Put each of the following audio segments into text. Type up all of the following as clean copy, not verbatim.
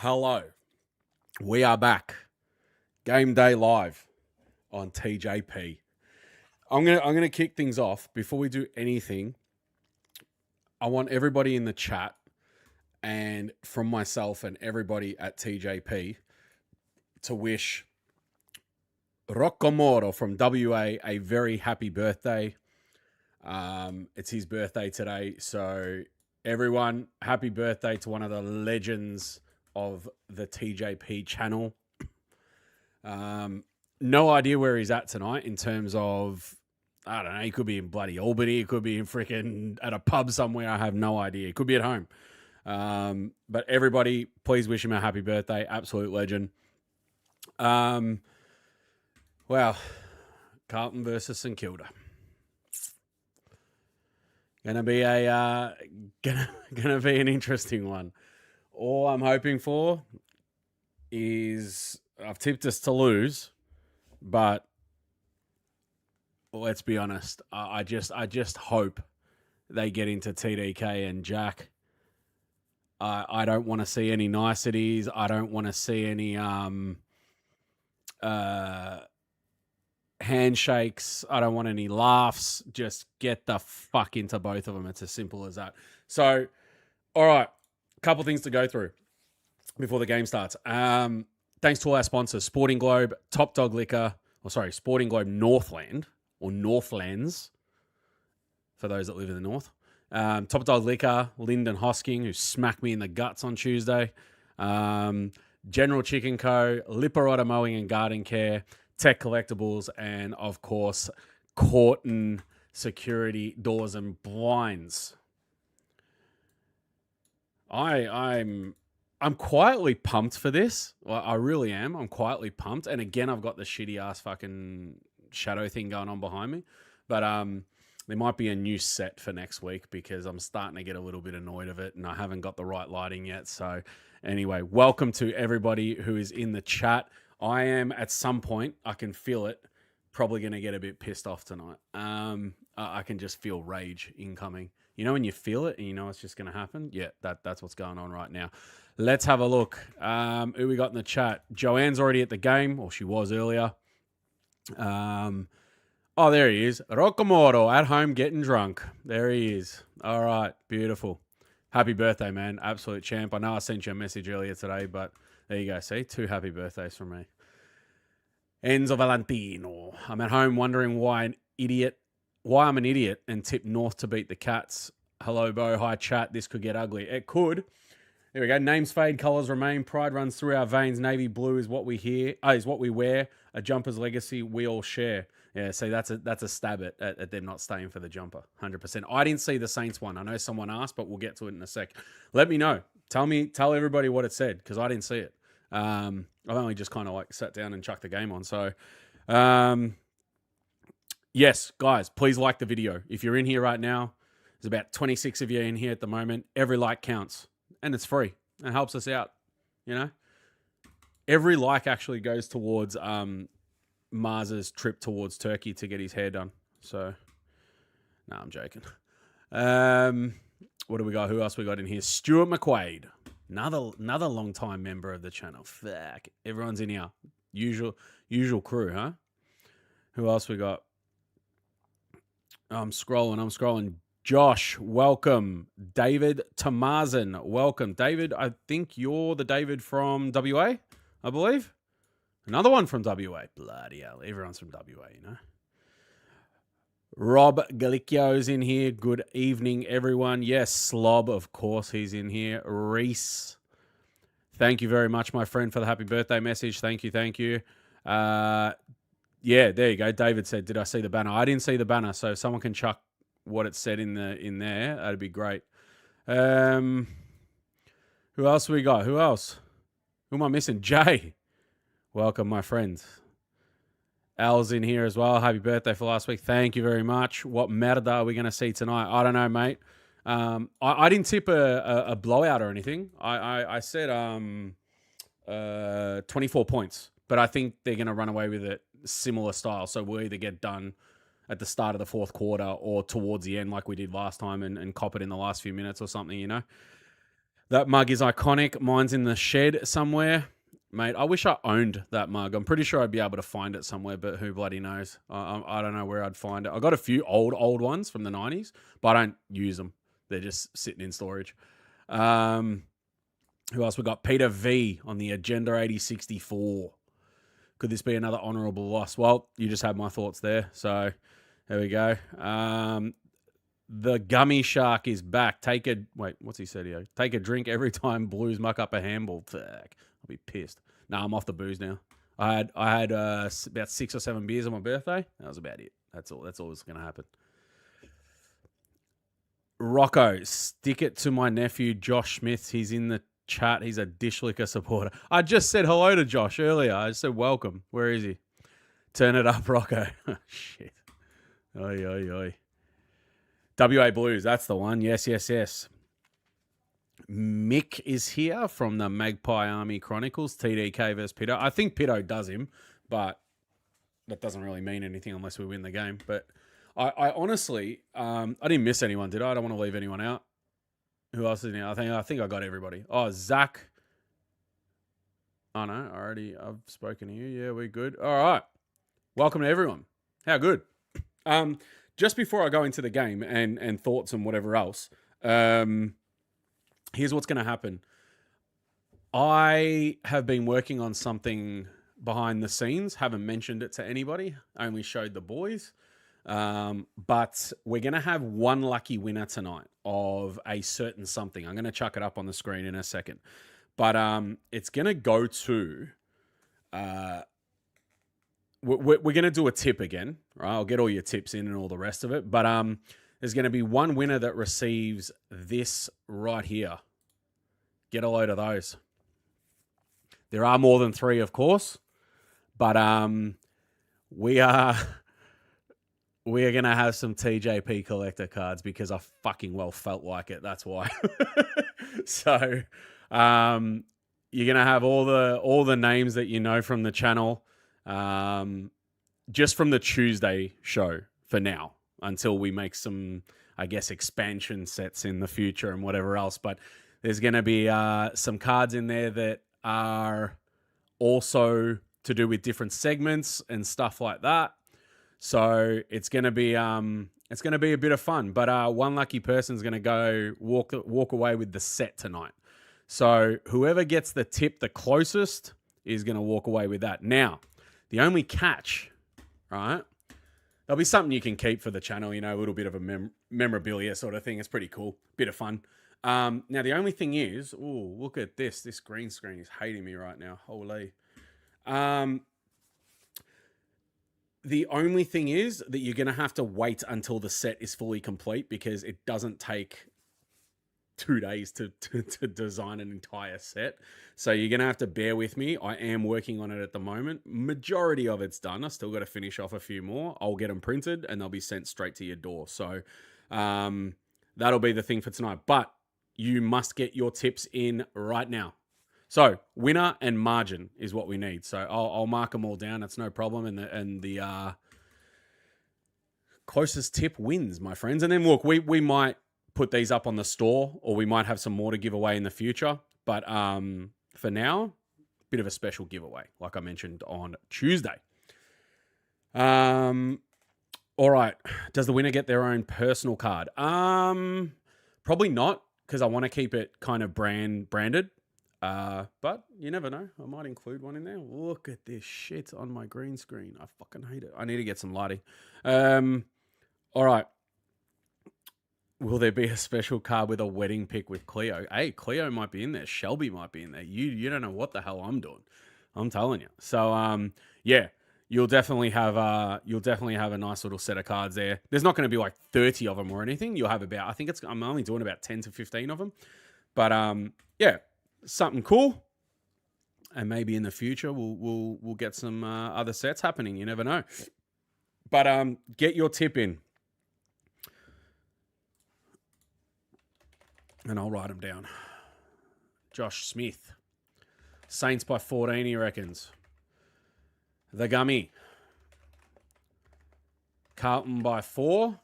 Hello, we are back. Game day live on TJP. I'm gonna kick things off before we do anything. I want everybody in the chat and from myself and everybody at TJP to wish Roccomoro from WA a very happy birthday. It's his birthday today, so everyone, happy birthday to one of the legends of the TJP channel. No idea where he's at tonight in terms of, I don't know, he could be in bloody Albany, he could be in freaking at a pub somewhere, I have no idea. He could be at home. But everybody, please wish him a happy birthday. Absolute legend. Wow. Carlton versus St Kilda. Gonna be an interesting one. All I'm hoping for is I've tipped us to lose, but let's be honest. I just hope they get into TDK and Jack. I don't want to see any niceties. I don't want to see any handshakes. I don't want any laughs. Just get the fuck into both of them. It's as simple as that. So, all right. Couple things to go through before the game starts. Thanks to all our sponsors, Sporting Globe, Top Dog Liquor, Sporting Globe Northland, or Northlands, for those that live in the north. Top Dog Liquor, Lyndon Hosking, who smacked me in the guts on Tuesday. General Chicken Co., Liparota Mowing and Garden Care, Tech Collectibles, and, of course, Carlton Security Doors and Blinds. I'm quietly pumped for this. Well, I really am. I'm quietly pumped. And again, I've got the shitty ass fucking shadow thing going on behind me. But there might be a new set for next week because I'm starting to get a little bit annoyed of it and I haven't got the right lighting yet. So anyway, welcome to everybody who is in the chat. I am at some point, I can feel it, probably going to get a bit pissed off tonight. I can just feel rage incoming. You know when you feel it and you know it's just going to happen? Yeah, that's what's going on right now. Let's have a look. Who we got in the chat? Joanne's already at the game, or she was earlier. Oh, there he is. Roccomoro at home getting drunk. There he is. All right, beautiful. Happy birthday, man. Absolute champ. I know I sent you a message earlier today, but there you go. See, 2 happy birthdays from me. Enzo Valentino. I'm at home wondering why I'm an idiot and tip North to beat the Cats. Hello, Bo. Hi, chat. This could get ugly. It could. There we go. Names fade, colours remain. Pride runs through our veins. Navy blue is what we is what we wear. A jumper's legacy we all share. Yeah, see, that's a stab at them not staying for the jumper. 100%. I didn't see the Saints one. I know someone asked, but we'll get to it in a sec. Let me know. Tell everybody what it said because I didn't see it. I've only just kind of like sat down and chucked the game on. So, yes, guys, please like the video. If you're in here right now, there's about 26 of you in here at the moment. Every like counts, and it's free. It helps us out, you know? Every like actually goes towards Mars's trip towards Turkey to get his hair done. So, no, I'm joking. What do we got? Who else we got in here? Stuart McQuaid. Another long-time member of the channel. Fuck. Everyone's in here. Usual crew, huh? Who else we got? I'm scrolling. Josh, welcome. David Tamazin, welcome. David, I think you're the David from WA, I believe. Another one from WA. Bloody hell. Everyone's from WA, you know. Rob Galicchio's in here. Good evening, everyone. Yes, Slob, of course, he's in here. Reese, thank you very much, my friend, for the happy birthday message. Thank you, thank you. Yeah, there you go. David said, did I see the banner? I didn't see the banner, so if someone can chuck what it said in there, that'd be great. Who else we got? Who else? Who am I missing? Jay. Welcome, my friend. Al's in here as well. Happy birthday for last week. Thank you very much. What merda are we going to see tonight? I don't know, mate. I didn't tip a blowout or anything. I said 24 points, but I think they're going to run away with it similar style. So we'll either get done at the start of the fourth quarter or towards the end like we did last time and cop it in the last few minutes or something, you know. That mug is iconic. Mine's in the shed somewhere. Mate, I wish I owned that mug. I'm pretty sure I'd be able to find it somewhere, but who bloody knows? I don't know where I'd find it. I got a few old ones from the 90s, but I don't use them. They're just sitting in storage. Who else? We got Peter V on the Agenda 8064. Could this be another honourable loss? Well, you just had my thoughts there. So there we go. The Gummy Shark is back. What's he said here? Take a drink every time Blues muck up a handball. Fuck. I'll be pissed. Nah, I'm off the booze now. I had about 6 or 7 beers on my birthday. That was about it. That's all that's going to happen. Rocco, stick it to my nephew, Josh Smith. He's in the chat. He's a Dish Liquor supporter. I just said hello to Josh earlier. I just said welcome. Where is he? Turn it up, Rocco. Shit. Oi, oi, oi. WA Blues, that's the one. Yes, yes, yes. Mick is here from the Magpie Army Chronicles, TDK versus Pito. I think Pito does him, but that doesn't really mean anything unless we win the game. But I honestly, I didn't miss anyone, did I? I don't want to leave anyone out. Who else is in here? I think I got everybody. Oh, Zach. Oh, no, I've spoken to you. Yeah, we're good. All right. Welcome to everyone. How good. Just before I go into the game and thoughts and whatever else, here's what's going to happen. I have been working on something behind the scenes. Haven't mentioned it to anybody. Only showed the boys. But we're going to have one lucky winner tonight of a certain something. I'm going to chuck it up on the screen in a second. But it's going to go to... We're going to do a tip again, right? I'll get all your tips in and all the rest of it. But there's going to be one winner that receives this right here. Get a load of those. There are more than 3, of course. But we are going to have some TJP collector cards because I fucking well felt like it. That's why. So you're going to have all the names that you know from the channel. Just from the Tuesday show for now until we make some, I guess, expansion sets in the future and whatever else. But there's going to be some cards in there that are also to do with different segments and stuff like that. So it's going to be a bit of fun. But one lucky person is going to go walk away with the set tonight. So whoever gets the tip the closest is going to walk away with that. Now, the only catch, right? There'll be something you can keep for the channel, you know, a little bit of a memorabilia sort of thing. It's pretty cool. Bit of fun. Now, the only thing is, look at this. This green screen is hating me right now. Holy. The only thing is that you're going to have to wait until the set is fully complete because it doesn't take 2 days to design an entire set. So you're going to have to bear with me. I am working on it at the moment. Majority of it's done. I still got to finish off a few more. I'll get them printed and they'll be sent straight to your door. So that'll be the thing for tonight. But you must get your tips in right now. So winner and margin is what we need. So I'll mark them all down. That's no problem. And the closest tip wins, my friends. And then look, we might put these up on the store or we might have some more to give away in the future. But for now, bit of a special giveaway, like I mentioned on Tuesday. All right. Does the winner get their own personal card? Probably not, because I want to keep it kind of branded. But you never know. I might include one in there. Look at this shit on my green screen. I fucking hate it. I need to get some lighting. All right. Will there be a special card with a wedding pic with Cleo? Hey, Cleo might be in there. Shelby might be in there. You don't know what the hell I'm doing. I'm telling you. So yeah, you'll definitely have a nice little set of cards there. There's not going to be like 30 of them or anything. You'll have about, I'm only doing about 10 to 15 of them. But yeah, something cool. And maybe in the future we'll get some other sets happening. You never know. But get your tip in. And I'll write them down. Josh Smith. Saints by 14, he reckons. The Gummy. Carlton by 4.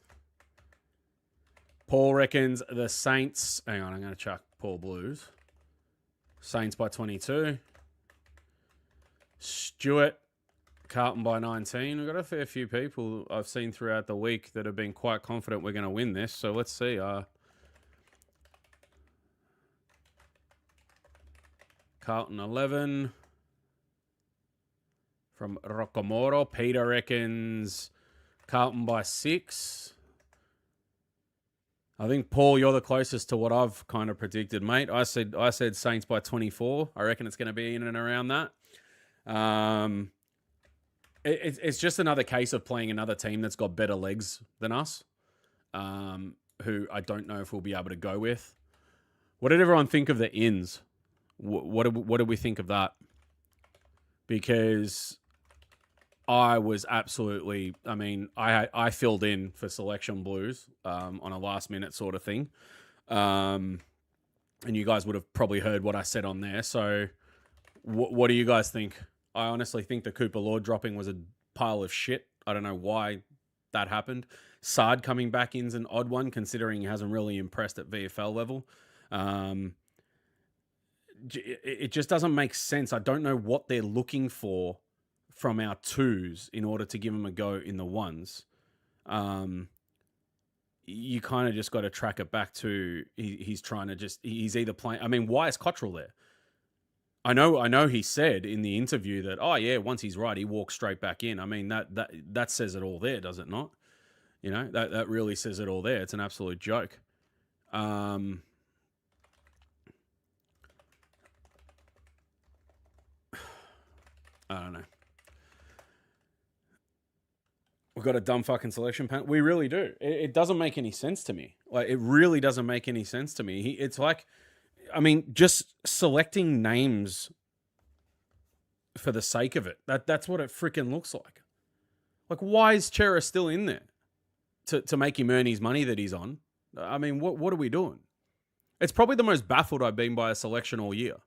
Paul reckons the Saints. Hang on, I'm going to chuck Paul Blues. Saints by 22. Stuart. Carlton by 19. We've got a fair few people I've seen throughout the week that have been quite confident we're going to win this. So let's see. Carlton 11. From Rocamoro. Peter reckons Carlton by 6. I think, Paul, you're the closest to what I've kind of predicted, mate. I said Saints by 24. I reckon it's going to be in and around that. It's just another case of playing another team that's got better legs than us, who I don't know if we'll be able to go with. What did everyone think of the ins? What did we think of that? Because I was absolutely, I filled in for Selection Blues on a last minute sort of thing. And you guys would have probably heard what I said on there. So what do you guys think? I honestly think the Cooper Lord dropping was a pile of shit. I don't know why that happened. Sard coming back in's an odd one, considering he hasn't really impressed at VFL level. It just doesn't make sense. I don't know what they're looking for from our 2s in order to give them a go in the 1s. You kind of just got to track it back to he's trying to he's either playing. Why is Cottrell there? I know he said in the interview that, oh yeah, once he's right, he walks straight back in. That says it all there, does it not? You know, that really says it all there. It's an absolute joke. I don't know. We've got a dumb fucking selection panel. We really do. It doesn't make any sense to me. Like, it really doesn't make any sense to me. It's like, just selecting names for the sake of it. That's what it freaking looks like. Like, why is Chera still in there? To make him earn his money that he's on? What are we doing? It's probably the most baffled I've been by a selection all year.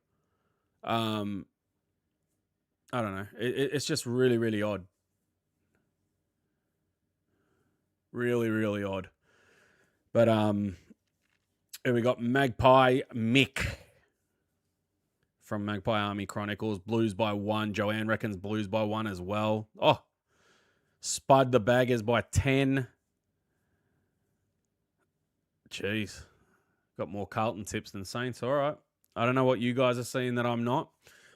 I don't know. It's just really, really odd. Really, really odd. But and we got Magpie Mick from Magpie Army Chronicles. Blues by 1. Joanne reckons Blues by 1 as well. Oh, Spud the Baggers by 10. Jeez. Got more Carlton tips than Saints. All right. I don't know what you guys are seeing that I'm not.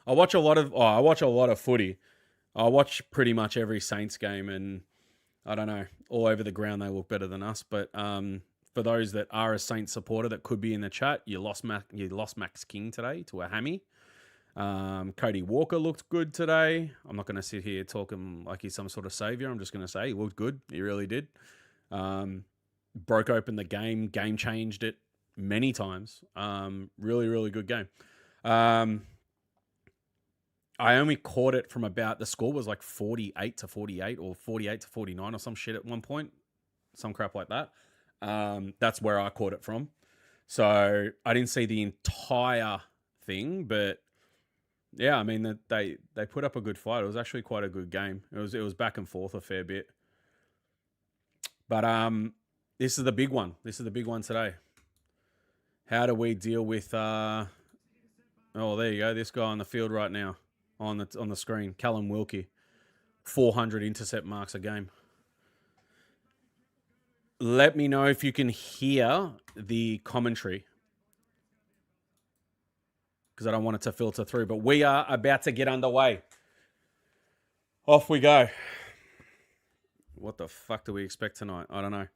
I watch a lot of footy. I watch pretty much every Saints game, and I don't know, all over the ground they look better than us. But for those that are a Saints supporter that could be in the chat, you lost Max King today to a hammy. Cody Walker looked good today. I'm not going to sit here talking like he's some sort of savior. I'm just going to say he looked good. He really did. Broke open the game changed it many times. Really, really good game. I only caught it from about, the score was like 48 to 48 or 48 to 49 or some shit at one point. Some crap like that. That's where I caught it from. So I didn't see the entire thing, but yeah, they put up a good fight. It was actually quite a good game. It was back and forth a fair bit. But this is the big one. This is the big one today. How do we deal with oh, there you go. This guy on the field right now. On the screen, Callum Wilkie, 400 intercept marks a game. Let me know if you can hear the commentary, because I don't want it to filter through. But we are about to get underway. Off we go. What the fuck do we expect tonight? I don't know.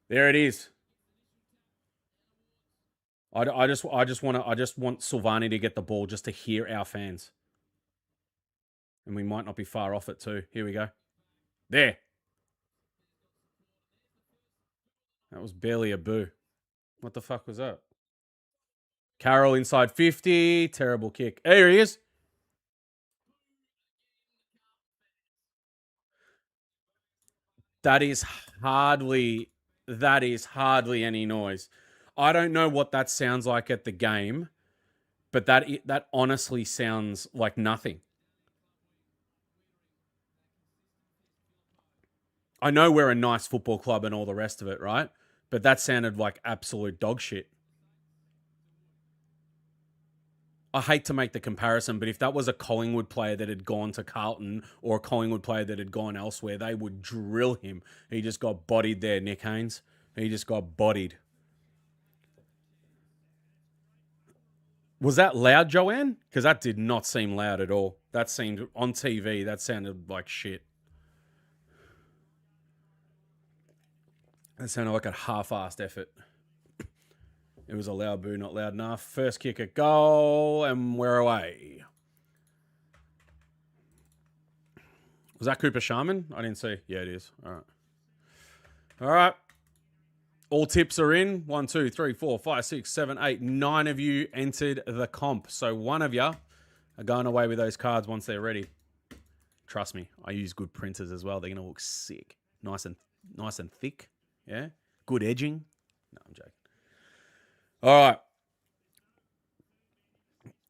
There it is. I just want Silvani to get the ball just to hear our fans, and we might not be far off it too. Here we go. There. That was barely a boo. What the fuck was that? Carroll inside 50. Terrible kick. There he is. That is hardly any noise. I don't know what that sounds like at the game, but that honestly sounds like nothing. I know we're a nice football club and all the rest of it, right? But that sounded like absolute dog shit. I hate to make the comparison, but if that was a Collingwood player that had gone to Carlton or a Collingwood player that had gone elsewhere, they would drill him. He just got bodied there, Nick Haynes. He just got bodied. Was that loud, Joanne? Because that did not seem loud at all. That seemed, on TV, that sounded like shit. That sounded like a half-assed effort. It was a loud boo, not loud enough. First kick at goal, and we're away. Was that Cooper Sharman? I didn't see. Yeah, it is. All right. All right. All tips are in. 1, 2, 3, 4, 5, 6, 7, 8, 9 of you entered the comp. So one of you are going away with those cards once they're ready. Trust me, I use good printers as well. They're going to look sick. Nice and thick. Yeah. Good edging. No, I'm joking. All right.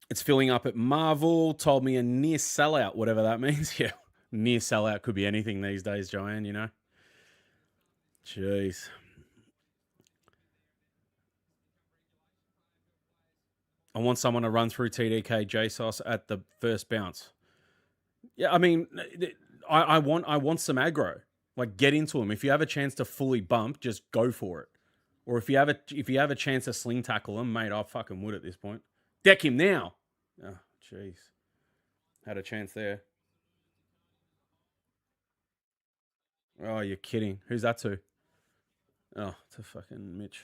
It's filling up at Marvel. Told me a near sellout, whatever that means. Yeah. Near sellout could be anything these days, Joanne, you know. Jeez. I want someone to run through TDK JSOS at the first bounce. Yeah, I mean, I want some aggro. Like, get into him. If you have a chance to fully bump, just go for it. Or if you have a chance to sling tackle him, mate, I fucking would at this point. Deck him now. Oh, jeez. Had a chance there. Oh, you're kidding. Who's that to? Oh, to fucking Mitch.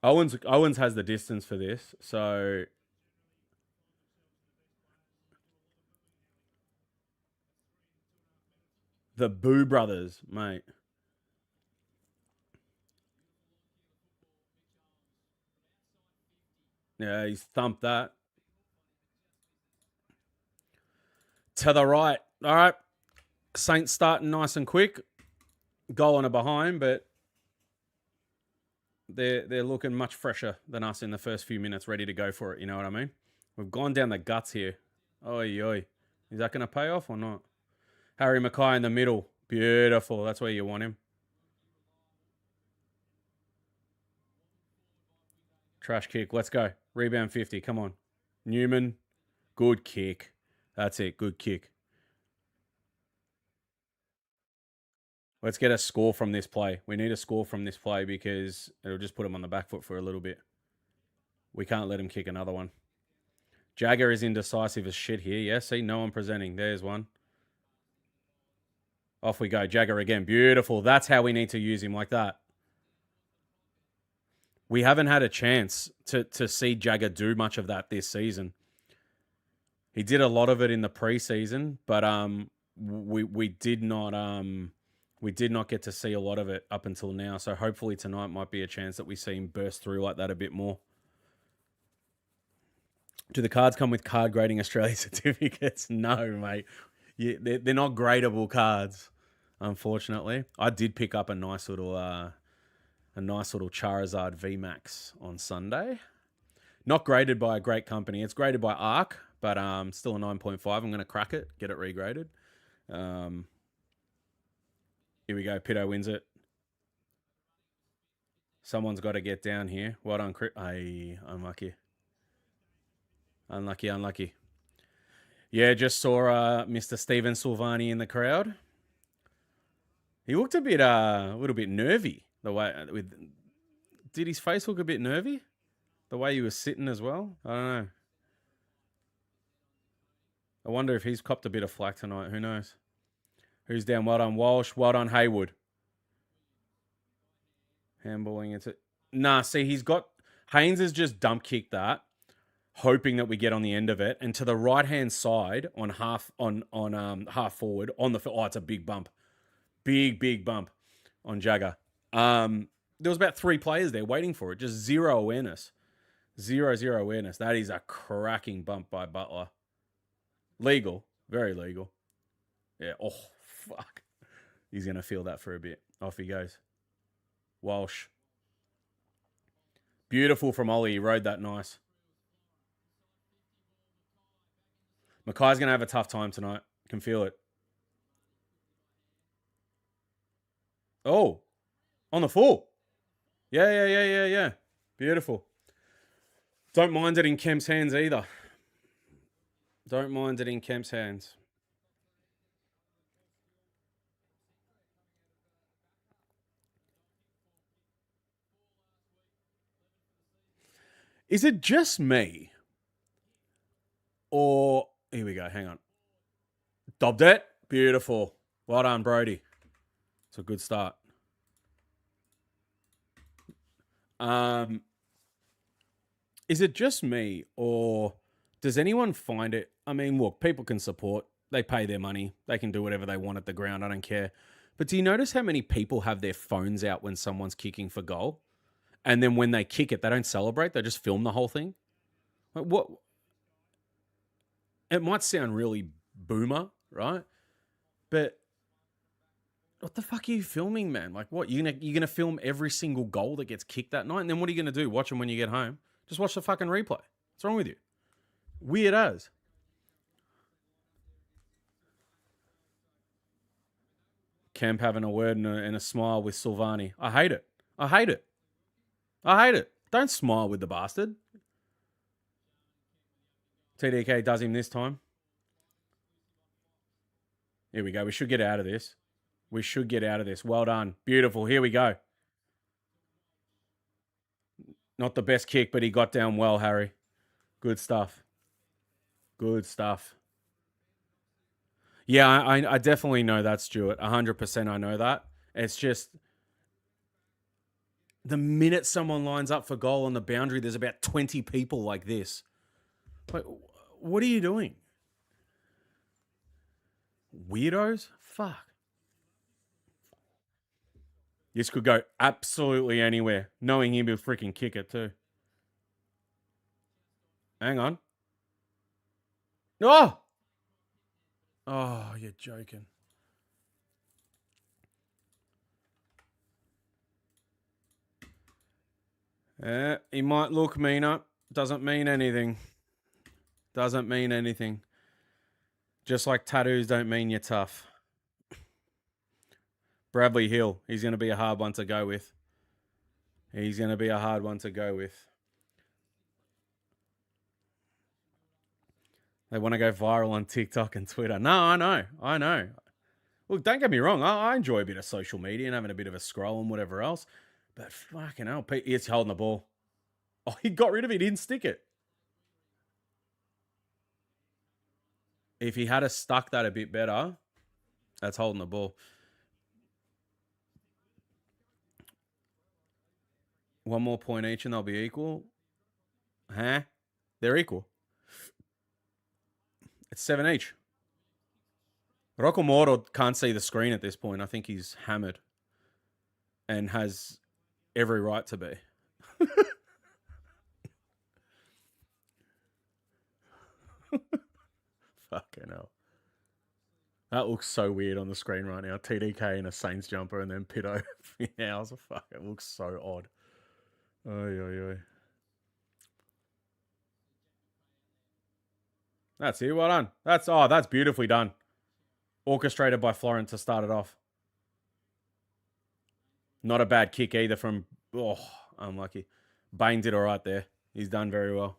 Owens has the distance for this, so the Boo brothers, mate. Yeah, he's thumped that. To the right. All right. Saints starting nice and quick. Goal on a behind, but they're looking much fresher than us in the first few minutes, ready to go for it. You know what I mean? We've gone down the guts here. Oi, oi. Is that going to pay off or not? Harry Mackay in the middle. Beautiful. That's where you want him. Trash kick. Let's go. Rebound 50. Come on. Newman. Good kick. That's it. Good kick. Let's get a score from this play. We need a score from this play because it'll just put him on the back foot for a little bit. We can't let him kick another one. Jagger is indecisive as shit here. Yeah, see, no one presenting. There's one. Off we go. Jagger again. Beautiful. That's how we need to use him, like that. We haven't had a chance to see Jagger do much of that this season. He did a lot of it in the preseason, but we did not get to see a lot of it up until now. So hopefully tonight might be a chance that we see him burst through like that a bit more. Do the cards come with card grading Australia certificates? No, mate. Yeah, they're not gradable cards, unfortunately. I did pick up a nice little Charizard VMAX on Sunday. Not graded by a great company. It's graded by Arc, but still a 9.5. I'm going to crack it, get it regraded. Here we go. Pitto wins it. Someone's got to get down here. Well done, Chris. Unlucky. Unlucky. Yeah, just saw Mr. Steven Silvani in the crowd. He looked a little bit nervy. Did his face look a bit nervy? The way he was sitting as well? I don't know. I wonder if he's copped a bit of flack tonight. Who knows? Who's down? Well done, Walsh. Well done, Haywood. Handballing into... Nah, see, Haynes has just dump kicked that, hoping that we get on the end of it. And to the right-hand side on half forward, it's a big bump. Big bump on Jagger. There was about 3 players there waiting for it. Just zero awareness. Zero awareness. That is a cracking bump by Butler. Legal. Very legal. Yeah. Oh, fuck. He's going to feel that for a bit. Off he goes. Walsh. Beautiful from Ollie. He rode that nice. Mackay's going to have a tough time tonight. Can feel it. Oh. On the full. Yeah. Beautiful. Don't mind it in Kemp's hands either. Don't mind it in Kemp's hands. Is it just me? Or, here we go, hang on. Dobbed it. Beautiful. Well done, Brody. It's a good start. Is it just me, or does anyone find it? I mean, look, people can support. They pay their money. They can do whatever they want at the ground. I don't care. But do you notice how many people have their phones out when someone's kicking for goal? And then when they kick it, they don't celebrate. They just film the whole thing. Like, what? It might sound really boomer, right? But what the fuck are you filming, man? Like, what? You're gonna film every single goal that gets kicked that night? And then what are you gonna do? Watch them when you get home? Just watch the fucking replay. What's wrong with you? Weird as. Kemp having a word and a smile with Silvani. I hate it. Don't smile with the bastard. TDK does him this time. Here we go. We should get out of this. Well done. Beautiful. Here we go. Not the best kick, but he got down well, Harry. Good stuff. Yeah, I definitely know that, Stuart. 100% I know that. It's just the minute someone lines up for goal on the boundary, there's about 20 people like this. Like, what are you doing? Weirdos? Fuck. This could go absolutely anywhere. Knowing him, he'll freaking kick it too. Hang on. Oh! Oh, you're joking. He might look meaner. Doesn't mean anything. Just like tattoos don't mean you're tough. Bradley Hill. He's going to be a hard one to go with. They want to go viral on TikTok and Twitter. No, I know. Look, don't get me wrong. I enjoy a bit of social media and having a bit of a scroll and whatever else. But fucking hell, he's holding the ball. Oh, he got rid of it. He didn't stick it. If he had stuck that a bit better, that's holding the ball. One more point each and they'll be equal. Huh? They're equal. It's 7 each. Rocco Moro can't see the screen at this point. I think he's hammered and has every right to be. Fucking hell. That looks so weird on the screen right now. TDK in a Saints jumper and then Pitto. Yeah, fuck. It looks so odd. Oy. That's it. Well done. That's beautifully done. Orchestrated by Florent to start it off. Not a bad kick either from... Oh, unlucky. Bain did all right there. He's done very well.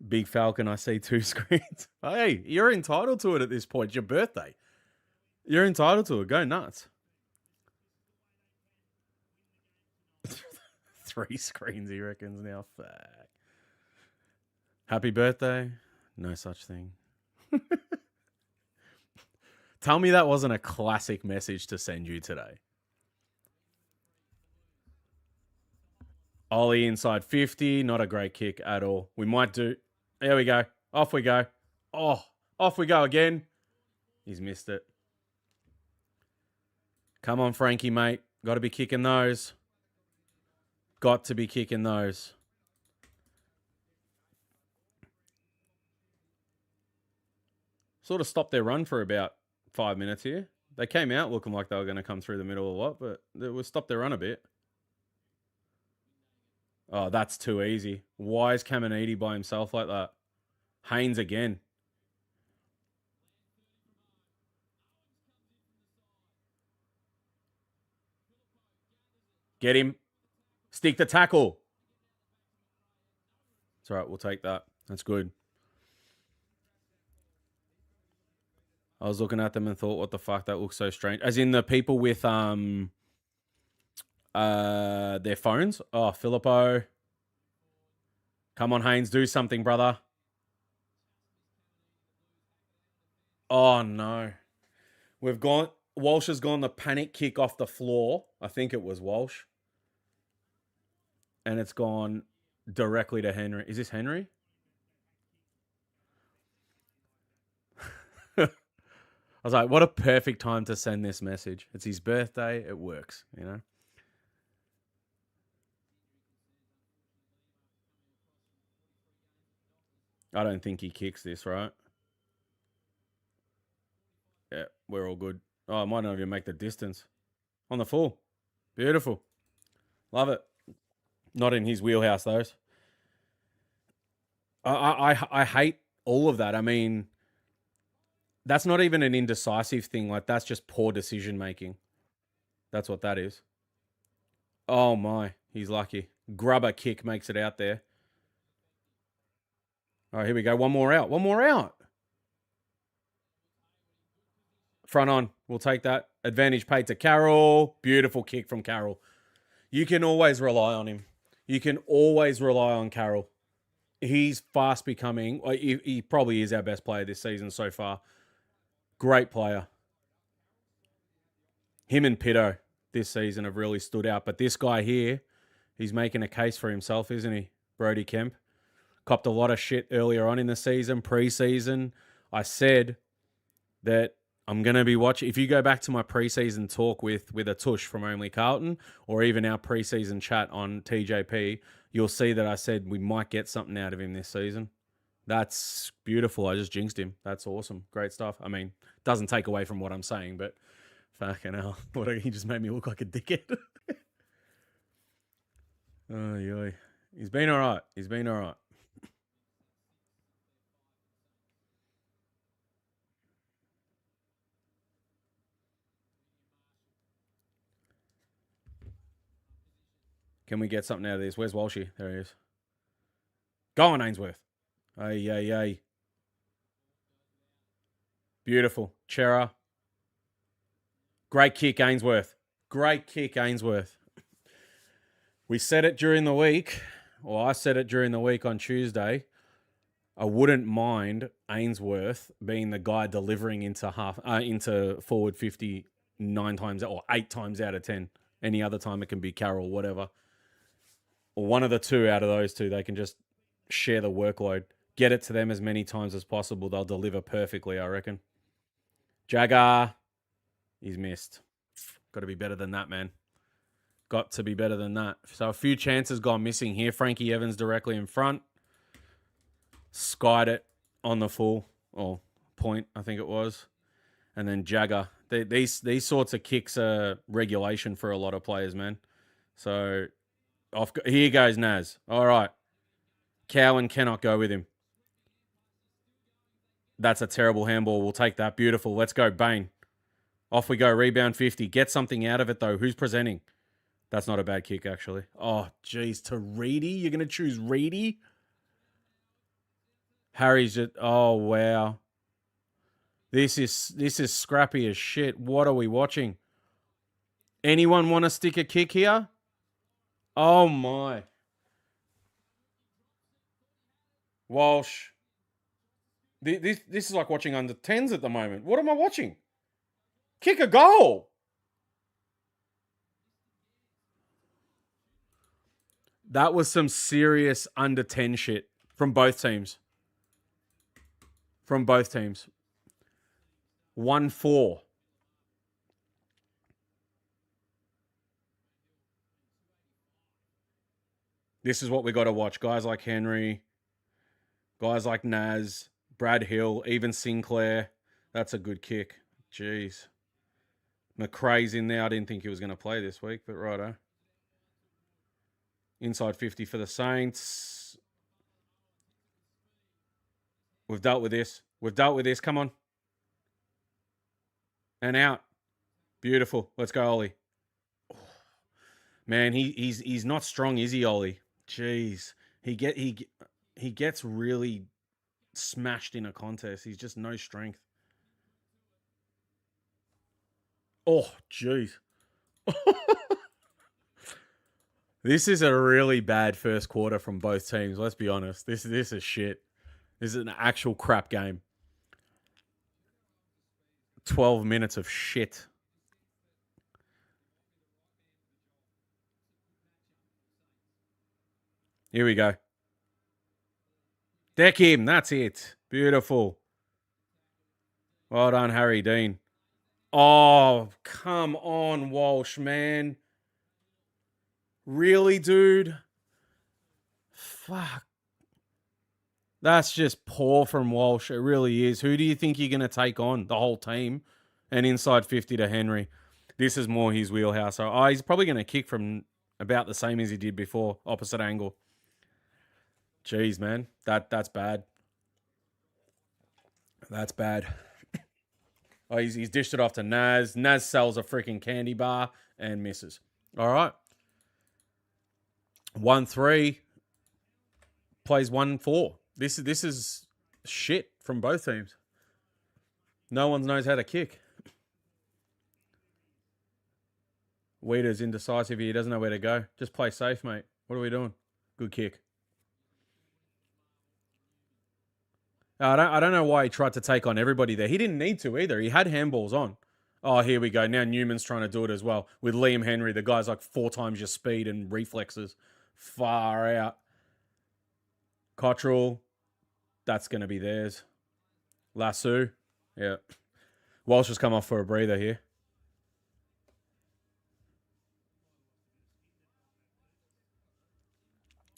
Big Falcon, I see 2 screens. Hey, you're entitled to it at this point. It's your birthday. You're entitled to it. Go nuts. 3 screens, he reckons now. Fuck. Happy birthday? No such thing. Tell me that wasn't a classic message to send you today. Ollie inside 50. Not a great kick at all. We might do... There we go. Off we go. Oh, off we go again. He's missed it. Come on, Frankie, mate. Got to be kicking those. Got to be kicking those. Sort of stopped their run for about 5 minutes here. They came out looking like they were going to come through the middle a lot, but they will stop their run a bit. Oh, that's too easy. Why is Caminiti by himself like that? Haynes again. Get him. Stick the tackle. It's all right. We'll take that. That's good. I was looking at them and thought, what the fuck? That looks so strange. As in the people with their phones. Oh, Filippo. Come on, Haynes. Do something, brother. Oh, no. Walsh has gone the panic kick off the floor. I think it was Walsh. And it's gone directly to Henry. Is this Henry? I was like, what a perfect time to send this message. It's his birthday. It works, you know? I don't think he kicks this, right? Yeah, we're all good. Oh, I might not even make the distance. On the full. Beautiful. Love it. Not in his wheelhouse, those. I hate all of that. I mean, that's not even an indecisive thing. Like, that's just poor decision making. That's what that is. Oh, my. He's lucky. Grubber kick makes it out there. All right, here we go. One more out. One more out. Front on. We'll take that. Advantage paid to Carroll. Beautiful kick from Carroll. You can always rely on him. You can always rely on Carroll. He's fast becoming... He probably is our best player this season so far. Great player. Him and Pitto this season have really stood out. But this guy here, he's making a case for himself, isn't he? Brody Kemp. Copped a lot of shit earlier on in the season, pre-season. I said that I'm going to be watching... If you go back to my pre-season talk with a tush from Only Carlton, or even our pre-season chat on TJP, you'll see that I said we might get something out of him this season. That's beautiful. I just jinxed him. That's awesome. Great stuff. I mean, doesn't take away from what I'm saying, but fucking hell. He just made me look like a dickhead. Oh, yeah. He's been all right. He's been all right. Can we get something out of this? Where's Walshy? There he is. Go on, Ainsworth. Ay. Beautiful. Chera. Great kick, Ainsworth. Great kick, Ainsworth. We said it during the week, or I said it during the week on Tuesday. I wouldn't mind Ainsworth being the guy delivering into forward 50 9 times or 8 times out of 10. Any other time it can be Carroll, whatever. Or one of the two out of those two, they can just share the workload. Get it to them as many times as possible. They'll deliver perfectly, I reckon. Jagger. He's missed. Got to be better than that, man. Got to be better than that. So a few chances gone missing here. Frankie Evans directly in front. Skied it on the full. Or point, I think it was. And then Jagger. These sorts of kicks are regulation for a lot of players, man. So here goes Naz. All right. Cowan cannot go with him. That's a terrible handball. We'll take that. Beautiful. Let's go, Bain. Off we go. Rebound 50. Get something out of it, though. Who's presenting? That's not a bad kick, actually. Oh, geez. To Reedy? You're going to choose Reedy? Harry's just... Oh, wow. This is scrappy as shit. What are we watching? Anyone want to stick a kick here? Oh my. Walsh. This is like watching under 10s at the moment. What am I watching? Kick a goal. That was some serious under 10 shit from both teams. From both teams. 1-4. This is what we got to watch. Guys like Henry, guys like Naz, Brad Hill, even Sinclair. That's a good kick. Jeez. McRae's in there. I didn't think he was going to play this week, but righto. Inside 50 for the Saints. We've dealt with this. We've dealt with this. Come on. And out. Beautiful. Let's go, Ollie. Man, he's not strong, is he, Ollie? Jeez. He gets really smashed in a contest. He's just no strength. Oh, jeez. This is a really bad first quarter from both teams. Let's be honest. This is shit. This is an actual crap game. 12 minutes of shit. Here we go. Deck him. That's it. Beautiful. Well done, Harry Dean. Oh, come on, Walsh, man. Really, dude? Fuck. That's just poor from Walsh. It really is. Who do you think you're going to take on? The whole team? And inside 50 to Henry. This is more his wheelhouse. So, he's probably going to kick from about the same as he did before. Opposite angle. Jeez, man. That's bad. That's bad. Oh, he's dished it off to Naz. Naz sells a freaking candy bar and misses. All right. 1-3. Plays 1-4. This is shit from both teams. No one knows how to kick. Weeder's indecisive here. He doesn't know where to go. Just play safe, mate. What are we doing? Good kick. I don't know why he tried to take on everybody there. He didn't need to either. He had handballs on. Oh, here we go. Now Newman's trying to do it as well. With Liam Henry, the guy's like 4 times your speed and reflexes. Far out. Cottrell. That's going to be theirs. Lasso. Yeah. Walsh has come off for a breather here.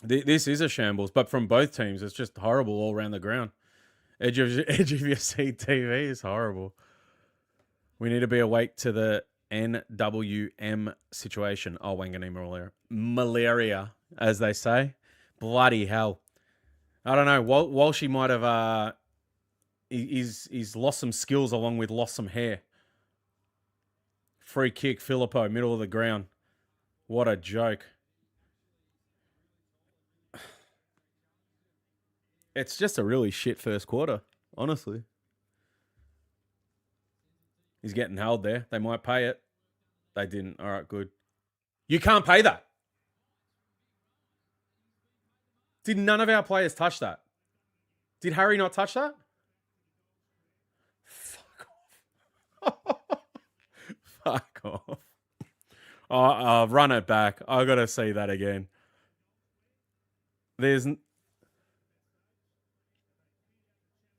This is a shambles, but from both teams, it's just horrible all around the ground. Edge of your seat TV is horrible. We need to be awake to the NWM situation. Oh, Wanganeen malaria, as they say. Bloody hell. I don't know. Walshy might have he's lost some skills along with lost some hair. Free kick, Filippo, middle of the ground. What a joke. It's just a really shit first quarter, honestly. He's getting held there. They might pay it. They didn't. All right, good. You can't pay that. Did none of our players touch that? Did Harry not touch that? Fuck off. Fuck off. Oh, run it back. I got to see that again.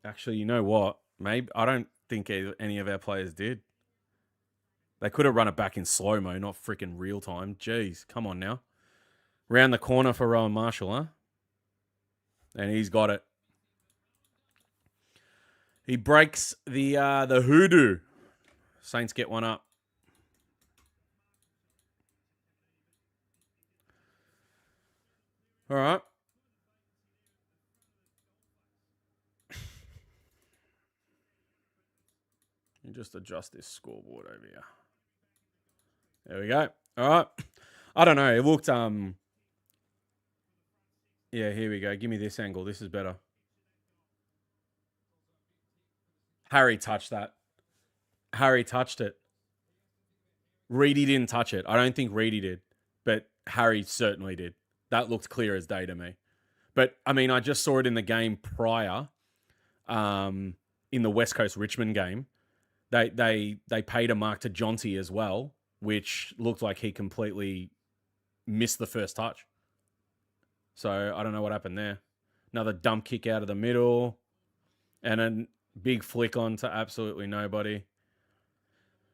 Actually, you know what? Maybe I don't think any of our players did. They could have run it back in slow-mo, not freaking real time. Jeez, come on now. Round the corner for Rowan Marshall, huh? And he's got it. He breaks the hoodoo. Saints get one up. All right. You just adjust this scoreboard over here. There we go. All right. I don't know. It looked yeah, here we go. Give me this angle. This is better. Harry touched that. Harry touched it. Reedy didn't touch it. I don't think Reedy did. but Harry certainly did. That looked clear as day to me. But I mean, I just saw it in the game prior, in the West Coast Richmond game. They paid a mark to Jonty as well, which looked like he completely missed the first touch. So I don't know what happened there. Another dump kick out of the middle, and a big flick on to absolutely nobody.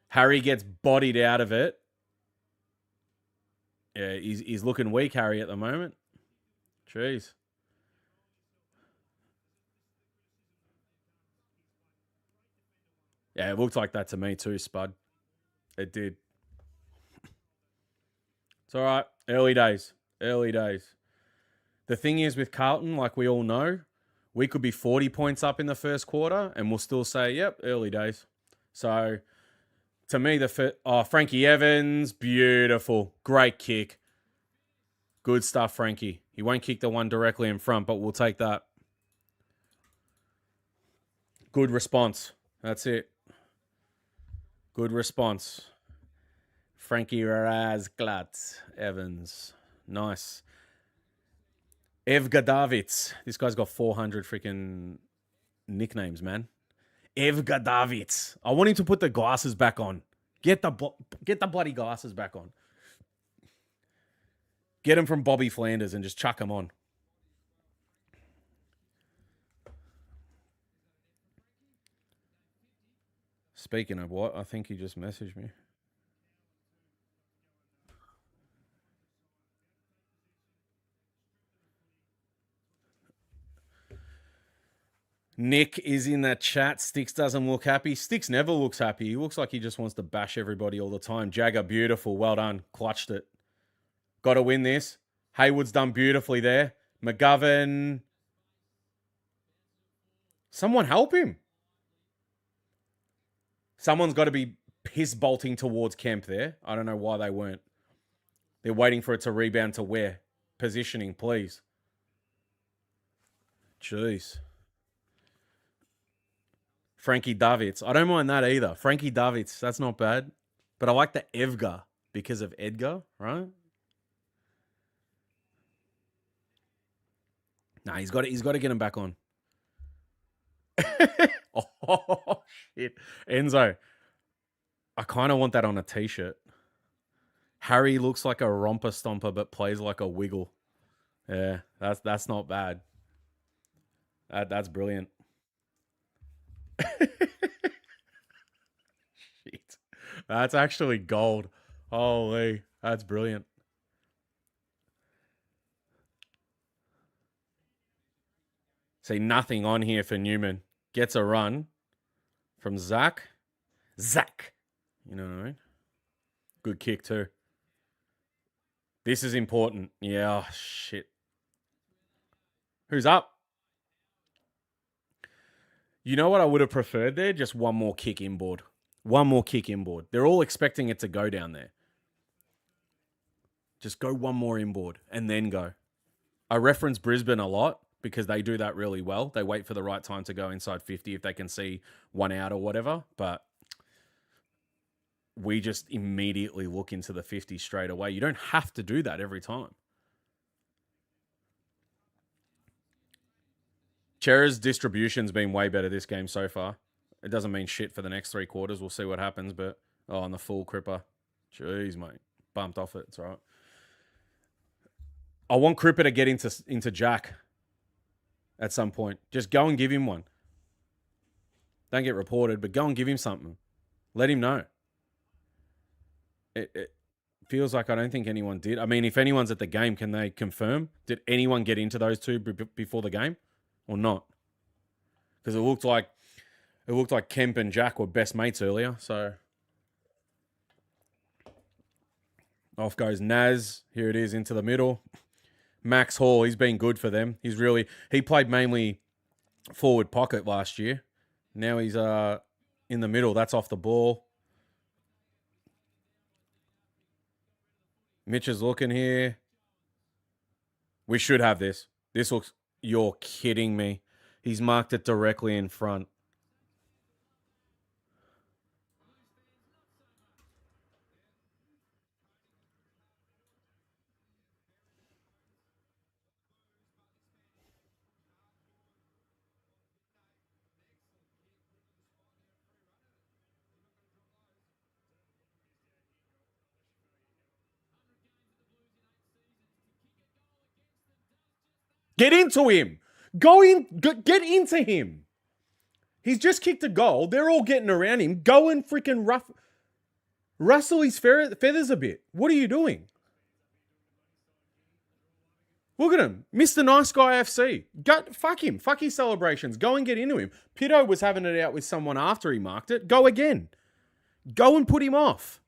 Harry gets bodied out of it. Yeah, he's looking weak, Harry, at the moment. Jeez. Yeah, it looked like that to me too, Spud. It did. It's all right. Early days. Early days. The thing is with Carlton, like we all know, we could be 40 points up in the first quarter and we'll still say, yep, early days. So to me, Frankie Evans, beautiful. Great kick. Good stuff, Frankie. He won't kick the one directly in front, but we'll take that. Good response. That's it. Good response. Frankie Razglat Evans. Nice. Evga Davids. This guy's got 400 freaking nicknames, man. Evga Davids. I want him to put the glasses back on. Get the bloody glasses back on. Get him from Bobby Flanders and just chuck him on. Speaking of what, I think he just messaged me. Nick is in that chat. Sticks doesn't look happy. Sticks never looks happy. He looks like he just wants to bash everybody all the time. Jagger, beautiful. Well done. Clutched it. Got to win this. Haywood's done beautifully there. McGovern. Someone help him. Someone's got to be piss bolting towards Kemp there. I don't know why they weren't. They're waiting for it to rebound to where? Positioning, please. Jeez. Frankie Davids. I don't mind that either. Frankie Davids. That's not bad. But I like the Evga because of Edgar, right? Nah, he's got to get him back on. Oh, shit. Enzo. I kind of want that on a t-shirt. Harry looks like a romper stomper but plays like a wiggle. Yeah, that's not bad. That's brilliant. Shit. That's actually gold. Holy, that's brilliant. See, nothing on here for Newman. Gets a run from Zach. Zach. You know what I mean? Good kick too. This is important. Yeah, oh, shit. Who's up? You know what I would have preferred there? Just one more kick inboard. One more kick inboard. They're all expecting it to go down there. Just go one more inboard and then go. I reference Brisbane a lot because they do that really well. They wait for the right time to go inside 50 if they can see one out or whatever. But we just immediately look into the 50 straight away. You don't have to do that every time. Chera's distribution's been way better this game so far. It doesn't mean shit for the next 3 quarters. We'll see what happens. But, on the full Cripper. Jeez, mate. Bumped off it. It's all right. I want Cripper to get into Jack at some point. Just go and give him one. Don't get reported, but go and give him something. Let him know. It feels like I don't think anyone did. I mean, if anyone's at the game, can they confirm? Did anyone get into those two before the game or not? Because it looked like Kemp and Jack were best mates earlier. So off goes Naz. Here it is into the middle. Max Hall, he's been good for them. He played mainly forward pocket last year. Now he's in the middle. That's off the ball. Mitch is looking here. We should have this. This looks... You're kidding me. He's marked it directly in front. Get into him. Go in. Get into him. He's just kicked a goal. They're all getting around him. Go and freaking rustle his feathers a bit. What are you doing? Look at him. Mr. Nice Guy FC. Fuck him. Fuck his celebrations. Go and get into him. Pito was having it out with someone after he marked it. Go again. Go and put him off.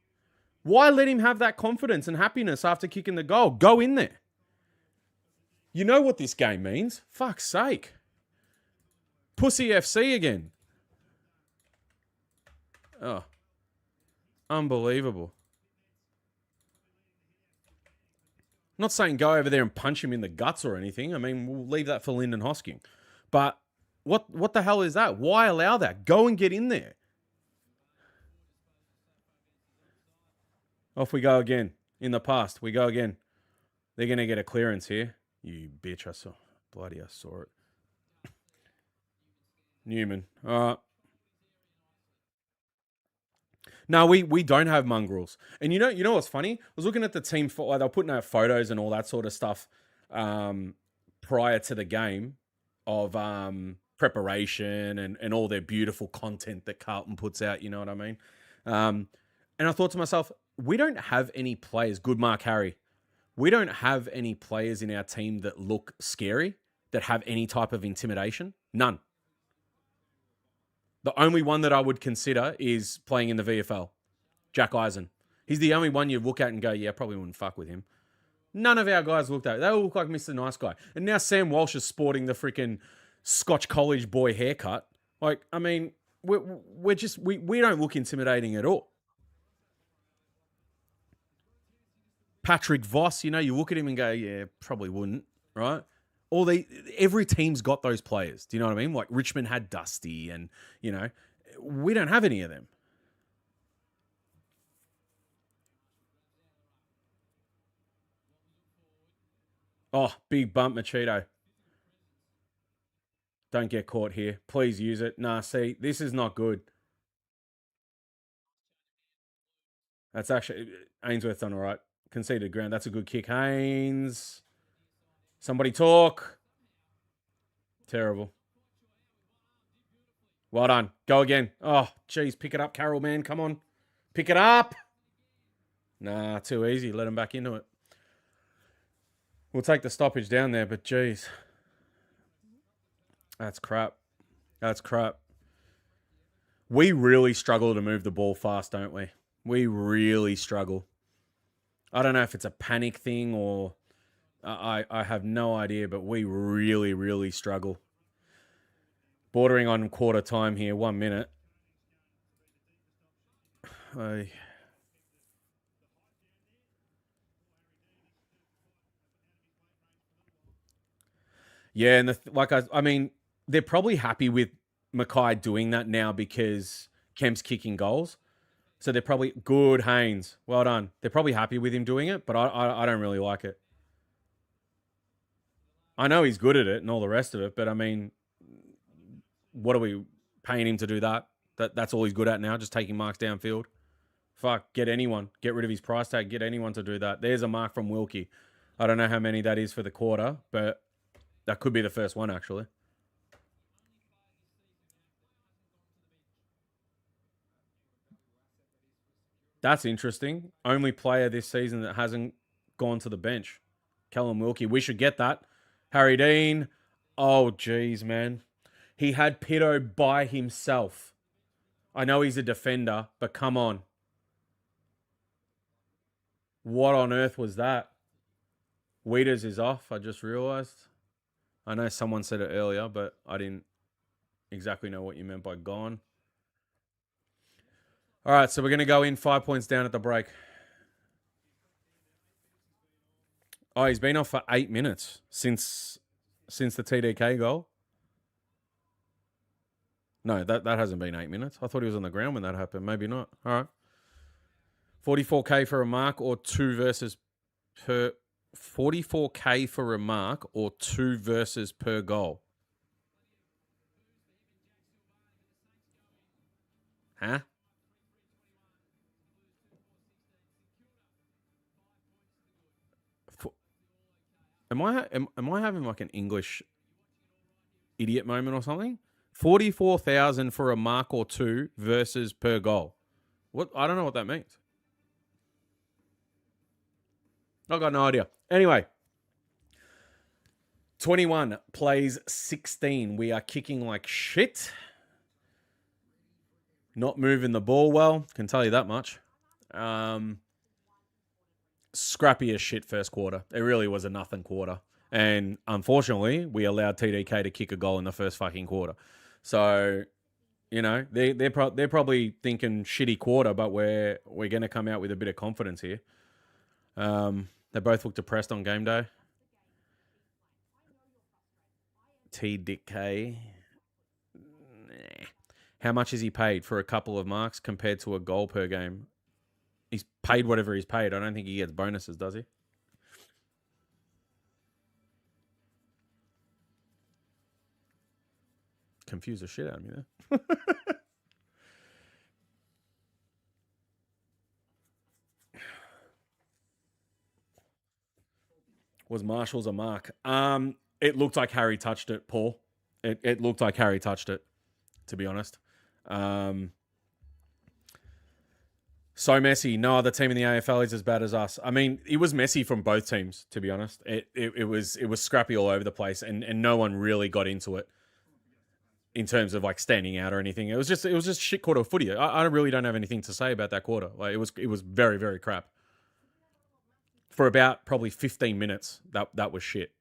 Why let him have that confidence and happiness after kicking the goal? Go in there. You know what this game means. Fuck's sake. Pussy FC again. Oh. Unbelievable. I'm not saying go over there and punch him in the guts or anything. I mean, we'll leave that for Lyndon Hosking. But what the hell is that? Why allow that? Go and get in there. Off we go again. In the past, we go again. They're going to get a clearance here. You bitch, I saw it. Newman. No, we don't have mongrels. And you know what's funny? I was looking at the team, they were putting out photos and all that sort of stuff prior to the game of preparation and all their beautiful content that Carlton puts out, you know what I mean? And I thought to myself, we don't have any players, good Mark Harry, we don't have any players in our team that look scary, that have any type of intimidation. None. The only one that I would consider is playing in the VFL. Jack Eisen. He's the only one you look at and go, yeah, probably wouldn't fuck with him. None of our guys looked at it. They all look like Mr. Nice Guy. And now Sam Walsh is sporting the freaking Scotch College boy haircut. Like, I mean, we don't look intimidating at all. Patrick Voss, you look at him and go, yeah, probably wouldn't, right? Every team's got those players. Do you know what I mean? Like Richmond had Dusty and, we don't have any of them. Oh, big bump, Machito. Don't get caught here. Please use it. Nah, see, this is not good. That's actually, Ainsworth's done all right. Conceded ground. That's a good kick. Haynes. Somebody talk. Terrible. Well done. Go again. Oh, geez. Pick it up, Carroll, man. Come on. Pick it up. Nah, too easy. Let him back into it. We'll take the stoppage down there, but geez. That's crap. That's crap. We really struggle to move the ball fast, don't we? We really struggle. I don't know if it's a panic thing or I have no idea, but we really, really struggle. Bordering on quarter time here, 1 minute. Yeah, and I mean, they're probably happy with Mackay doing that now because Kemp's kicking goals. So they're probably good, Haynes. Well done. They're probably happy with him doing it, but I don't really like it. I know he's good at it and all the rest of it, but I mean, what are we paying him to do that? That's all he's good at now, just taking marks downfield. Fuck, get anyone. Get rid of his price tag. Get anyone to do that. There's a mark from Wilkie. I don't know how many that is for the quarter, but that could be the first one, actually. That's interesting. Only player this season that hasn't gone to the bench. Callum Wilkie. We should get that. Harry Dean. Oh, geez, man. He had Pito by himself. I know he's a defender, but come on. What on earth was that? Weeders is off, I just realised. I know someone said it earlier, but I didn't exactly know what you meant by gone. All right, so we're going to go in 5 points down at the break. Oh, he's been off for 8 minutes since the TDK goal. No, that hasn't been 8 minutes. I thought he was on the ground when that happened. Maybe not. All right. 44K for a mark or 2 versus per... 44K for a mark or 2 versus per goal. Huh? Am I having like an English idiot moment or something? 44,000 for a mark or two versus per goal. What? I don't know what that means. I got no idea. Anyway, 21 plays 16. We are kicking like shit. Not moving the ball well. Can tell you that much. Scrappy as shit first quarter. It really was a nothing quarter. And unfortunately, we allowed TDK to kick a goal in the first fucking quarter. So, they're probably thinking shitty quarter, but we're going to come out with a bit of confidence here. They both look depressed on game day. TDK. Nah. How much is he paid for a couple of marks compared to a goal per game? He's paid whatever he's paid. I don't think he gets bonuses, does he? Confuse the shit out of me there. Was Marshall's a mark? It looked like Harry touched it, Paul. It looked like Harry touched it, to be honest. So messy. No other team in the AFL is as bad as us. I mean, it was messy from both teams, to be honest. It was scrappy all over the place, and no one really got into it in terms of like standing out or anything. It was just shit quarter of footy. I really don't have anything to say about that quarter. Like it was very, very crap. For about probably 15 minutes, that was shit.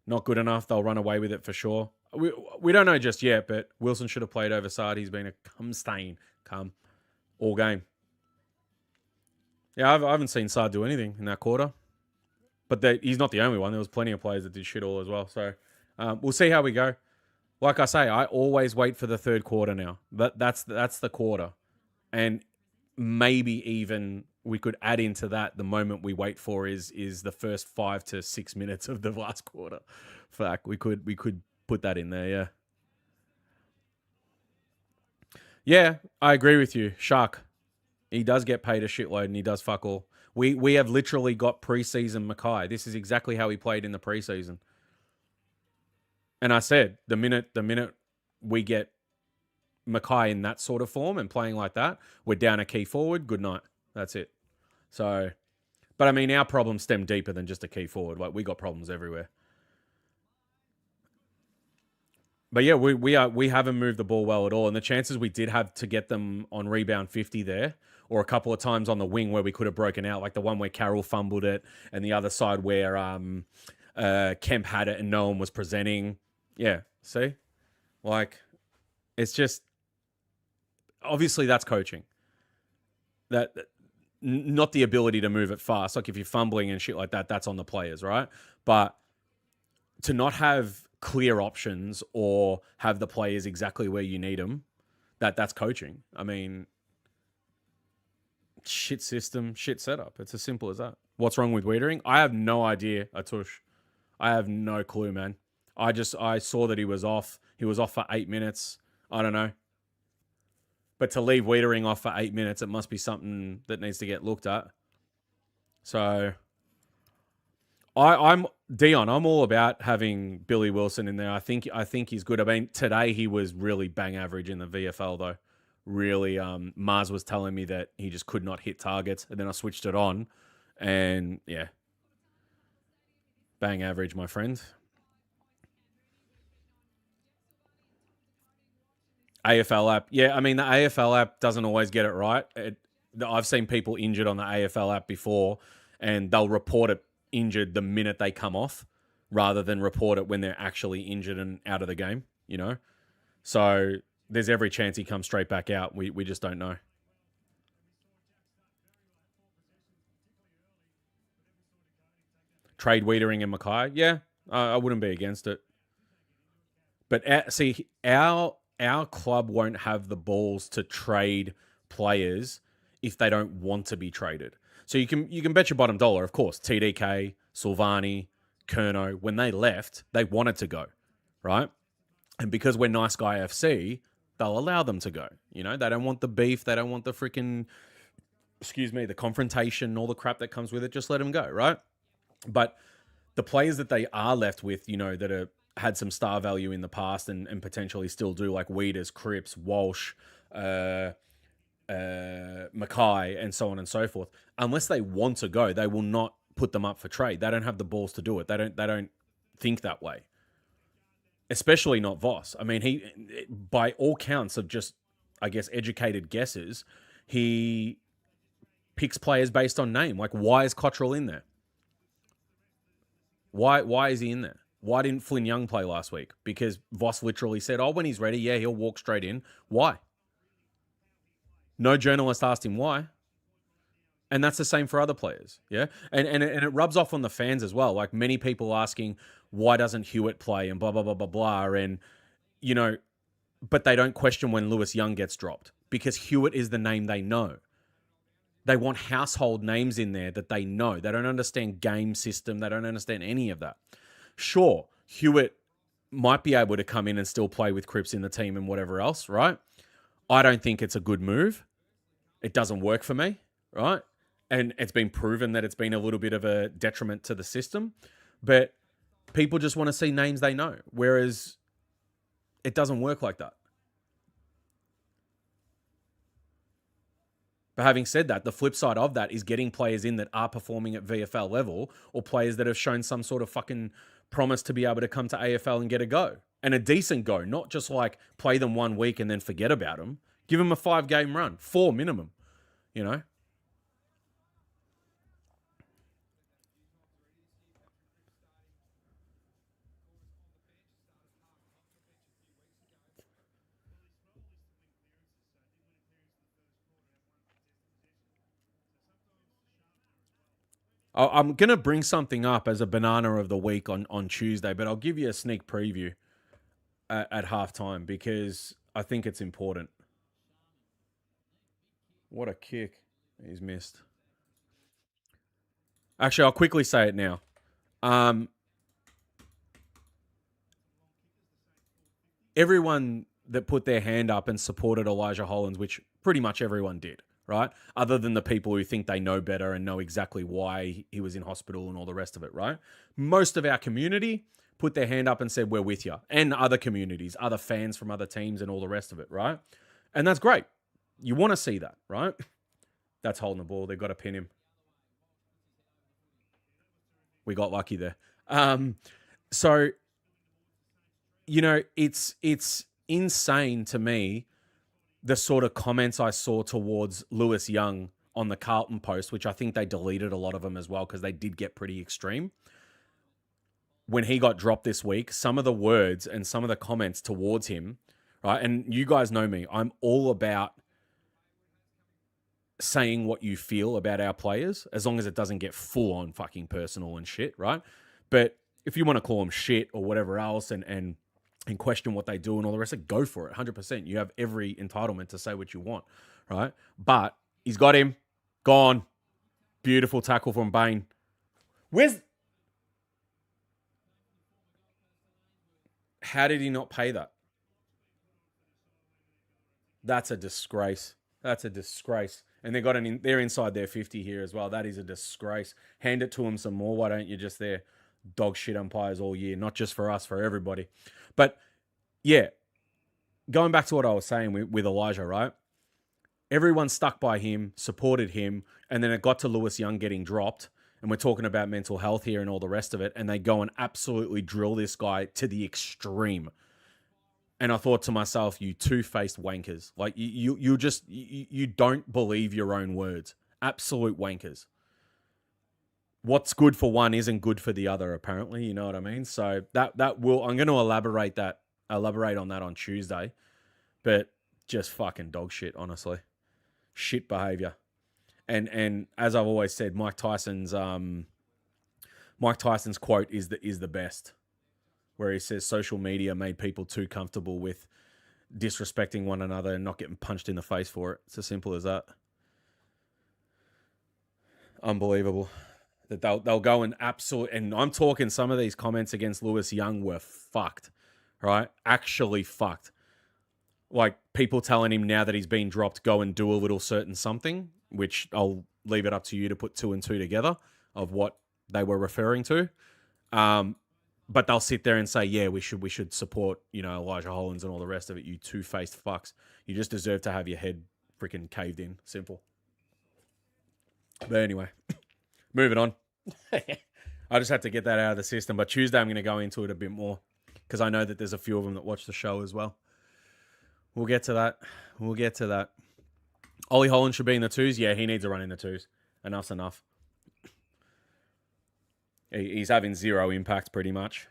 Not good enough. They'll run away with it for sure. We don't know just yet, but Wilson should have played over Sard. He's been a cum stain all game. Yeah, I haven't seen Sard do anything in that quarter. But he's not the only one. There was plenty of players that did shit all as well. So we'll see how we go. Like I say, I always wait for the third quarter now. That's the quarter. And maybe even we could add into that the moment we wait for is the first 5 to 6 minutes of the last quarter. Fuck, we could put that in there, yeah. Yeah, I agree with you. Shark. He does get paid a shitload and he does fuck all. We have literally got preseason Mackay. This is exactly how he played in the preseason. And I said, the minute we get Mackay in that sort of form and playing like that, we're down a key forward. Good night. That's it. So, but I mean, our problems stem deeper than just a key forward. Like we got problems everywhere. But yeah, we haven't moved the ball well at all, and the chances we did have to get them on rebound 50 there, or a couple of times on the wing where we could have broken out, like the one where Carroll fumbled it, and the other side where Kemp had it and no one was presenting. Yeah, see, like it's just obviously that's coaching. That not the ability to move it fast. Like if you're fumbling and shit like that, that's on the players, right? But to not have clear options or have the players exactly where you need them, that's coaching. I mean, shit system, shit setup. It's as simple as that. What's wrong with Wiedering? I have no idea, Atush. I have no clue, man. I saw that he was off. He was off for 8 minutes. I don't know. But to leave Wiedering off for 8 minutes, it must be something that needs to get looked at. So I'm Dion. I'm all about having Billy Wilson in there. I think he's good. I mean, today he was really bang average in the VFL though. Really, Mars was telling me that he just could not hit targets, and then I switched it on, and yeah, bang average, my friend. AFL app, yeah. I mean, the AFL app doesn't always get it right. I've seen people injured on the AFL app before, and they'll report it injured the minute they come off rather than report it when they're actually injured and out of the game, So there's every chance he comes straight back out. We just don't know. Trade Wiedering and Mackay, yeah, I wouldn't be against it. But see, our club won't have the balls to trade players if they don't want to be traded. So you can bet your bottom dollar, of course, TDK, Silvani, Kerno, when they left, they wanted to go, right? And because we're Nice Guy FC, they'll allow them to go. They don't want the beef. They don't want the freaking the confrontation, all the crap that comes with it, just let them go, right? But the players that they are left with, that are had some star value in the past and potentially still do, like Weeders, Cripps, Walsh, Mackay, and so on and so forth. Unless they want to go, they will not put them up for trade. They don't have the balls to do it. They don't think that way. Especially not Voss. I mean, he, by all counts of just, I guess, educated guesses, he picks players based on name. Like, why is Cottrell in there? Why is he in there? Why didn't Flynn Young play last week? Because Voss literally said, when he's ready, yeah, he'll walk straight in. Why? No journalist asked him why. And that's the same for other players, yeah? And it rubs off on the fans as well. Like, many people asking, why doesn't Hewitt play, and blah, blah, blah, blah, blah. And, but they don't question when Lewis Young gets dropped because Hewitt is the name they know. They want household names in there that they know. They don't understand game system. They don't understand any of that. Sure, Hewitt might be able to come in and still play with Cripps in the team and whatever else, right? I don't think it's a good move. It doesn't work for me, right? And it's been proven that it's been a little bit of a detriment to the system. But people just want to see names they know, whereas it doesn't work like that. But having said that, the flip side of that is getting players in that are performing at VFL level, or players that have shown some sort of fucking promise to be able to come to AFL and get a go. And a decent go, not just like play them 1 week and then forget about them. Give them a 5-game run, 4 minimum, I'm going to bring something up as a banana of the week on Tuesday, but I'll give you a sneak preview at halftime because I think it's important. What a kick. He's missed. Actually, I'll quickly say it now. Everyone that put their hand up and supported Elijah Hollands, which pretty much everyone did, right? Other than the people who think they know better and know exactly why he was in hospital and all the rest of it, right? Most of our community put their hand up and said, we're with you. And other communities, other fans from other teams and all the rest of it, right? And that's great. You want to see that, right? That's holding the ball. They've got to pin him. We got lucky there. So, it's insane to me, the sort of comments I saw towards Lewis Young on the Carlton post, which I think they deleted a lot of them as well because they did get pretty extreme. When he got dropped this week, some of the words and some of the comments towards him, right? And you guys know me, I'm all about saying what you feel about our players, as long as it doesn't get full on fucking personal and shit, right? But if you want to call them shit or whatever else and question what they do and all the rest of it, go for it, 100%. You have every entitlement to say what you want, right? But he's got him. Gone. Beautiful tackle from Bain. How did he not pay that? That's a disgrace. That's a disgrace. And they're inside their 50 here as well. That is a disgrace. Hand it to them some more. Why don't you just there? Dog shit umpires all year, not just for us, for everybody. But yeah, going back to what I was saying with Elijah, right? Everyone stuck by him, supported him, and then it got to Lewis Young getting dropped, and we're talking about mental health here and all the rest of it, and they go and absolutely drill this guy to the extreme. And I thought to myself, you two-faced wankers. Like, you don't believe your own words. Absolute wankers. What's good for one isn't good for the other, apparently. You know what I mean? So I'm going to elaborate on that on Tuesday. But just fucking dog shit, honestly. Shit behavior. And as I've always said, Mike Tyson's quote is the best, where he says social media made people too comfortable with disrespecting one another and not getting punched in the face for it. It's as simple as that. Unbelievable. That they'll go and and I'm talking some of these comments against Lewis Young were fucked, right? Actually fucked. Like, people telling him now that he's been dropped, go and do a little certain something. which I'll leave it up to you to put 2 and 2 together of what they were referring to. But they'll sit there and say, yeah, we should support, Elijah Hollands and all the rest of it, you two-faced fucks. You just deserve to have your head freaking caved in. Simple. But anyway, moving on. I just had to get that out of the system. But Tuesday I'm going to go into it a bit more because I know that there's a few of them that watch the show as well. We'll get to that. Ollie Holland should be in the 2s. Yeah, he needs a run in the 2s. Enough's enough. He's having zero impact pretty much.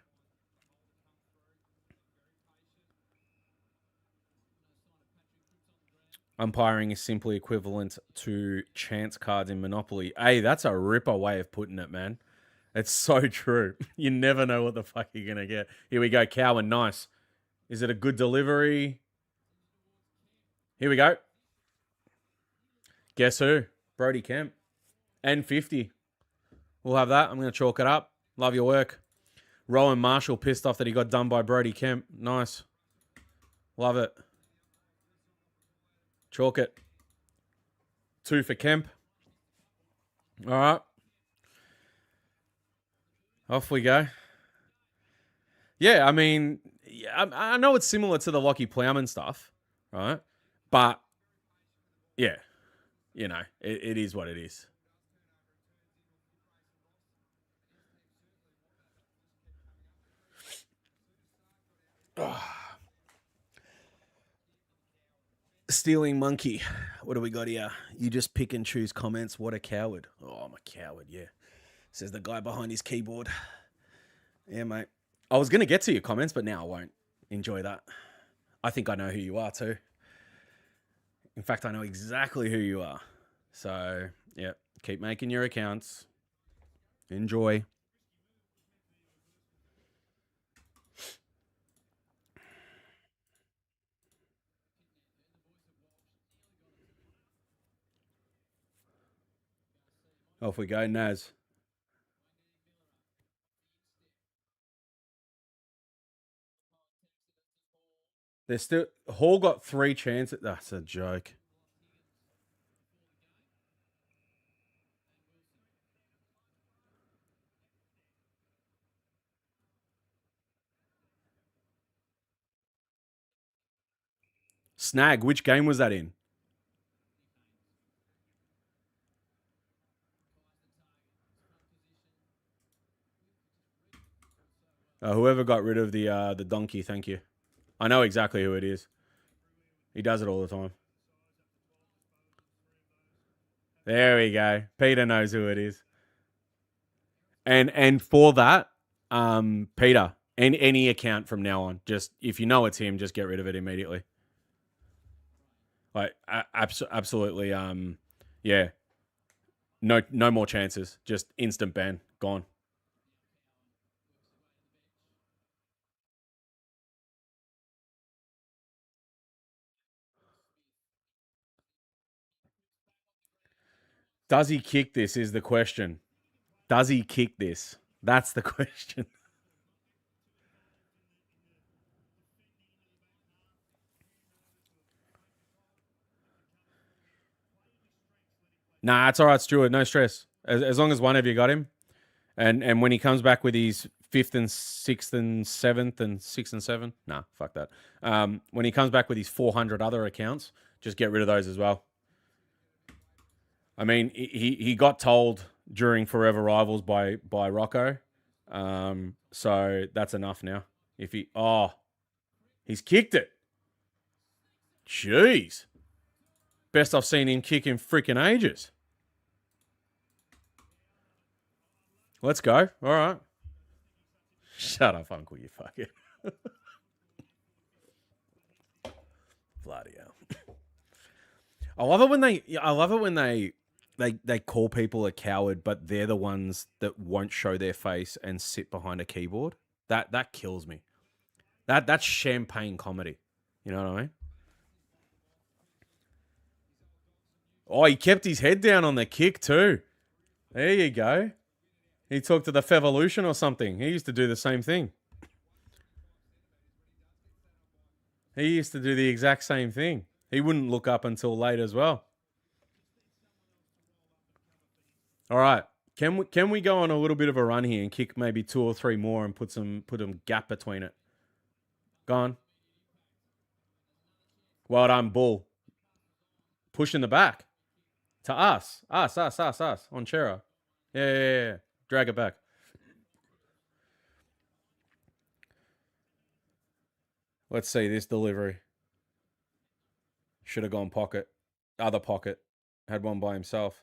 Umpiring is simply equivalent to chance cards in Monopoly. Hey, that's a ripper way of putting it, man. It's so true. You never know what the fuck you're going to get. Here we go, Cowan. Nice. Is it a good delivery? Here we go. Guess who? Brody Kemp. N50. We'll have that. I'm going to chalk it up. Love your work. Rowan Marshall pissed off that he got done by Brody Kemp. Nice. Love it. Chalk it. 2 for Kemp. All right. Off we go. Yeah, I mean, I know it's similar to the Lockie Plowman stuff, right? But, yeah, it is what it is. Stealing Monkey. What do we got here? You just pick and choose comments. What a coward. Oh, I'm a coward, yeah. Says the guy behind his keyboard. Yeah, mate. I was going to get to your comments, but now I won't. Enjoy that. I think I know who you are too. In fact, I know exactly who you are. So, yeah, keep making your accounts. Enjoy. Off we go, Naz. There's still Hall got 3 chances. That's a joke. Snag, which game was that in? Whoever got rid of the donkey, thank you. I know exactly who it is. He does it all the time. There we go. Peter knows who it is. And for that, Peter, any account from now on, just if you know it's him, just get rid of it immediately. Like absolutely, yeah. No more chances. Just instant ban. Gone. Does he kick this is the question. Does he kick this? That's the question. Nah, it's all right, Stuart. No stress. As long as one of you got him. And when he comes back with his 5th and 6th and 7th and 6 and 7, nah, fuck that. When he comes back with his 400 other accounts, just get rid of those as well. I mean, he got told during Forever Rivals by Rocco, so that's enough now. He's kicked it. Jeez, best I've seen him kick in freaking ages. Let's go. All right. Shut up, Uncle, you fucker. Bloody hell. I love it when they call people a coward, but they're the ones that won't show their face and sit behind a keyboard. That kills me. That's champagne comedy. You know what I mean? Oh, he kept his head down on the kick too. There you go. He talked to the Fevolution or something. He used to do the same thing. He used to do the exact same thing. He wouldn't look up until late as well. All right. Can we go on a little bit of a run here and kick maybe 2 or 3 more and put some gap between it? Go on. Well done, Bull. Push in the back. To us. Us. On Chera. Yeah. Drag it back. Let's see this delivery. Should have gone pocket. Other pocket. Had one by himself.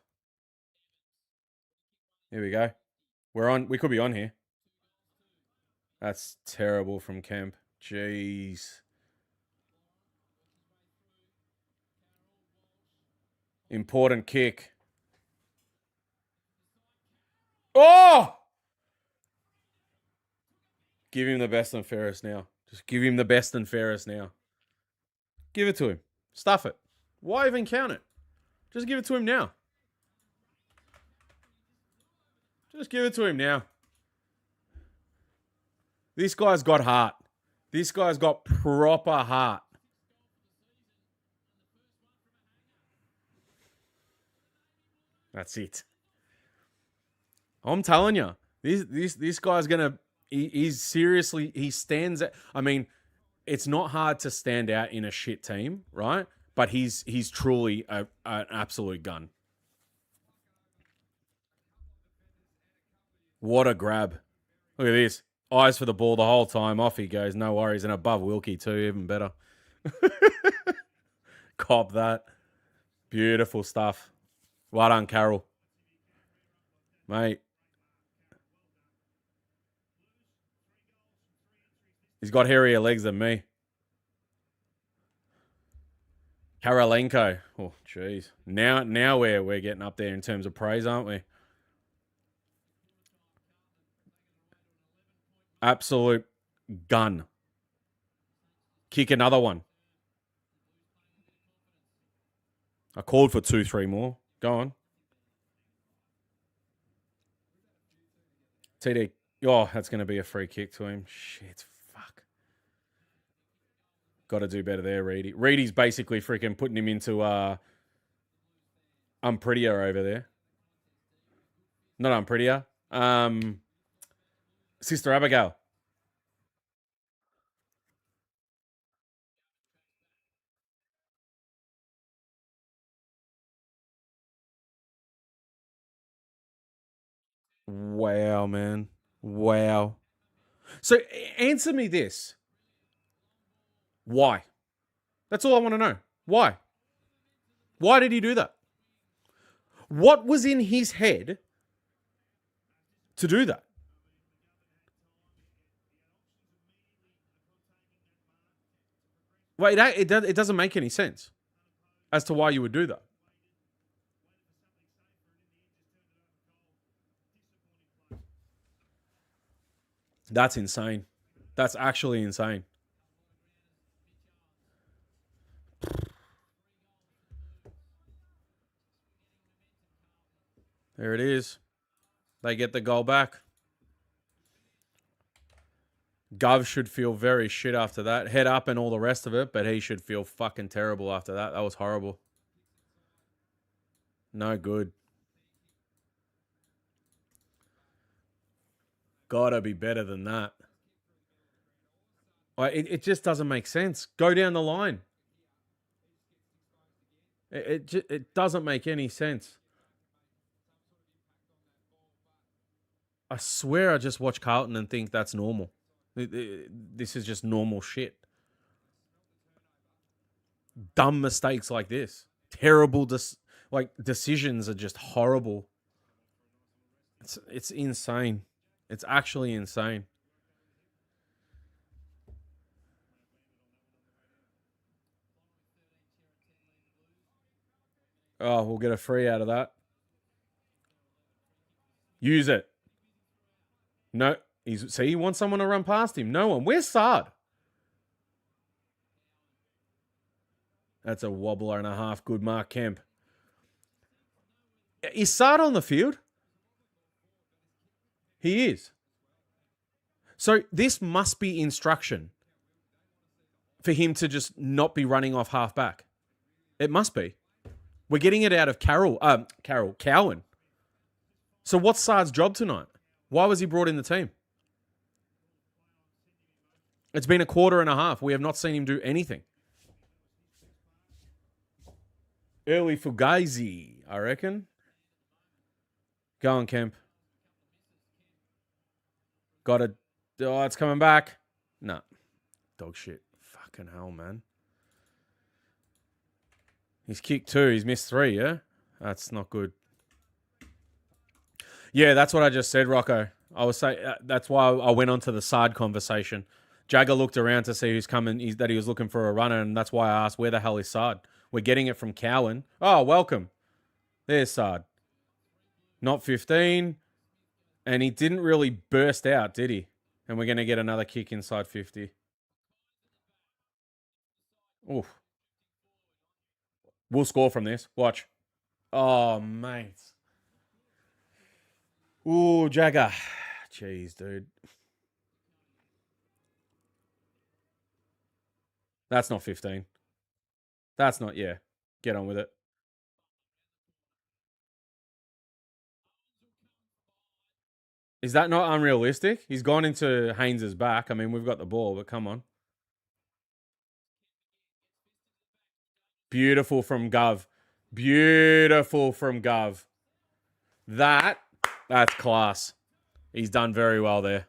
Here we go. We're on. We could be on here. That's terrible from Kemp. Jeez. Important kick. Oh! Give him the best and fairest now. Just give him the best and fairest now. Give it to him. Stuff it. Why even count it? Just give it to him now. Just give it to him now. This guy's got heart. This guy's got proper heart. That's it. I'm telling you, this guy's gonna. He's seriously. He stands. I mean, it's not hard to stand out in a shit team, right? But he's truly an absolute gun. What a grab! Look at this. Eyes for the ball the whole time. Off he goes. No worries. And above Wilkie too. Even better. Cop that. Beautiful stuff. Well done, Carroll. Mate. He's got hairier legs than me. Karolenko. Oh, jeez. Now we're getting up there in terms of praise, aren't we? Absolute gun. Kick another one. I called for 2, 3 more. Go on. TD. Oh, that's going to be a free kick to him. Shit. Fuck. Got to do better there, Reedy. Reedy's basically freaking putting him into I'm prettier over there. Not I'm prettier. Sister Abigail. Wow, man. Wow. So answer me this. Why? That's all I want to know. Why? Why did he do that? What was in his head to do that? Well, it doesn't make any sense as to why you would do that. That's insane. That's actually insane. There it is. They get the goal back. Gov should feel very shit after that. Head up and all the rest of it, but he should feel fucking terrible after that. That was horrible. No good. Gotta be better than that. It just doesn't make sense. Go down the line. It doesn't make any sense. I swear I just watch Carlton and think that's normal. This is just normal shit. Dumb mistakes like this. Terrible decisions are just horrible. It's insane. It's actually insane. Oh, we'll get a free out of that. Use it. No, he wants someone to run past him. No one. Where's Sard? That's a wobbler and a half. Good mark, Kemp. Is Sard on the field? He is. So this must be instruction for him to just not be running off half back. It must be. We're getting it out of Cowan. So what's Saad's job tonight? Why was he brought in the team? It's been a quarter and a half. We have not seen him do anything. Early Fugazi, I reckon. Go on, Kemp. Got it. Oh, it's coming back. No. Dog shit. Fucking hell, man. He's kicked 2. He's missed 3, yeah? That's not good. Yeah, that's what I just said, Rocco. I was saying that's why I went on to the Saad conversation. Jagger looked around to see who's coming, that he was looking for a runner, and that's why I asked, where the hell is Saad? We're getting it from Cowan. Oh, welcome. There's Saad. Not 15. And he didn't really burst out, did he? And we're going to get another kick inside 50. Oof. We'll score from this. Watch. Oh, mate. Ooh, Jagger. Jeez, dude. That's not 15. That's not, yeah. Get on with it. Is that not unrealistic? He's gone into Haynes's back. I mean, we've got the ball, but come on. Beautiful from Gov. Beautiful from Gov. That's class. He's done very well there.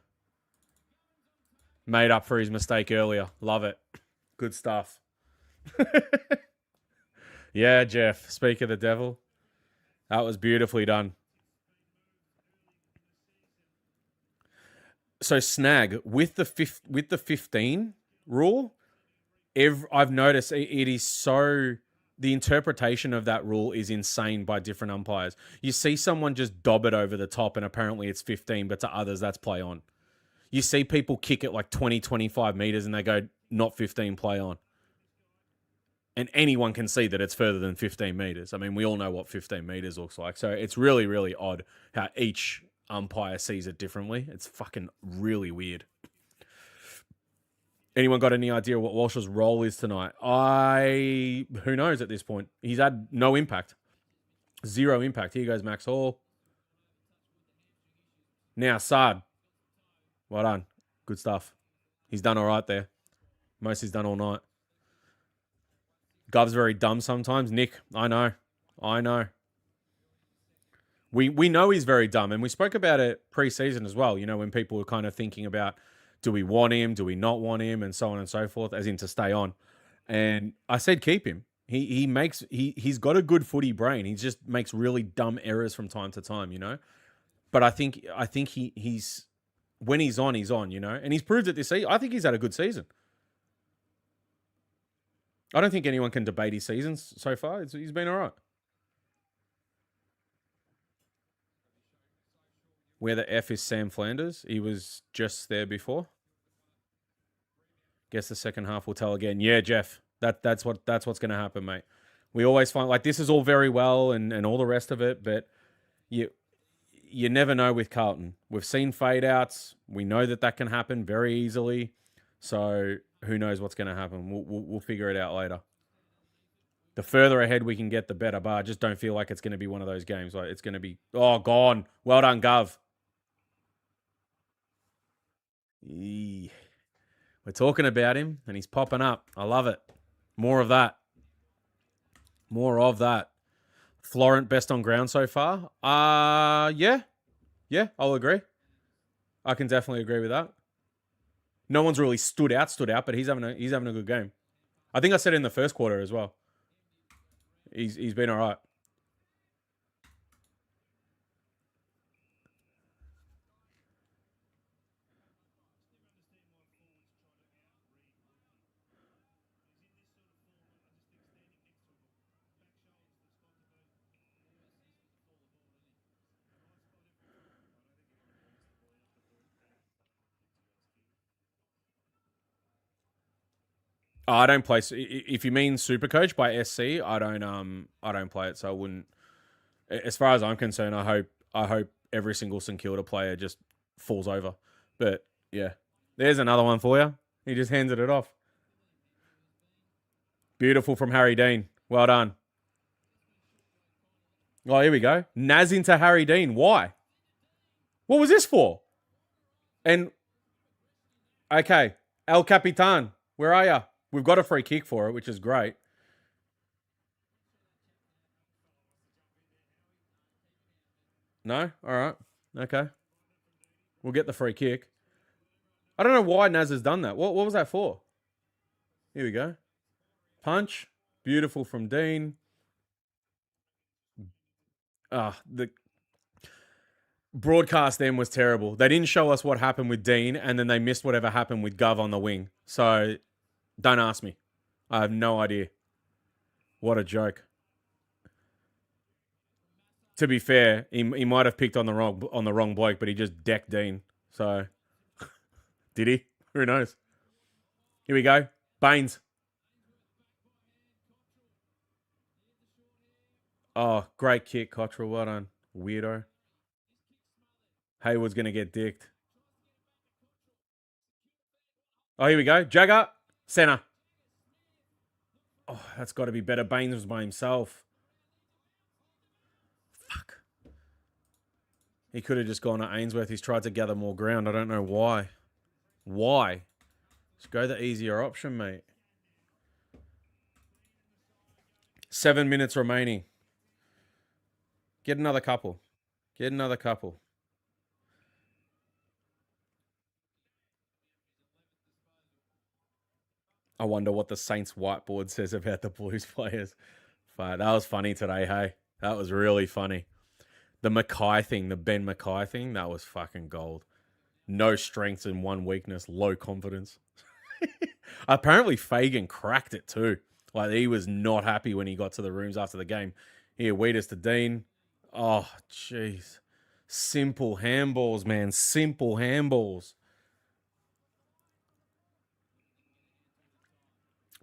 Made up for his mistake earlier. Love it. Good stuff. Yeah, Jeff. Speak of the devil. That was beautifully done. So Snag with the 15 rule, I've noticed it is so, the interpretation of that rule is insane by different umpires. You see someone just dob it over the top and apparently it's 15, but to others that's play on. You see people kick it like 20, 25 meters and they go, not 15, play on. And anyone can see that it's further than 15 meters. I mean, we all know what 15 meters looks like. So it's really, really odd how each umpire sees it differently. It's fucking really weird. Anyone got any idea what Walsh's role is tonight? Who knows at this point? He's had no impact. 0 impact. Here goes Max Hall. Now, Saad. Well done. Good stuff. He's done all right there. Most he's done all night. Gov's very dumb sometimes. Nick, I know. We know he's very dumb, and we spoke about it pre-season as well, you know, when people were kind of thinking about, do we want him, do we not want him, and so on and so forth, as in to stay on. And I said keep him. He's got a good footy brain. He just makes really dumb errors from time to time, you know. But I think he's when he's on, you know, and he's proved it this season. I think he's had a good season. I don't think anyone can debate his seasons so far. He's been all right. Where the F is Sam Flanders? He was just there before. Guess the second half will tell again. Yeah, Jeff. That's what's going to happen, mate. We always find, like, this is all very well and all the rest of it, but you never know with Carlton. We've seen fade outs. We know that can happen very easily. So who knows what's going to happen? We'll figure it out later. The further ahead we can get, the better. But I just don't feel like it's going to be one of those games. Like it's going to be, gone. Well done, Gov. We're talking about him, and he's popping up. I love it. More of that. Florent, best on ground so far? Yeah, I'll agree. I can definitely agree with that. No one's really stood out, but he's having a good game. I think I said it in the first quarter as well. He's been all right. I don't play. If you mean Supercoach by SC, I don't play it, so I wouldn't. As far as I'm concerned, I hope every single St Kilda player just falls over. But yeah, there's another one for you. He just handed it off. Beautiful from Harry Dean. Well done. Oh, here we go. Naz into Harry Dean. Why? What was this for? And okay, El Capitan, where are you? We've got a free kick for it, which is great. No? All right. Okay. We'll get the free kick. I don't know why Naz has done that. What was that for? Here we go. Punch. Beautiful from Dean. The broadcast then was terrible. They didn't show us what happened with Dean, and then they missed whatever happened with Gov on the wing. So don't ask me. I have no idea. What a joke. To be fair, he might have picked on the wrong bloke, but he just decked Dean. So did he? Who knows? Here we go. Baines. Oh, great kick, Cottrell. Well done. Weirdo. Hayward's going to get dicked. Oh, here we go. Jagger. Centre. Oh, that's got to be better. Baines was by himself. Fuck. He could have just gone to Ainsworth. He's tried to gather more ground. I don't know why. Why? Just go the easier option, mate. 7 minutes remaining. Get another couple. Get another couple. I wonder what the Saints whiteboard says about the Blues players. That was funny today, hey? That was really funny. The Mackay thing, the Ben Mackay thing, that was fucking gold. No strengths and one weakness, low confidence. Apparently Fagan cracked it too. Like, he was not happy when he got to the rooms after the game. Here, Wheatus to Dean. Oh, jeez. Simple handballs, man. Simple handballs.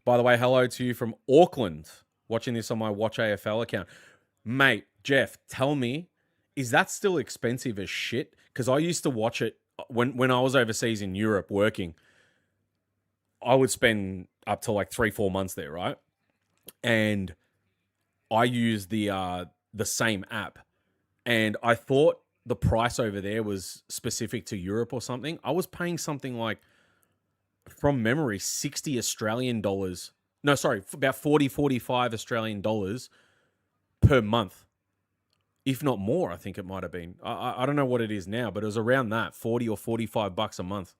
By the way, hello to you from Auckland, watching this on my Watch AFL account. Mate, Jeff, tell me, is that still expensive as shit? Because I used to watch it when I was overseas in Europe working. I would spend up to like 3-4 months there, right? And I used the same app. And I thought the price over there was specific to Europe or something. I was paying something like, from memory, 60 Australian dollars. No, sorry, about 40, 45 Australian dollars per month. If not more, I think it might have been. I don't know what it is now, but it was around that, 40 or 45 bucks a month.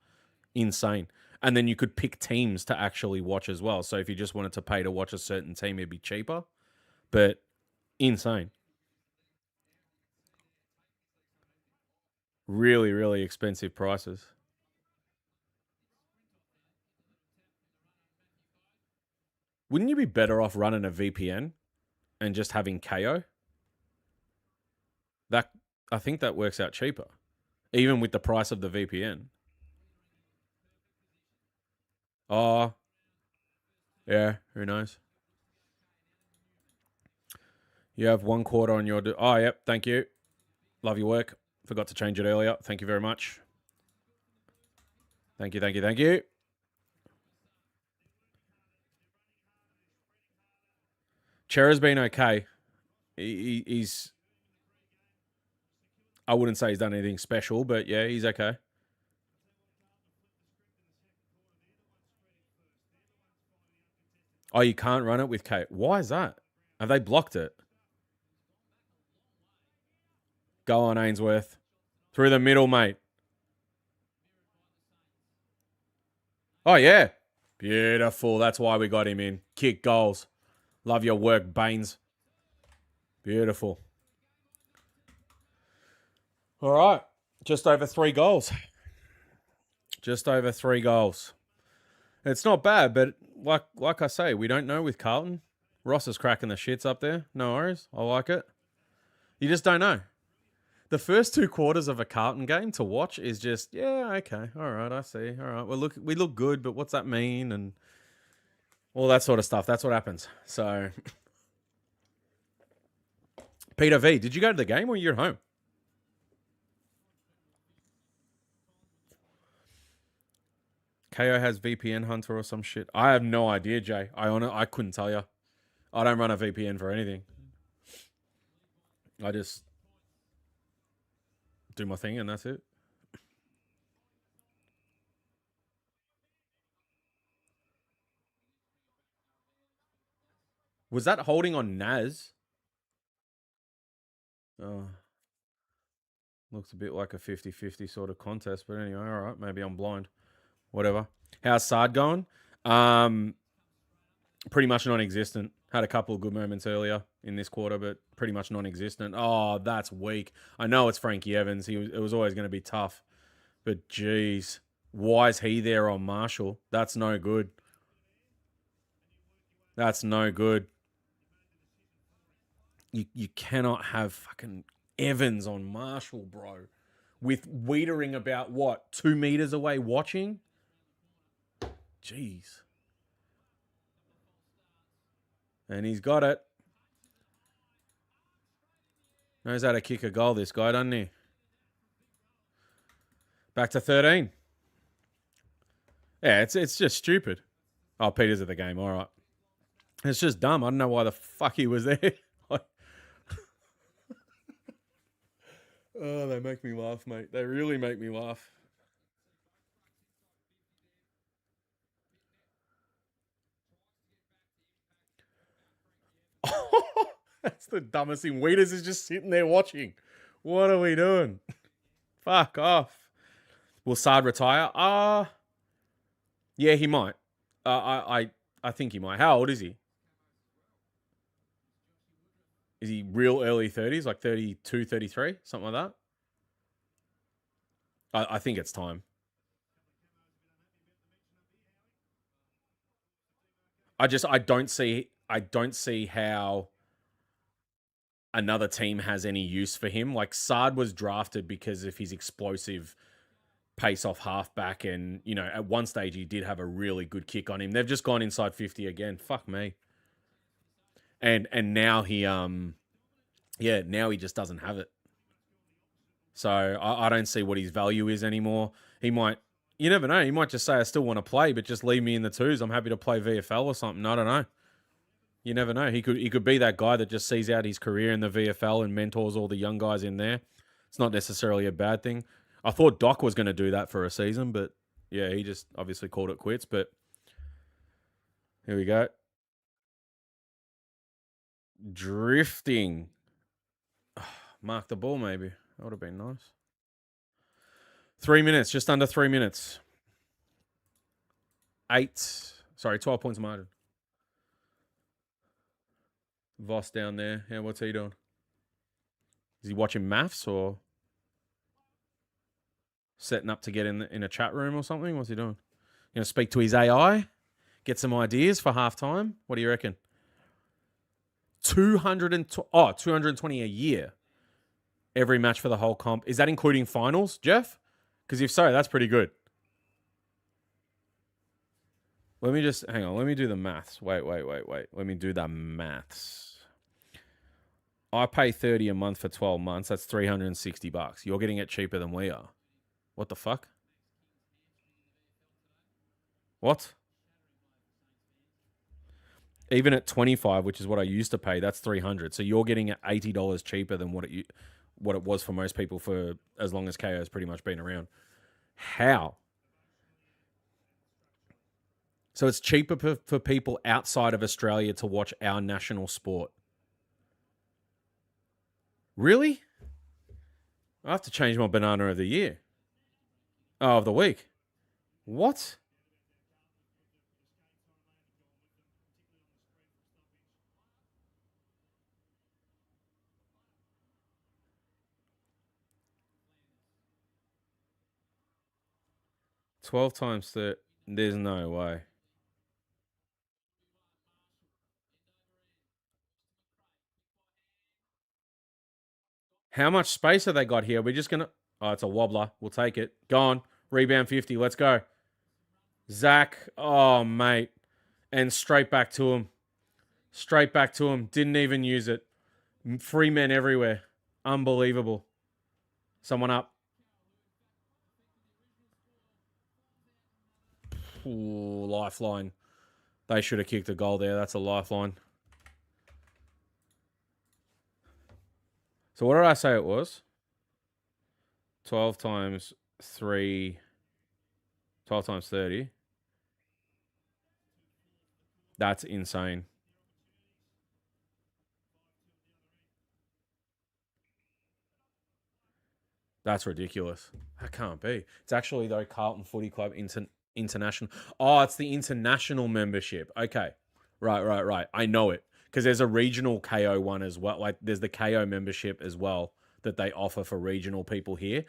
Insane. And then you could pick teams to actually watch as well. So if you just wanted to pay to watch a certain team, it'd be cheaper. But insane. Really, really expensive prices. Wouldn't you be better off running a VPN and just having KO? I think that works out cheaper, even with the price of the VPN. Oh, yeah, who knows? You have 1/4 on your... Oh, yep, thank you. Love your work. Forgot to change it earlier. Thank you very much. Thank you, thank you, thank you. Chera's been okay. He's... I wouldn't say he's done anything special, but yeah, he's okay. Oh, you can't run it with Kate. Why is that? Have they blocked it? Go on, Ainsworth. Through the middle, mate. Oh, yeah. Beautiful. That's why we got him in. Kick goals. Love your work, Baines. Beautiful. All right. Just over 3 goals. Just over 3 goals. It's not bad, but like I say, we don't know with Carlton. Ross is cracking the shits up there. No worries. I like it. You just don't know. The first 2 quarters of a Carlton game to watch is just, yeah, okay. All right, I see. All right. Well, we look good, but what's that mean? And all that sort of stuff. That's what happens. So, Peter V, did you go to the game or you're at home? KO has VPN Hunter or some shit. I have no idea, Jay. I couldn't tell you. I don't run a VPN for anything. I just do my thing, and that's it. Was that holding on Naz? Oh, looks a bit like a 50-50 sort of contest, but anyway, all right, maybe I'm blind. Whatever. How's Sard going? Pretty much non-existent. Had a couple of good moments earlier in this quarter, but pretty much non-existent. Oh, that's weak. I know it's Frankie Evans. It was always going to be tough, but geez, why is he there on Marshall? That's no good. That's no good. You cannot have fucking Evans on Marshall, bro. With Wiedering about, what, 2 meters away watching? Jeez. And he's got it. Knows how to kick a goal, this guy, doesn't he? Back to 13. Yeah, it's just stupid. Oh, Peter's at the game. All right. It's just dumb. I don't know why the fuck he was there. Oh, they make me laugh, mate. They really make me laugh. That's the dumbest thing. Weeders is just sitting there watching. What are we doing? Fuck off. Will Sard retire? Yeah, he might. I think he might. How old is he? Is he real early 30s, like 32, 33, something like that? I think it's time. I don't see how another team has any use for him. Like, Sard was drafted because of his explosive pace off halfback, and at one stage he did have a really good kick on him. They've just gone inside 50 again. Fuck me. And now he now he just doesn't have it. So I don't see what his value is anymore. He might, you never know. He might just say, I still want to play, but just leave me in the twos. I'm happy to play VFL or something. I don't know. You never know. He could be that guy that just sees out his career in the VFL and mentors all the young guys in there. It's not necessarily a bad thing. I thought Doc was going to do that for a season, but yeah, he just obviously called it quits. But here we go. Drifting. Mark the ball, maybe. That would have been nice. 3 minutes, just under 3 minutes. 12 points margin. Voss down there. Yeah, what's he doing? Is he watching maths or setting up to get in a chat room or something? What's he doing? You know, speak to his AI, get some ideas for halftime. What do you reckon? 220 a year. Every match for the whole comp. Is that including finals, Jeff? Because if so, that's pretty good. Let me just, hang on. Let me do the maths. Wait. Let me do the maths. I pay 30 a month for 12 months. That's $360. You're getting it cheaper than we are. What the fuck? What? Even at 25, which is what I used to pay, that's $300. So you're getting it $80 cheaper than what it was for most people for as long as KO has pretty much been around. How? So it's cheaper for people outside of Australia to watch our national sport. Really? I have to change my banana of the year. Oh, of the week. What? $12 times 30. There's no way. How much space have they got here? We're just going to... Oh, it's a wobbler. We'll take it. Go on. Rebound 50. Let's go. Zach. Oh, mate. And straight back to him. Straight back to him. Didn't even use it. Free men everywhere. Unbelievable. Someone up. Ooh, lifeline. They should have kicked a goal there. That's a lifeline. So what did I say it was? 12 times 3, 12 times 30. That's insane. That's ridiculous. That can't be. It's actually, though, Carlton Footy Club International. Oh, it's the international membership. Okay. Right. I know it. Because there's a regional KO one as well. Like, there's the KO membership as well that they offer for regional people here.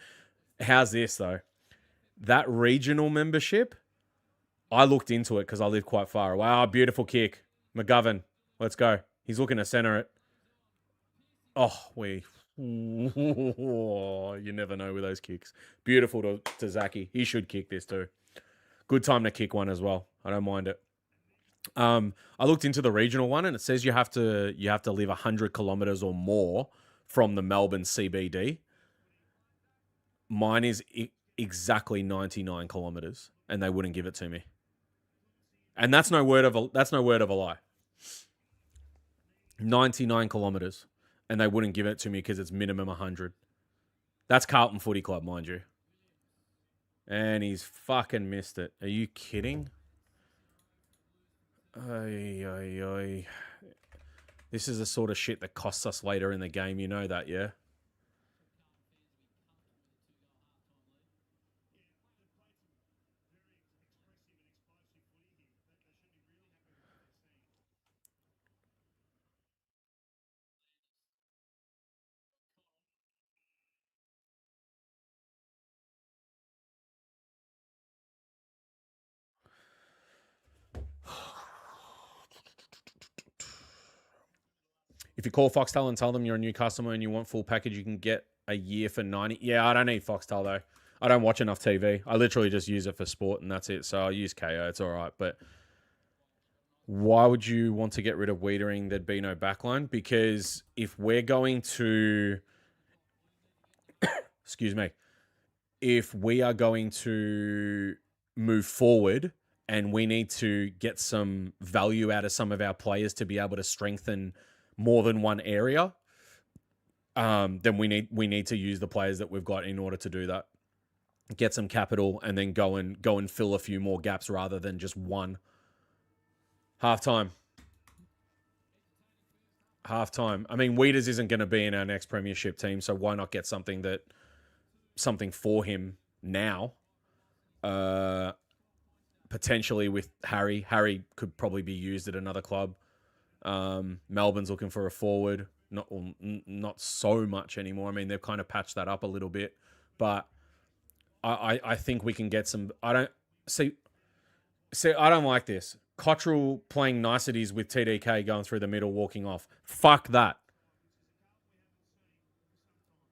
How's this, though? That regional membership, I looked into it because I live quite far away. Oh, beautiful kick. McGovern, let's go. He's looking to center it. Oh, you never know with those kicks. Beautiful to Zachy. He should kick this too. Good time to kick one as well. I don't mind it. I looked into the regional one and it says you have to live 100 kilometers or more from the Melbourne CBD. Mine is exactly 99 kilometers, and they wouldn't give it to me. And that's no word of a lie. 99 kilometers, and they wouldn't give it to me because it's minimum 100. That's Carlton Footy Club, mind you. And he's fucking missed it. Are you kidding? Ay. This is the sort of shit that costs us later in the game. You know that, yeah? If you call Foxtel and tell them you're a new customer and you want full package, you can get a year for 90. Yeah, I don't need Foxtel though. I don't watch enough TV. I literally just use it for sport and that's it. So I use KO. It's all right. But why would you want to get rid of Wiedering? There'd be no backline. Because if we're going to... excuse me. If we are going to move forward and we need to get some value out of some of our players to be able to strengthen more than one area, then we need to use the players that we've got in order to do that. Get some capital and then go and fill a few more gaps rather than just one. Halftime. I mean, Weeders isn't going to be in our next premiership team, so why not get something for him now? Potentially with Harry. Harry could probably be used at another club. Melbourne's looking for a forward. Not so much anymore. I mean, they've kind of patched that up a little bit, but I think we can get some. I don't see. I don't like this. Cottrell playing niceties with TDK going through the middle, walking off. Fuck that.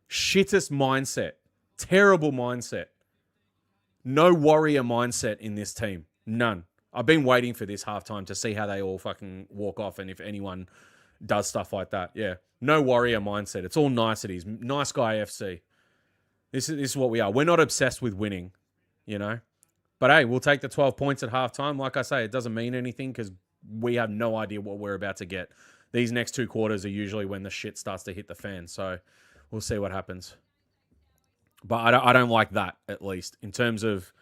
Shittest mindset. Terrible mindset. No warrior mindset in this team. None. I've been waiting for this halftime to see how they all fucking walk off and if anyone does stuff like that. Yeah. No warrior mindset. It's all niceties. Nice guy FC. This is what we are. We're not obsessed with winning, you know? But hey, we'll take the 12 points at halftime. Like I say, it doesn't mean anything because we have no idea what we're about to get. These next two quarters are usually when the shit starts to hit the fan. So we'll see what happens. But I don't like that, at least. In terms of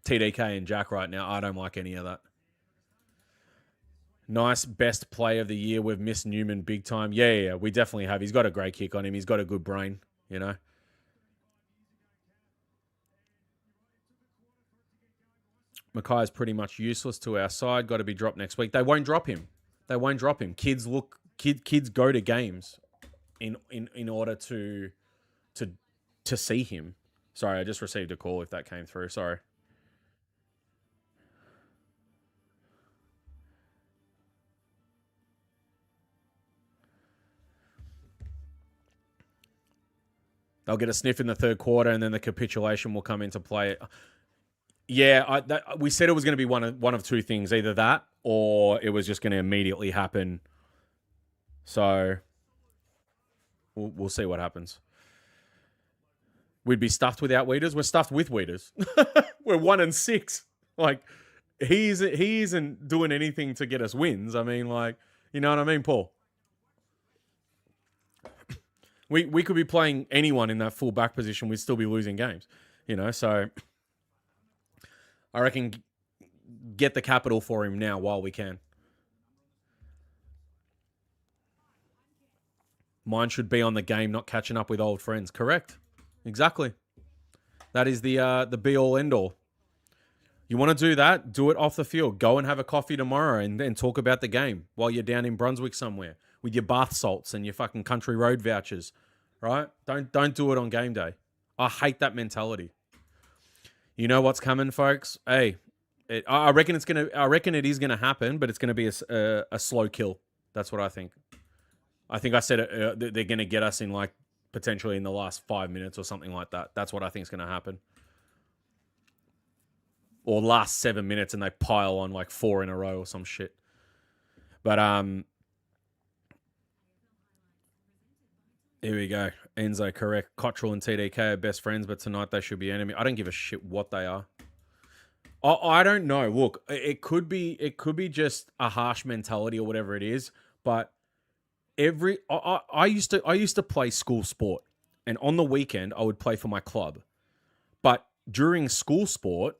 TDK and Jack right now, I don't like any of that. Nice best play of the year. We've missed Newman big time. Yeah, we definitely have. He's got a great kick on him. He's got a good brain, you know. Mackay's pretty much useless to our side. Got to be dropped next week. They won't drop him. Kids go to games in order to see him. Sorry, I just received a call if that came through. Sorry. They'll get a sniff in the third quarter, and then the capitulation will come into play. Yeah, we said it was going to be one of two things: either that, or it was just going to immediately happen. So we'll see what happens. We'd be stuffed without Weeders. We're stuffed with Weeders. We're 1-6. Like he isn't doing anything to get us wins. I mean, like, you know what I mean, Paul? We could be playing anyone in that full back position. We'd still be losing games, So I reckon get the capital for him now while we can. Mine should be on the game, not catching up with old friends. Correct. Exactly. That is the be-all, end-all. You want to do that? Do it off the field. Go and have a coffee tomorrow and then talk about the game while you're down in Brunswick somewhere with your bath salts and your fucking country road vouchers, right? Don't do it on game day. I hate that mentality. You know what's coming, folks? Hey, I reckon it is gonna happen, but it's gonna be a slow kill. That's what I think. I think I said it. They're gonna get us in like potentially in the last 5 minutes or something like that. That's what I think is gonna happen. Or last 7 minutes and they pile on like 4 in a row or some shit. But here we go. Enzo, correct. Cottrell and TDK are best friends, but tonight they should be enemy. I don't give a shit what they are. I don't know. Look, it could be just a harsh mentality or whatever it is. But I used to play school sport, and on the weekend I would play for my club. But during school sport,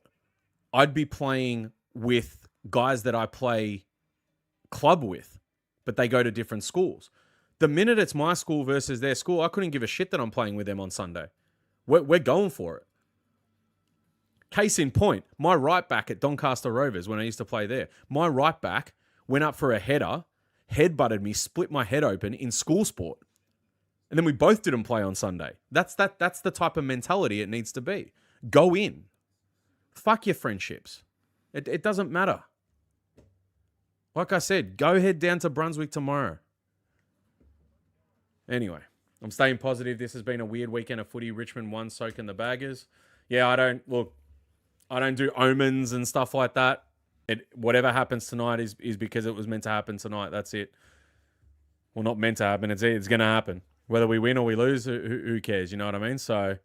I'd be playing with guys that I play club with, but they go to different schools. The minute it's my school versus their school, I couldn't give a shit that I'm playing with them on Sunday. We're going for it. Case in point, my right back at Doncaster Rovers, when I used to play there, my right back went up for a header, headbutted me, split my head open in school sport. And then we both didn't play on Sunday. That's the type of mentality it needs to be. Go in. Fuck your friendships. It doesn't matter. Like I said, go head down to Brunswick tomorrow. Anyway, I'm staying positive. This has been a weird weekend of footy. Richmond won, soaking the baggers. Yeah, I don't do omens and stuff like that. Whatever happens tonight is because it was meant to happen tonight. That's it. Well, not meant to happen. It's going to happen. Whether we win or we lose, who cares? You know what I mean? So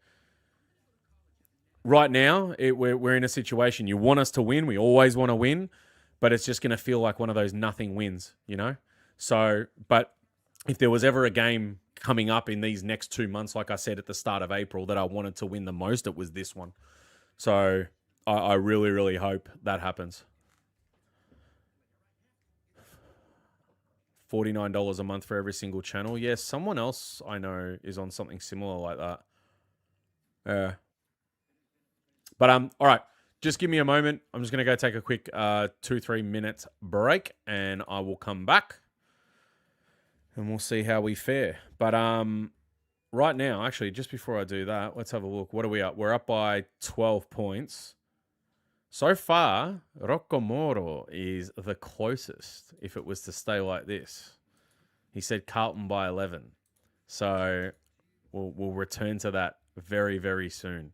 right now, we're in a situation. You want us to win. We always want to win. But it's just going to feel like one of those nothing wins, So, but if there was ever a game coming up in these next 2 months, like I said at the start of April, that I wanted to win the most, it was this one. So I really, really hope that happens. $49 a month for every single channel. Yes, someone else I know is on something similar like that. But all right, just give me a moment. I'm just going to go take a quick 2-3 minute break, and I will come back, and we'll see how we fare. But right now, actually, just before I do that, let's have a look. What are we up? We're up by 12 points. So far, Rocomoro is the closest if it was to stay like this. He said Carlton by 11. So we'll return to that very, very soon.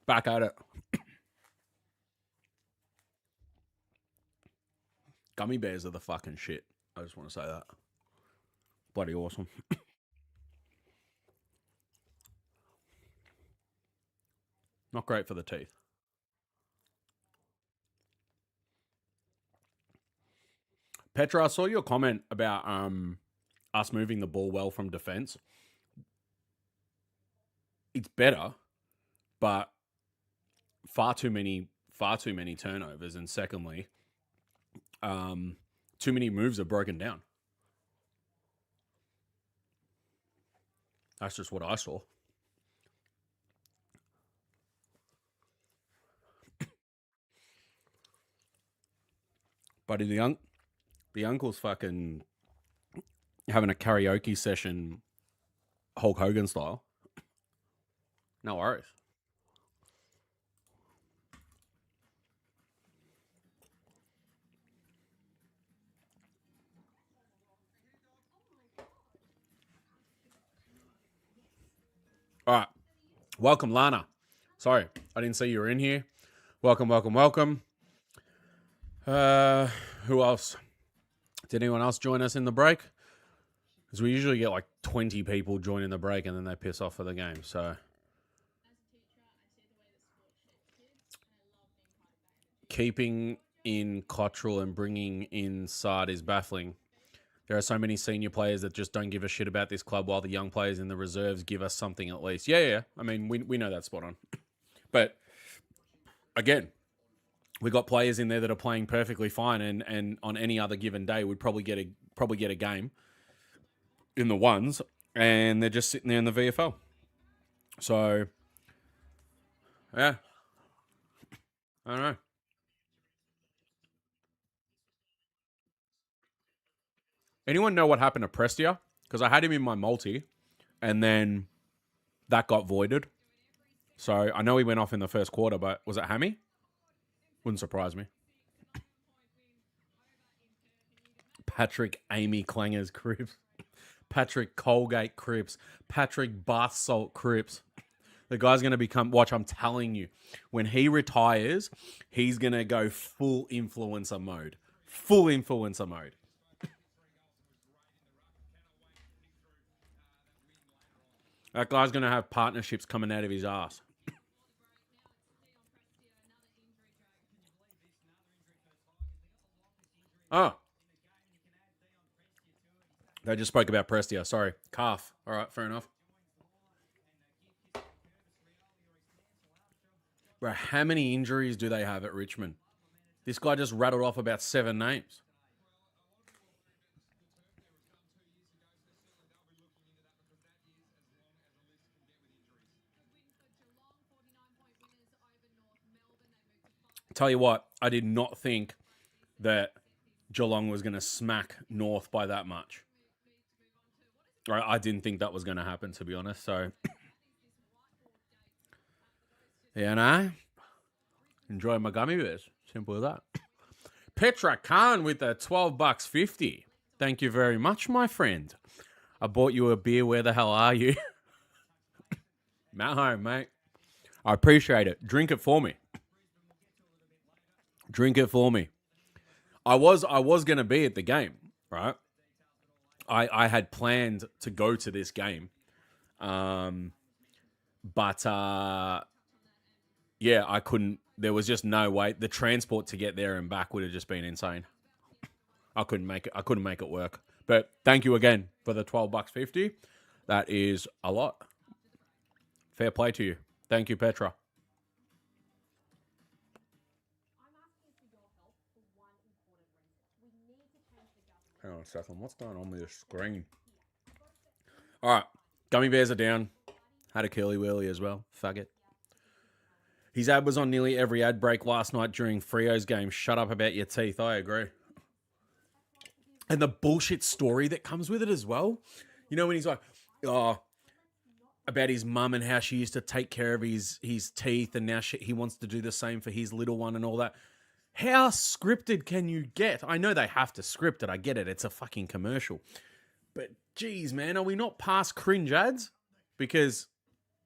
Back at it. Gummy bears are the fucking shit. I just want to say that. Bloody awesome. Not great for the teeth. Petra, I saw your comment about us moving the ball well from defense. It's better, but far too many turnovers, and secondly, too many moves are broken down. That's just what I saw. Buddy, the uncle's fucking having a karaoke session, Hulk Hogan style. No worries. All right. Welcome, Lana. Sorry, I didn't see you were in here. Welcome. Who else? Did anyone else join us in the break? Because we usually get like 20 people joining the break and then they piss off for the game. So keeping in Cottrell and bringing in Sard is baffling. There are so many senior players that just don't give a shit about this club, while the young players in the reserves give us something at least. Yeah. I mean, we know that's spot on. But again, we got players in there that are playing perfectly fine, and on any other given day, we'd probably get a game in the ones, and they're just sitting there in the VFL. So, yeah, I don't know. Anyone know what happened to Prestia? Because I had him in my multi, and then that got voided. So I know he went off in the first quarter, but was it hammy? Wouldn't surprise me. Patrick Amy Clangers Cripps. Patrick Colgate Cripps. Patrick Bath Salt Cripps. The guy's going to become... Watch, I'm telling you. When he retires, he's going to go full influencer mode. Full influencer mode. That guy's going to have partnerships coming out of his ass. Oh. They just spoke about Prestia. Sorry. Calf. All right, fair enough. Bro, how many injuries do they have at Richmond? This guy just rattled off about 7 names. Tell you what, I did not think that Geelong was going to smack North by that much. I didn't think that was going to happen, to be honest. So, yeah, no. Enjoy my gummy bears. Simple as that. Petra Khan with the $12.50. Thank you very much, my friend. I bought you a beer. Where the hell are you? I'm at home, mate. I appreciate it. Drink it for me. Drink it for me. I was going to be at the game, right? I had planned to go to this game. But yeah, I couldn't. There was just no way. The transport to get there and back would have just been insane. I couldn't make it work. But thank you again for the $12.50. That is a lot. Fair play to you. Thank you, Petra. Hang on a second. What's going on with the screen? All right. Gummy bears are down. Had a curly whirly as well. Faggot. His ad was on nearly every ad break last night during Frio's game. Shut up about your teeth. I agree. And the bullshit story that comes with it as well. You know, when he's like, oh, about his mum and how she used to take care of his teeth, and now he wants to do the same for his little one and all that. How scripted can you get? I know they have to script it. I get it. It's a fucking commercial. But geez, man, are we not past cringe ads? Because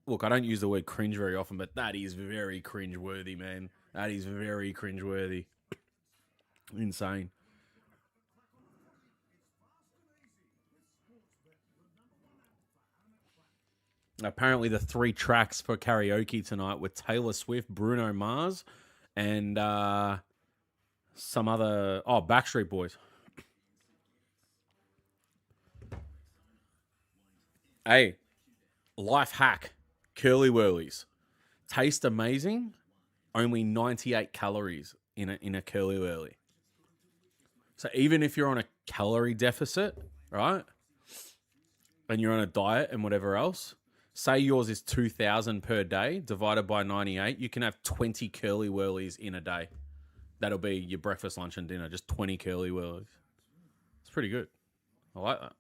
look, I don't use the word cringe very often, but that is very cringe-worthy, man. That is very cringe-worthy. Insane. Apparently, the 3 tracks for karaoke tonight were Taylor Swift, Bruno Mars, and some other... Oh, Backstreet Boys. Hey, life hack. Curly Whirlies. Taste amazing. Only 98 calories in a Curly Whirly. So even if you're on a calorie deficit, right, and you're on a diet and whatever else, say yours is 2,000 per day divided by 98, you can have 20 Curly Whirlies in a day. That'll be your breakfast, lunch, and dinner. Just 20 Curly Whirlies. It's pretty good. I like that.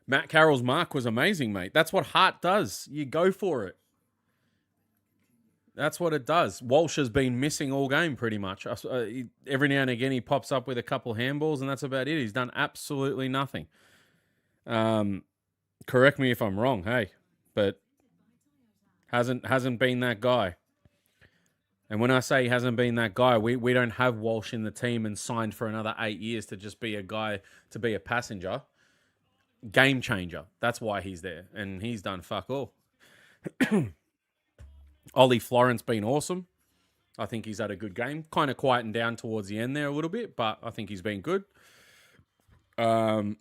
Matt Carroll's mark was amazing, mate. That's what heart does. You go for it. That's what it does. Walsh has been missing all game pretty much. Every now and again he pops up with a couple handballs, and that's about it. He's done absolutely nothing. Correct me if I'm wrong, hey, but hasn't been that guy. And when I say he hasn't been that guy, we don't have Walsh in the team and signed for another 8 years to just be a guy, to be a passenger. Game changer. That's why he's there, and he's done fuck all. Ollie Florence been awesome. I think he's had a good game. Kind of quietened down towards the end there a little bit, but I think he's been good. Newman's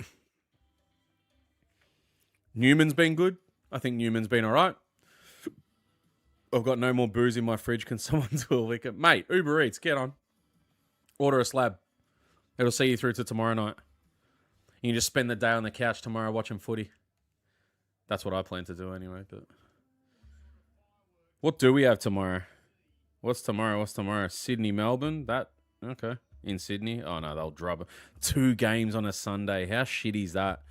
been good. I think Newman's been all right. I've got no more booze in my fridge. Can someone do a liquor? Mate, Uber Eats, get on. Order a slab. It'll see you through to tomorrow night. You can just spend the day on the couch tomorrow watching footy. That's what I plan to do anyway. But what do we have tomorrow? What's tomorrow? Sydney, Melbourne? That, okay. In Sydney? Oh, no, they'll drop it. 2 games on a Sunday. How shitty is that?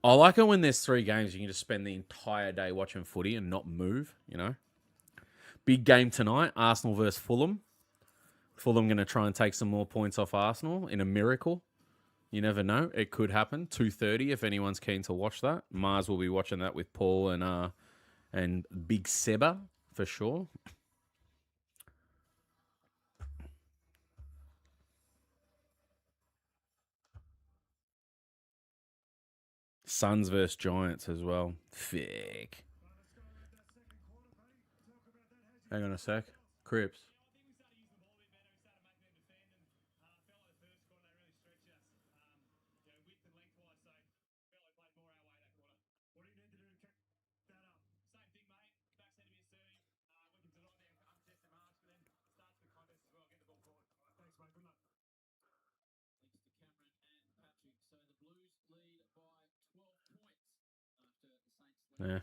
I like it when there's 3 games. You can just spend the entire day watching footy and not move, you know? Big game tonight. Arsenal versus Fulham. Fulham going to try and take some more points off Arsenal in a miracle. You never know. It could happen. 2:30 if anyone's keen to watch that. Mars will be watching that with Paul and Big Seba for sure. Suns versus Giants as well. Thick. Hang on a sec. Crips. Yeah.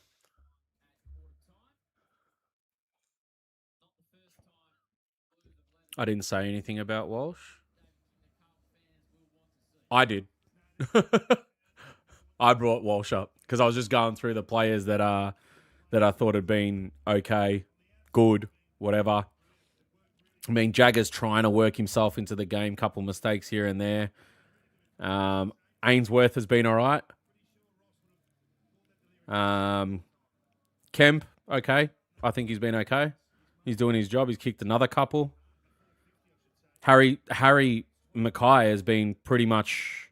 I didn't say anything about Walsh. I did. I brought Walsh up because I was just going through the players that I thought had been okay, good, whatever. I mean, Jagger's trying to work himself into the game. Couple mistakes here and there. Ainsworth has been all right. Kemp, okay. I think he's been okay. He's doing his job. He's kicked another couple. Harry Mackay has been pretty much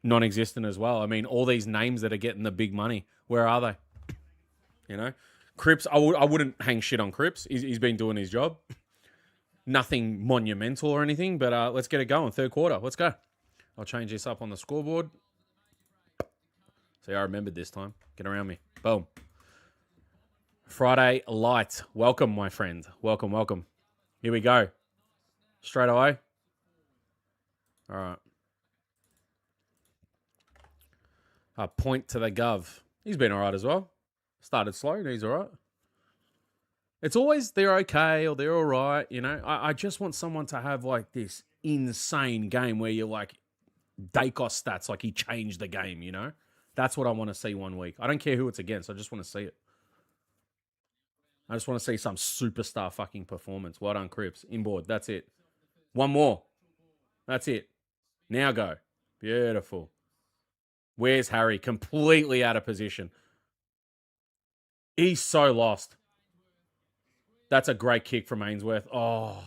non-existent as well. I mean, all these names that are getting the big money, where are they? You know? Cripps, I wouldn't hang shit on Cripps. He's been doing his job. Nothing monumental or anything, but let's get it going. Third quarter. Let's go. I'll change this up on the scoreboard. See, I remembered this time. Get around me. Boom. Friday Light. Welcome, my friend. Welcome. Here we go. Straight away. All right. A point to the Gov. He's been all right as well. Started slow, and he's all right. It's always they're okay or they're all right, you know. I just want someone to have like this insane game where you're like Dacos stats, like he changed the game, you know. That's what I want to see one week. I don't care who it's against. I just want to see it. I just want to see some superstar fucking performance. Well done, Cripps. Inboard. That's it. One more. That's it. Now go. Beautiful. Where's Harry? Completely out of position. He's so lost. That's a great kick from Ainsworth. Oh,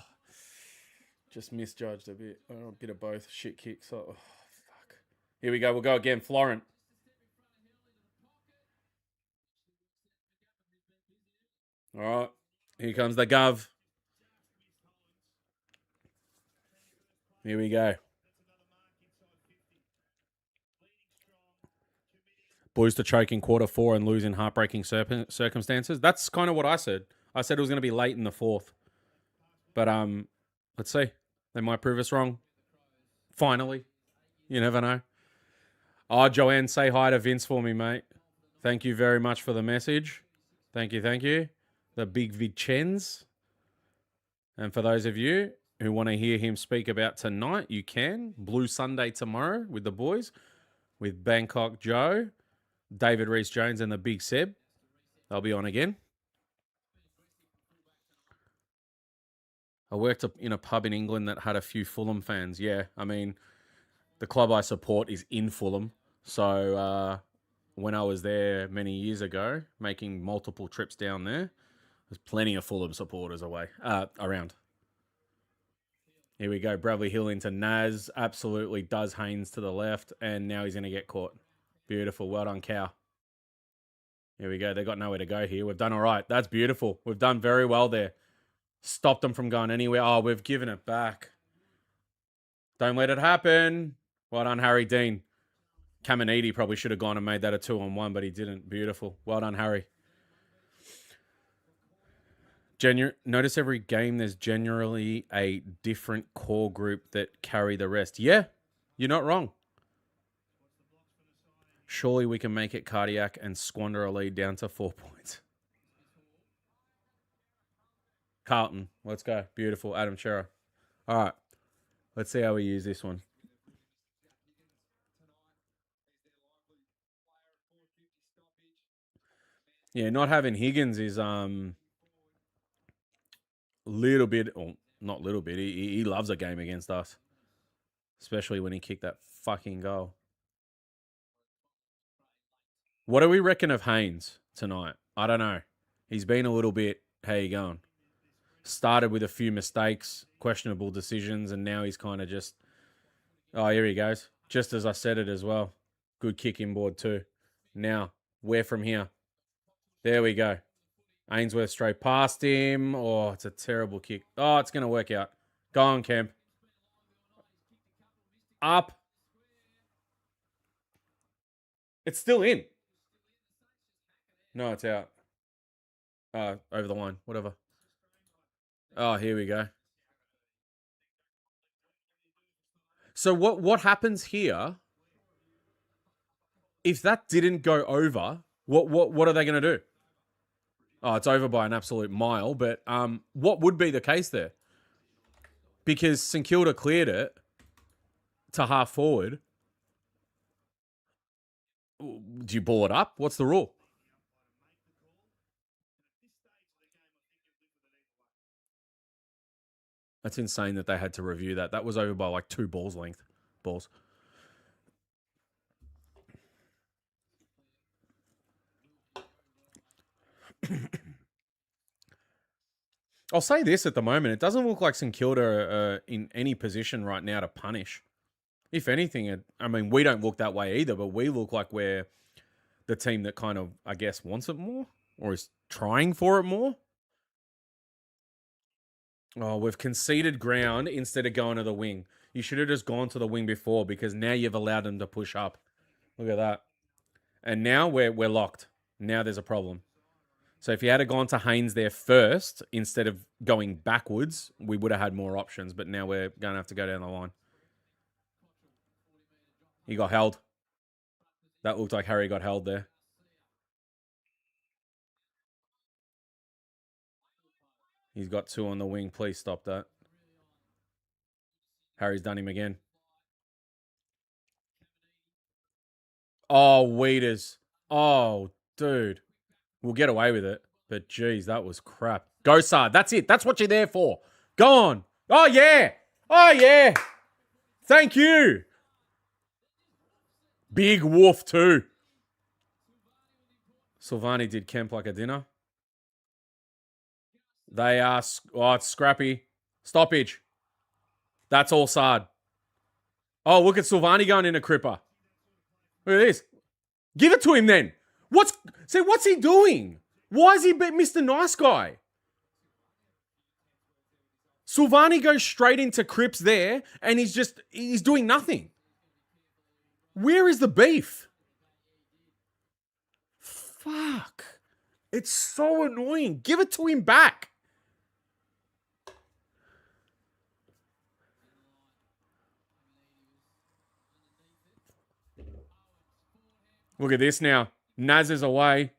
just misjudged a bit. Oh, a bit of both. Shit kicks. Oh, fuck. Here we go. We'll go again. Florent. All right. Here comes the Gov. Here we go. Blues to choke in quarter 4 and lose in heartbreaking circumstances. That's kind of what I said. I said it was going to be late in the 4th. But let's see. They might prove us wrong. Finally. You never know. Oh, Joanne, say hi to Vince for me, mate. Thank you very much for the message. Thank you, thank you. The big Vincenz. And for those of you who want to hear him speak about tonight, you can. Blue Sunday tomorrow with the boys, with Bangkok Joe, David Rees-Jones, and the Big Seb. They'll be on again. I worked in a pub in England that had a few Fulham fans. Yeah, I mean, the club I support is in Fulham. So when I was there many years ago, making multiple trips down there, there's plenty of Fulham supporters around. Here we go. Bradley Hill into Naz. Absolutely does Haynes to the left. And now he's going to get caught. Beautiful. Well done, Cow. Here we go. They got nowhere to go here. We've done all right. That's beautiful. We've done very well there. Stopped them from going anywhere. Oh, we've given it back. Don't let it happen. Well done, Harry Dean. Caminiti probably should have gone and made that a 2-on-1, but he didn't. Beautiful. Well done, Harry. Notice every game there's generally a different core group that carry the rest. Yeah, you're not wrong. Surely we can make it cardiac and squander a lead down to 4 points. Carlton, let's go. Beautiful. Adam Chera. All right. Let's see how we use this one. Yeah, not having Higgins is little bit, or not little bit. He loves a game against us, especially when he kicked that fucking goal. What do we reckon of Haynes tonight? I don't know. He's been a little bit, how you going? Started with a few mistakes, questionable decisions, and now he's kind of just, oh, here he goes. Just as I said it as well. Good kick inboard too. Now, where from here? There we go. Ainsworth straight past him. Oh, it's a terrible kick. Oh, it's going to work out. Go on, Kemp. Up. It's still in. No, it's out. Over the line. Whatever. Oh, here we go. So what happens here? If that didn't go over, what are they going to do? Oh, it's over by an absolute mile. But what would be the case there? Because St Kilda cleared it to half forward. Do you ball it up? What's the rule? That's insane that they had to review that. That was over by like 2 balls length. Balls. I'll say this at the moment. It doesn't look like St Kilda are in any position right now to punish. If anything, I mean, we don't look that way either, but we look like we're the team that kind of, I guess, wants it more or is trying for it more. Oh, we've conceded ground instead of going to the wing. You should have just gone to the wing before because now you've allowed them to push up. Look at that. And now we're locked. Now there's a problem. So if you had gone to Haynes there first instead of going backwards, we would have had more options. But now we're going to have to go down the line. He got held. That looked like Harry got held there. He's got 2 on the wing. Please stop that. Harry's done him again. Oh, Weeders. Oh, dude. We'll get away with it. But, geez, that was crap. Go, Sard. That's it. That's what you're there for. Go on. Oh, yeah. Oh, yeah. Thank you. Big woof too. Silvani did Kemp like a dinner. They are... Oh, it's scrappy. Stoppage. That's all Sard. Oh, look at Silvani going in a cripper. Look at this. Give it to him then. What's he doing? Why is he Mr. Nice Guy? Silvani goes straight into Cripps there, and he's doing nothing. Where is the beef? Fuck. It's so annoying. Give it to him back. Look at this now. Naz is away.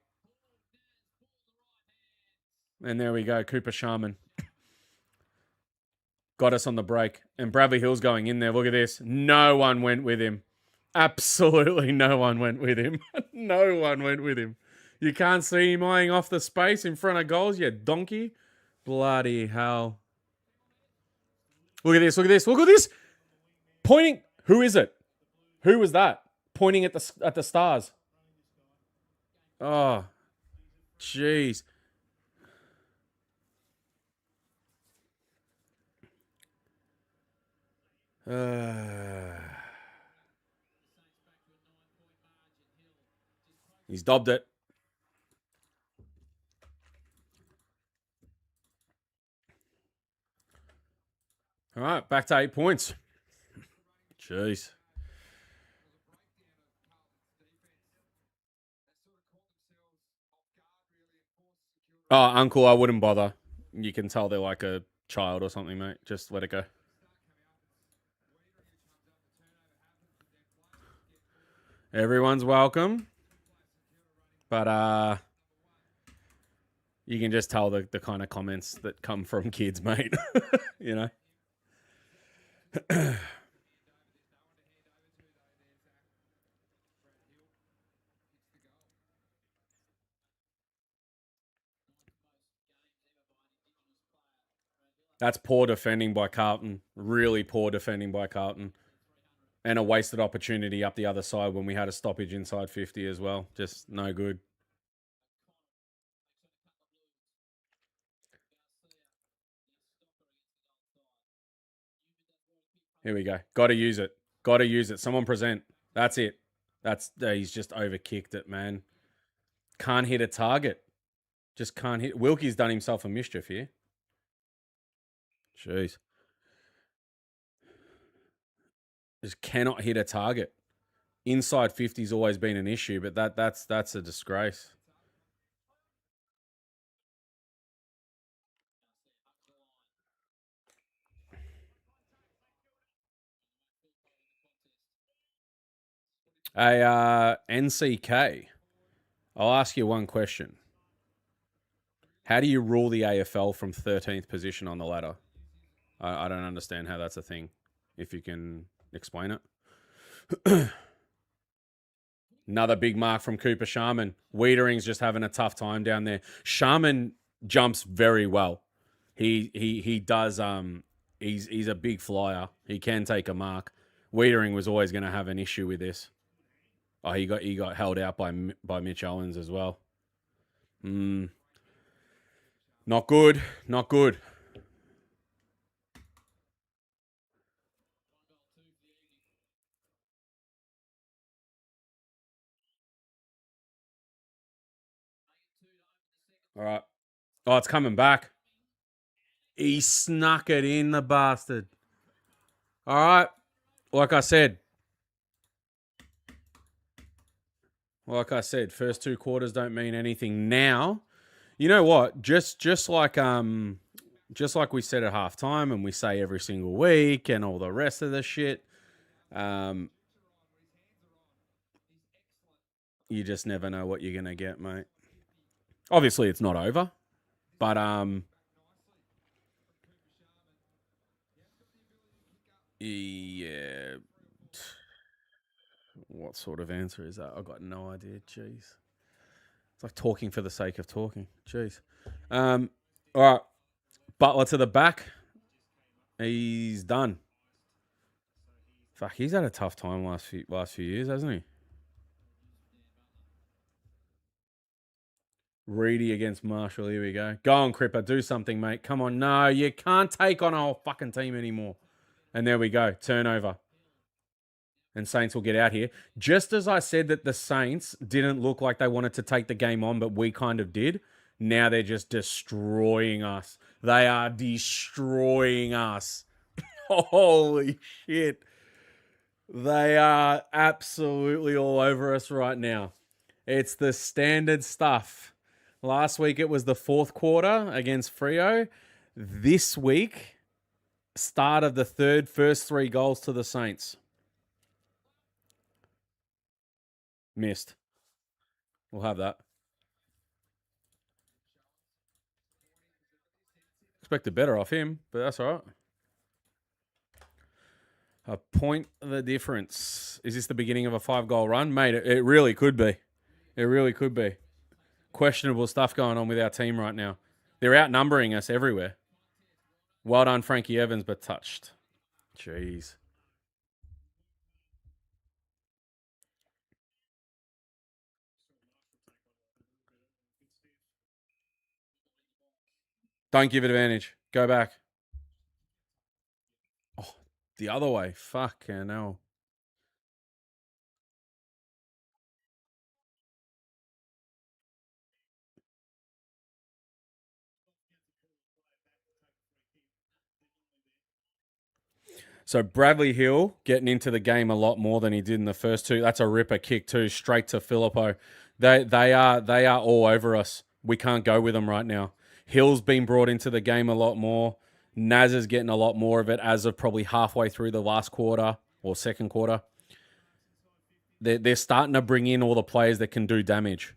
And there we go. Cooper Sharman. Got us on the break. And Bradley Hill's going in there. Look at this. No one went with him. Absolutely no one went with him. No one went with him. You can't see him eyeing off the space in front of goals, you donkey. Bloody hell. Look at this. Look at this. Look at this. Pointing. Who is it? Who was that? Pointing at the stars. Oh, jeez. He's dobbed it. All right, back to 8 points. Jeez. Oh, uncle, I wouldn't bother. You can tell they're like a child or something, mate. Just let it go. Everyone's welcome. But you can just tell the kind of comments that come from kids, mate. You know? That's poor defending by Carlton. Really poor defending by Carlton. And a wasted opportunity up the other side when we had a stoppage inside 50 as well. Just no good. Here we go. Got to use it. Got to use it. Someone present. That's it. He's just overkicked it, man. Can't hit a target. Just can't hit. Wilkie's done himself a mischief here. Jeez. Just cannot hit a target. Inside 50's always been an issue, but that's a disgrace. NCK. I'll ask you one question. How do you rule the AFL from 13th position on the ladder? I don't understand how that's a thing. If you can explain it. Another big mark from Cooper Sharman. Wiedering's just having a tough time down there. Sharman jumps very well. He does. He's a big flyer. He can take a mark. Wiedering was always going to have an issue with this. Oh, he got held out by Mitch Owens as well. Not good. Not good. All right. Oh, it's coming back. He snuck it in, the bastard. All right. Like I said, first 2 quarters don't mean anything now. You know what? Just like we said at halftime, and we say every single week, and all the rest of the shit. You just never know what you're gonna get, mate. Obviously, it's not over, but yeah. What sort of answer is that? I've got no idea. Jeez. It's like talking for the sake of talking. Jeez. All right. Butler to the back. He's done. Fuck, he's had a tough time last few years, hasn't he? Reedy against Marshall. Here we go. Go on, Cripper. Do something, mate. Come on. No, you can't take on a whole fucking team anymore. And there we go. Turnover. And Saints will get out here. Just as I said that the Saints didn't look like they wanted to take the game on, but we kind of did. Now they're just destroying us. They are destroying us. Holy shit. They are absolutely all over us right now. It's the standard stuff. Last week it was the fourth quarter against Freo. This week, start of the third, first 3 goals to the Saints. Missed. We'll have that. Expected better off him, but that's all right. A point the difference. Is this the beginning of a 5-goal run? Mate, it really could be. It really could be. Questionable stuff going on with our team right now. They're outnumbering us everywhere. Well done, Frankie Evans, but touched. Jeez. Don't give it advantage. Go back. Oh, the other way. Fucking hell. So Bradley Hill getting into the game a lot more than he did in the first 2. That's a ripper kick too, straight to Filippo. They are all over us. We can't go with them right now. Hill's been brought into the game a lot more. Naz is getting a lot more of it as of probably halfway through the last quarter or second quarter. They're starting to bring in all the players that can do damage.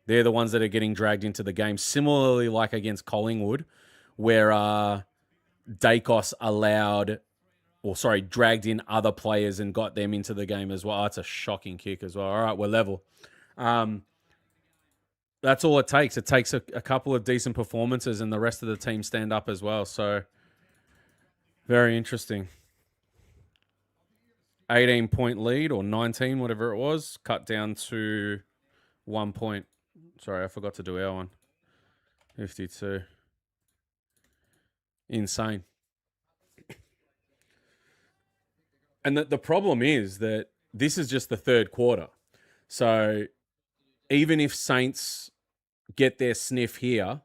They're the ones that are getting dragged into the game. Similarly, like against Collingwood, where Dacos dragged in other players and got them into the game as well. Oh, that's a shocking kick as well. All right, we're level. That's all it takes. It takes a couple of decent performances and the rest of the team stand up as well. So, very interesting. 18-point lead or 19, whatever it was, cut down to 1 point. Sorry, I forgot to do our one. 52. Insane. And the problem is that this is just the third quarter. So even if Saints get their sniff here,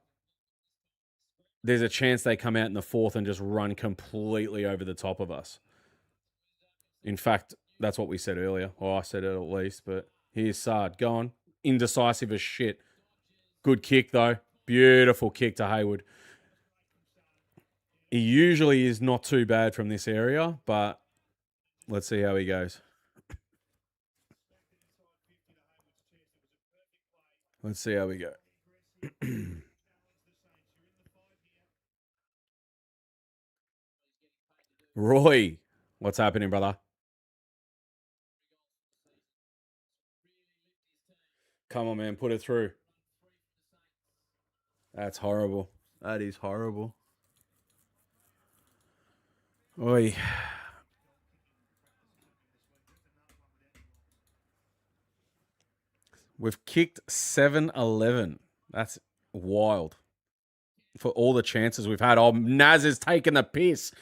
there's a chance they come out in the fourth and just run completely over the top of us. In fact, that's what we said earlier. Or I said it at least, but here's Sard. Go on. Indecisive as shit. Good kick, though. Beautiful kick to Hayward. He usually is not too bad from this area, but let's see how he goes. Let's see how we go. Roy, what's happening, brother? Come on, man. Put it through. That's horrible. That is horrible. Oi. We've kicked 7-11. That's wild. For all the chances we've had. Oh, Naz is taking the piss.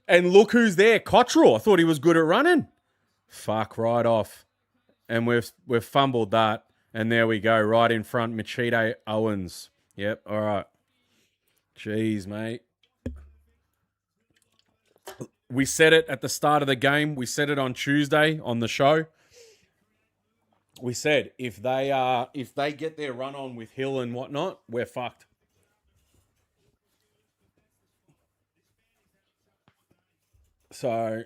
And look who's there. Cottrell. I thought he was good at running. Fuck, right off. And we've fumbled that. And there we go. Right in front. Machide Owens. Yep. All right. Jeez, mate. We said it at the start of the game. We said it on Tuesday on the show. We said if they get their run on with Hill and whatnot, we're fucked. So,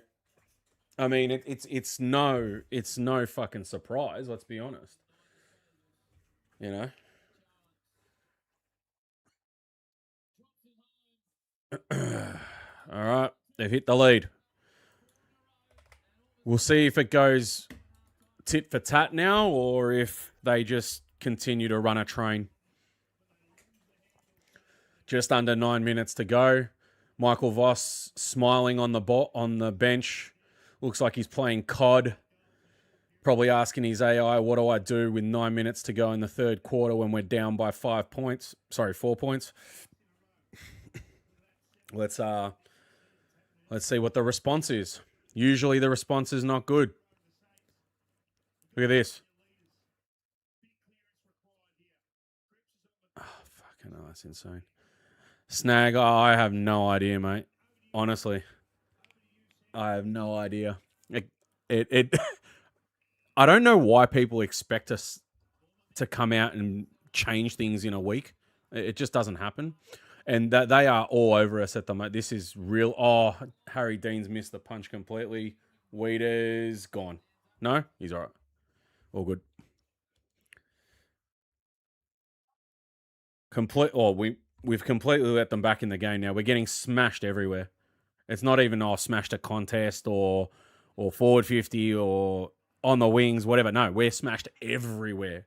I mean, it's no fucking surprise. Let's be honest. You know. All right, they've hit the lead. We'll see if it goes tit for tat now, or if they just continue to run a train. Just under 9 minutes to go. Michael Voss smiling on the bench. Looks like he's playing COD. Probably asking his AI, what do I do with 9 minutes to go in the third quarter when we're down by 5 points? Sorry, 4 points. Let's see what the response is. Usually the response is not good. Look at this. Oh, fucking hell, that's insane. Snag, I have no idea, mate. Honestly. I have no idea. It I don't know why people expect us to come out and change things in a week. It just doesn't happen. And that they are all over us at the moment. This is real. Oh, Harry Dean's missed the punch completely. Weeder's gone. No, he's all right. All good. We've completely let them back in the game now. We're getting smashed everywhere. It's not even smashed a contest or forward 50 or on the wings, whatever. No, we're smashed everywhere.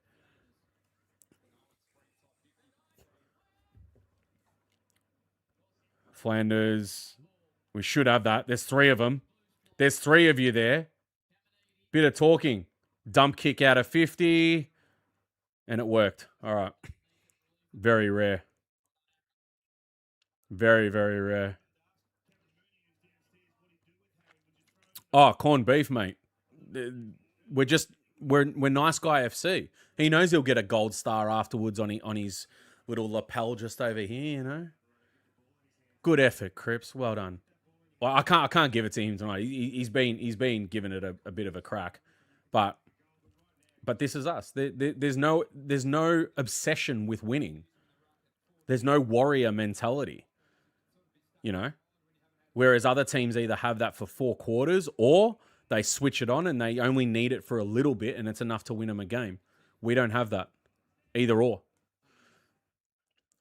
Flanders, we should have that. There's 3 of them. There's 3 of you there. Bit of talking. Dump kick out of 50. And it worked. All right. Very rare. Very, very rare. Oh, corned beef, mate. We're nice guy FC. He knows he'll get a gold star afterwards on his little lapel just over here, you know. Good effort, Cripps. Well done. Well, I can't give it to him tonight. He's been given it a bit of a crack, but this is us. There's no obsession with winning. There's no warrior mentality, you know. Whereas other teams either have that for 4 quarters or they switch it on and they only need it for a little bit and it's enough to win them a game. We don't have that. Either or.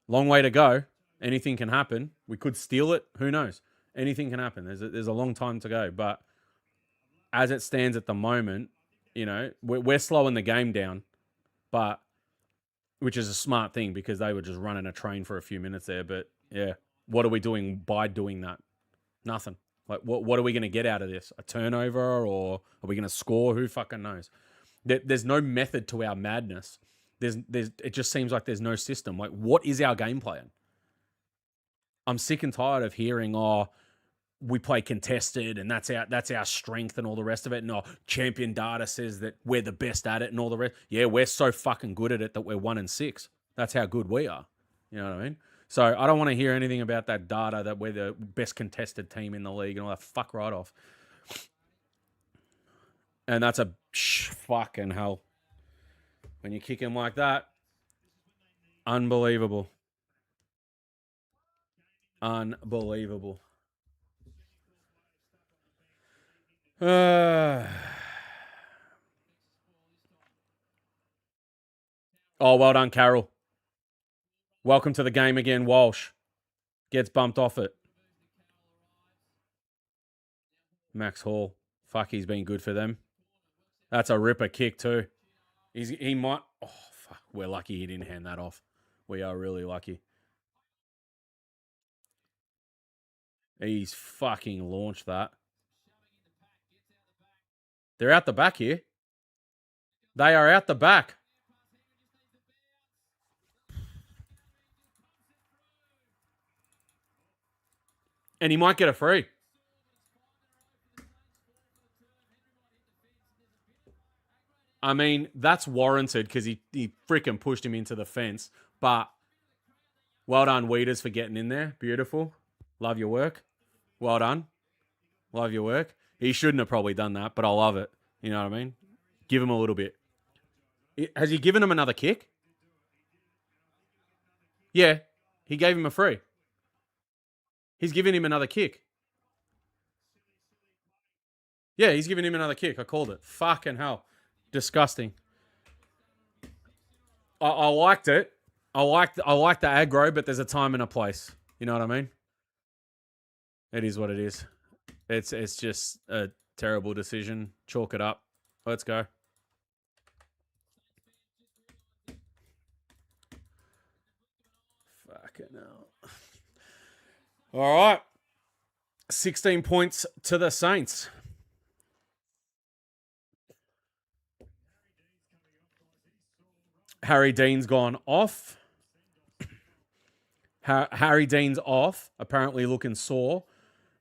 Long way to go. Anything can happen. We could steal it. Who knows? Anything can happen. There's a long time to go. But as it stands at the moment, you know, we're slowing the game down, but which is a smart thing because they were just running a train for a few minutes there. But yeah, what are we doing by doing that? Nothing. Like, what are we going to get out of this? A turnover, or are we going to score? Who fucking knows? There's no method to our madness. It just seems like there's no system. Like, what is our game plan? I'm sick and tired of hearing, we play contested and that's our strength and all the rest of it. And champion data says that we're the best at it and all the rest. Yeah, we're so fucking good at it that we're 1-6. That's how good we are. You know what I mean? So I don't want to hear anything about that data that we're the best contested team in the league and all that. Fuck right off. And that's a fucking hell. When you kick him like that, unbelievable. Unbelievable. Oh, well done, Carroll. Welcome to the game again, Walsh. Gets bumped off it. Max Hall. Fuck, he's been good for them. That's a ripper kick too. He might... Oh, fuck. We're lucky he didn't hand that off. We are really lucky. He's fucking launched that. They're out the back here. They are out the back. And he might get a free. I mean, that's warranted because he freaking pushed him into the fence. But well done, Weeders, for getting in there. Beautiful. Love your work. Well done. Love your work. He shouldn't have probably done that, but I love it. You know what I mean? Give him a little bit. Has he given him another kick? Yeah, he gave him a free. He's giving him another kick. Yeah, he's giving him another kick. I called it. Fucking hell. Disgusting. I liked it. I like the aggro, but there's a time and a place. You know what I mean? It is what it is. It's just a terrible decision. Chalk it up. Let's go. Fucking hell. All right. 16 points to the Saints. Harry Dean's gone off. Harry Dean's off, apparently looking sore.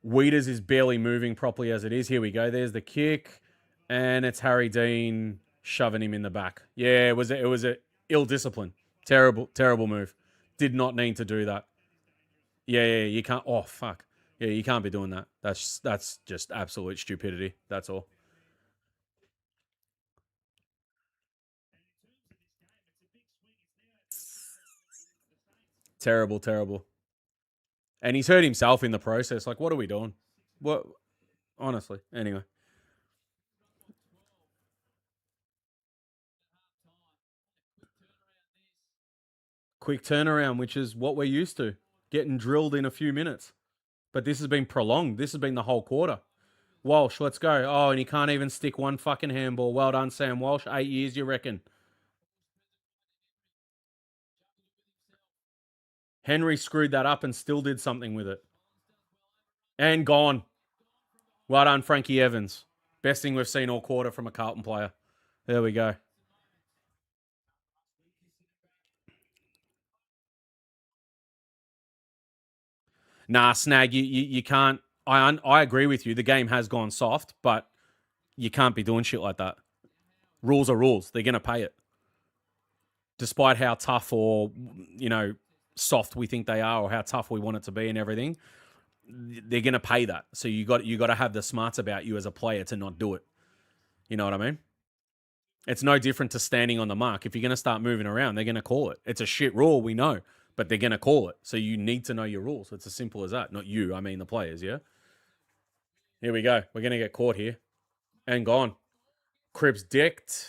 Weeders is barely moving properly as it is. Here we go. There's the kick, and it's Harry Dean shoving him in the back. Yeah, it was a ill discipline. Terrible move. Did not need to do that. Yeah, you can't. Oh fuck. Yeah, you can't be doing that. That's just absolute stupidity. That's all. Terrible. And he's hurt himself in the process. Like, what are we doing? What? Honestly. Anyway, quick turnaround, which is what we're used to, getting drilled in a few minutes. But this has been prolonged. This has been the whole quarter. Walsh, let's go. Oh, and he can't even stick one fucking handball. Well done, Sam Walsh. 8 years, you reckon? Henry screwed that up and still did something with it. And gone. Well done, Frankie Evans. Best thing we've seen all quarter from a Carlton player. There we go. Nah, Snag, you can't. I agree with you. The game has gone soft, but you can't be doing shit like that. Rules are rules. They're going to pay it. Despite how tough or, you know, soft we think they are or how tough we want it to be and everything, they're going to pay that. So you got to have the smarts about you as a player to not do it. You know what I mean? It's no different to standing on the mark. If you're going to start moving around, they're going to call it. It's a shit rule, we know, but they're going to call it. So you need to know your rules. It's as simple as that. Not you, I mean the players, yeah? Here we go. We're going to get caught here. And gone. Cribs dicked.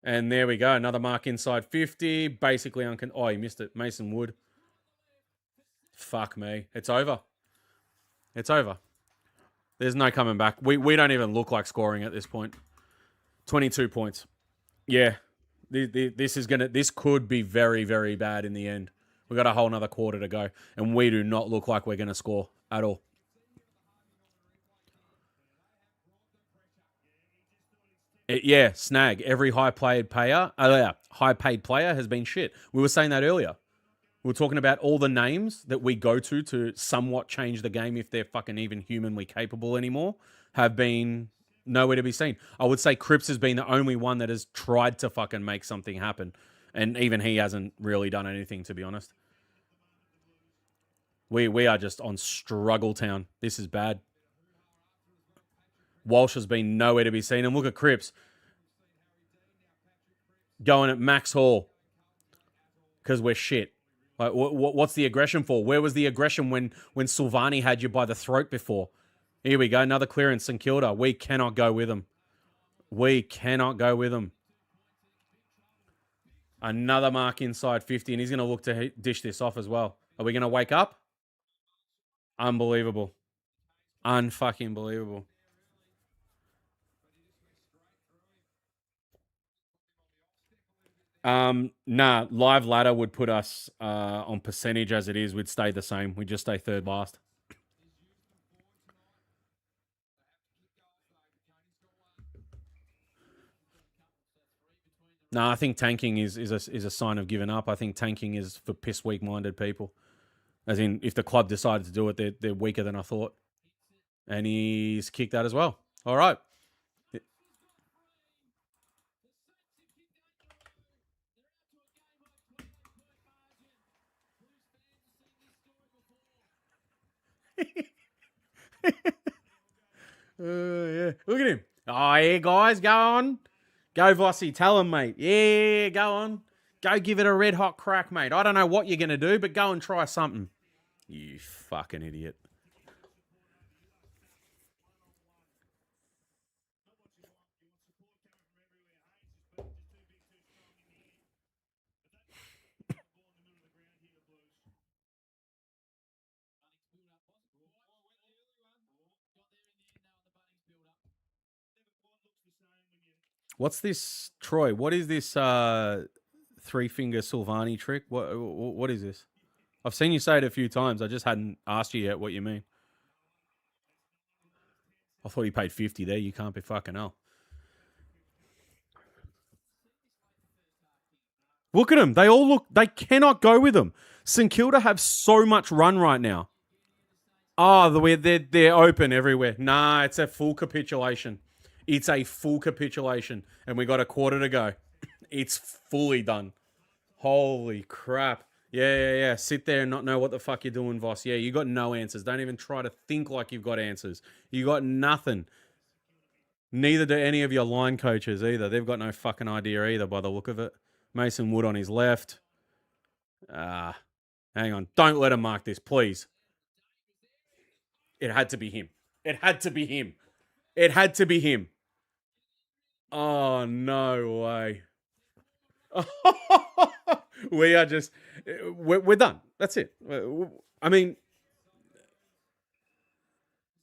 And there we go. Another mark inside 50. Basically, oh, he missed it. Mason Wood. Fuck me. It's over. It's over. There's no coming back. We don't even look like scoring at this point. 22 points. Yeah. This could be very, very bad in the end. We've got a whole another quarter to go. And we do not look like we're going to score at all. Yeah, Snag. Every high-paid player has been shit. We were saying that earlier. We were talking about all the names that we go to somewhat change the game if they're fucking even humanly capable anymore have been nowhere to be seen. I would say Cripps has been the only one that has tried to fucking make something happen. And even he hasn't really done anything, to be honest. We are just on struggle town. This is bad. Walsh has been nowhere to be seen. And look at Cripps going at Max Hall because we're shit. Like, what's the aggression for? Where was the aggression when Silvani had you by the throat before? Here we go. Another clearance, St Kilda. We cannot go with them. We cannot go with them. Another mark inside 50, and he's going to look to dish this off as well. Are we going to wake up? Unbelievable. Unfucking believable. Nah, live ladder would put us on percentage as it is. We'd stay the same. We'd just stay third last. No, I think tanking is a sign of giving up. I think tanking is for piss weak minded people. As in, if the club decided to do it, they're weaker than I thought. And he's kicked that as well. All right. Yeah. Look at him. Oh, yeah, guys, go on. Go, Vossi. Tell him, mate. Yeah, go on. Go give it a red hot crack, mate. I don't know what you're going to do, but go and try something. You fucking idiot. What's this, Troy? What is this three finger Silvani trick? What is this? I've seen you say it a few times. I just hadn't asked you yet what you mean. I thought he paid 50 there. You can't be fucking hell. Look at them. They cannot go with them. St Kilda have so much run right now. Oh, they're open everywhere. Nah, it's a full capitulation. It's a full capitulation. And we got a quarter to go. It's fully done. Holy crap. Yeah. Sit there and not know what the fuck you're doing, Voss. Yeah, you got no answers. Don't even try to think like you've got answers. You got nothing. Neither do any of your line coaches either. They've got no fucking idea either by the look of it. Mason Wood on his left. Hang on. Don't let him mark this, please. It had to be him. It had to be him. It had to be him. Oh, no way. We are just... We're done. That's it. I mean,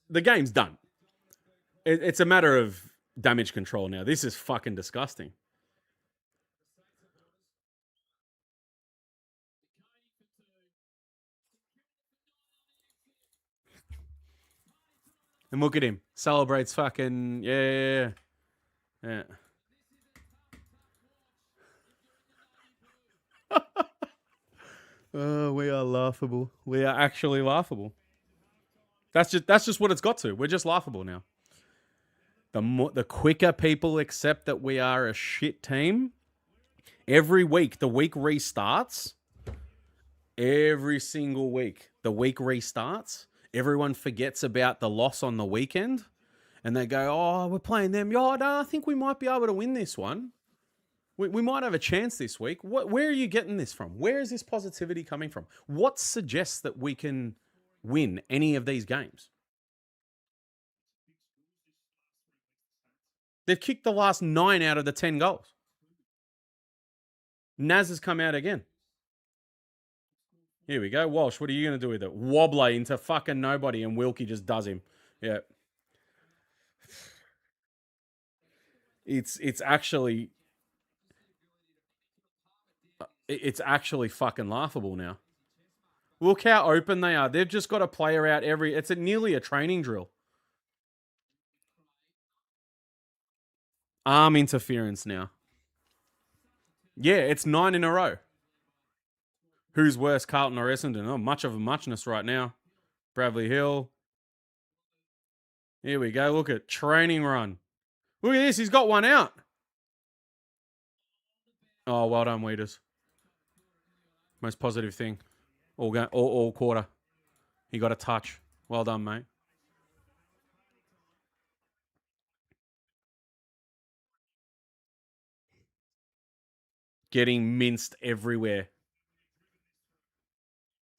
the game's done. It's a matter of damage control now. This is fucking disgusting. And look at him. Celebrates fucking... Yeah. Oh, we are laughable. We are actually laughable. That's just what it's got to. We're just laughable now. The quicker people accept that we are a shit team, every week, the week restarts. Every single week, the week restarts. Everyone forgets about the loss on the weekend. And they go, oh, we're playing them. Oh, no, I think we might be able to win this one. We might have a chance this week. Where are you getting this from? Where is this positivity coming from? What suggests that we can win any of these games? They've kicked the last 9 out of the 10 goals. Naz has come out again. Here we go. Walsh, what are you going to do with it? Wobbler into fucking nobody, and Wilkie just does him. Yeah. It's actually... It's actually fucking laughable now. Look how open they are. They've just got a player out every... It's nearly a training drill. Arm interference now. Yeah, it's 9 in a row. Who's worse, Carlton or Essendon? Oh, much of a muchness right now. Bradley Hill. Here we go. Look at training run. Look at this. He's got one out. Oh, well done, Weeders. Most positive thing. All quarter. He got a touch. Well done, mate. Getting minced everywhere.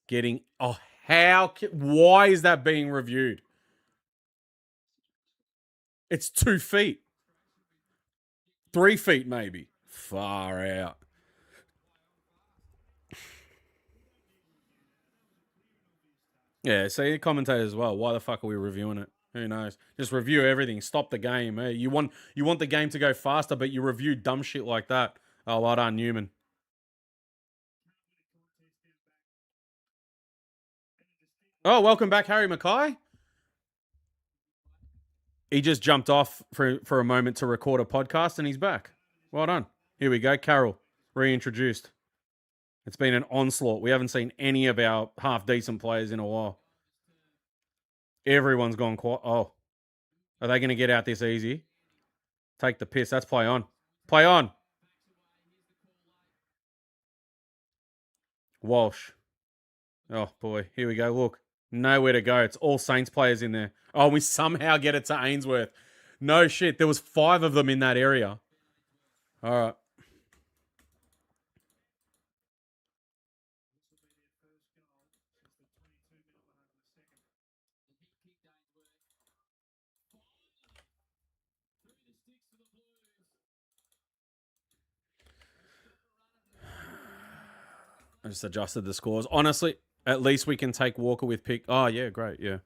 Why is that being reviewed? It's 2 feet. 3 feet, maybe. Far out. Yeah, see, commentators as well. Why the fuck are we reviewing it? Who knows? Just review everything. Stop the game. Eh? You want the game to go faster, but you review dumb shit like that. Oh, well done, Newman. Oh, welcome back, Harry Mackay. He just jumped off for a moment to record a podcast, and he's back. Well done. Here we go. Carroll, reintroduced. It's been an onslaught. We haven't seen any of our half-decent players in a while. Everyone's gone quiet. Oh. Are they going to get out this easy? Take the piss. That's play on. Play on. Walsh. Oh, boy. Here we go. Look. Nowhere to go. It's all Saints players in there. Oh, we somehow get it to Ainsworth. No shit. There was 5 of them in that area. All right. I just adjusted the scores. Honestly, at least we can take Walker with pick. Oh, yeah, great. Yeah.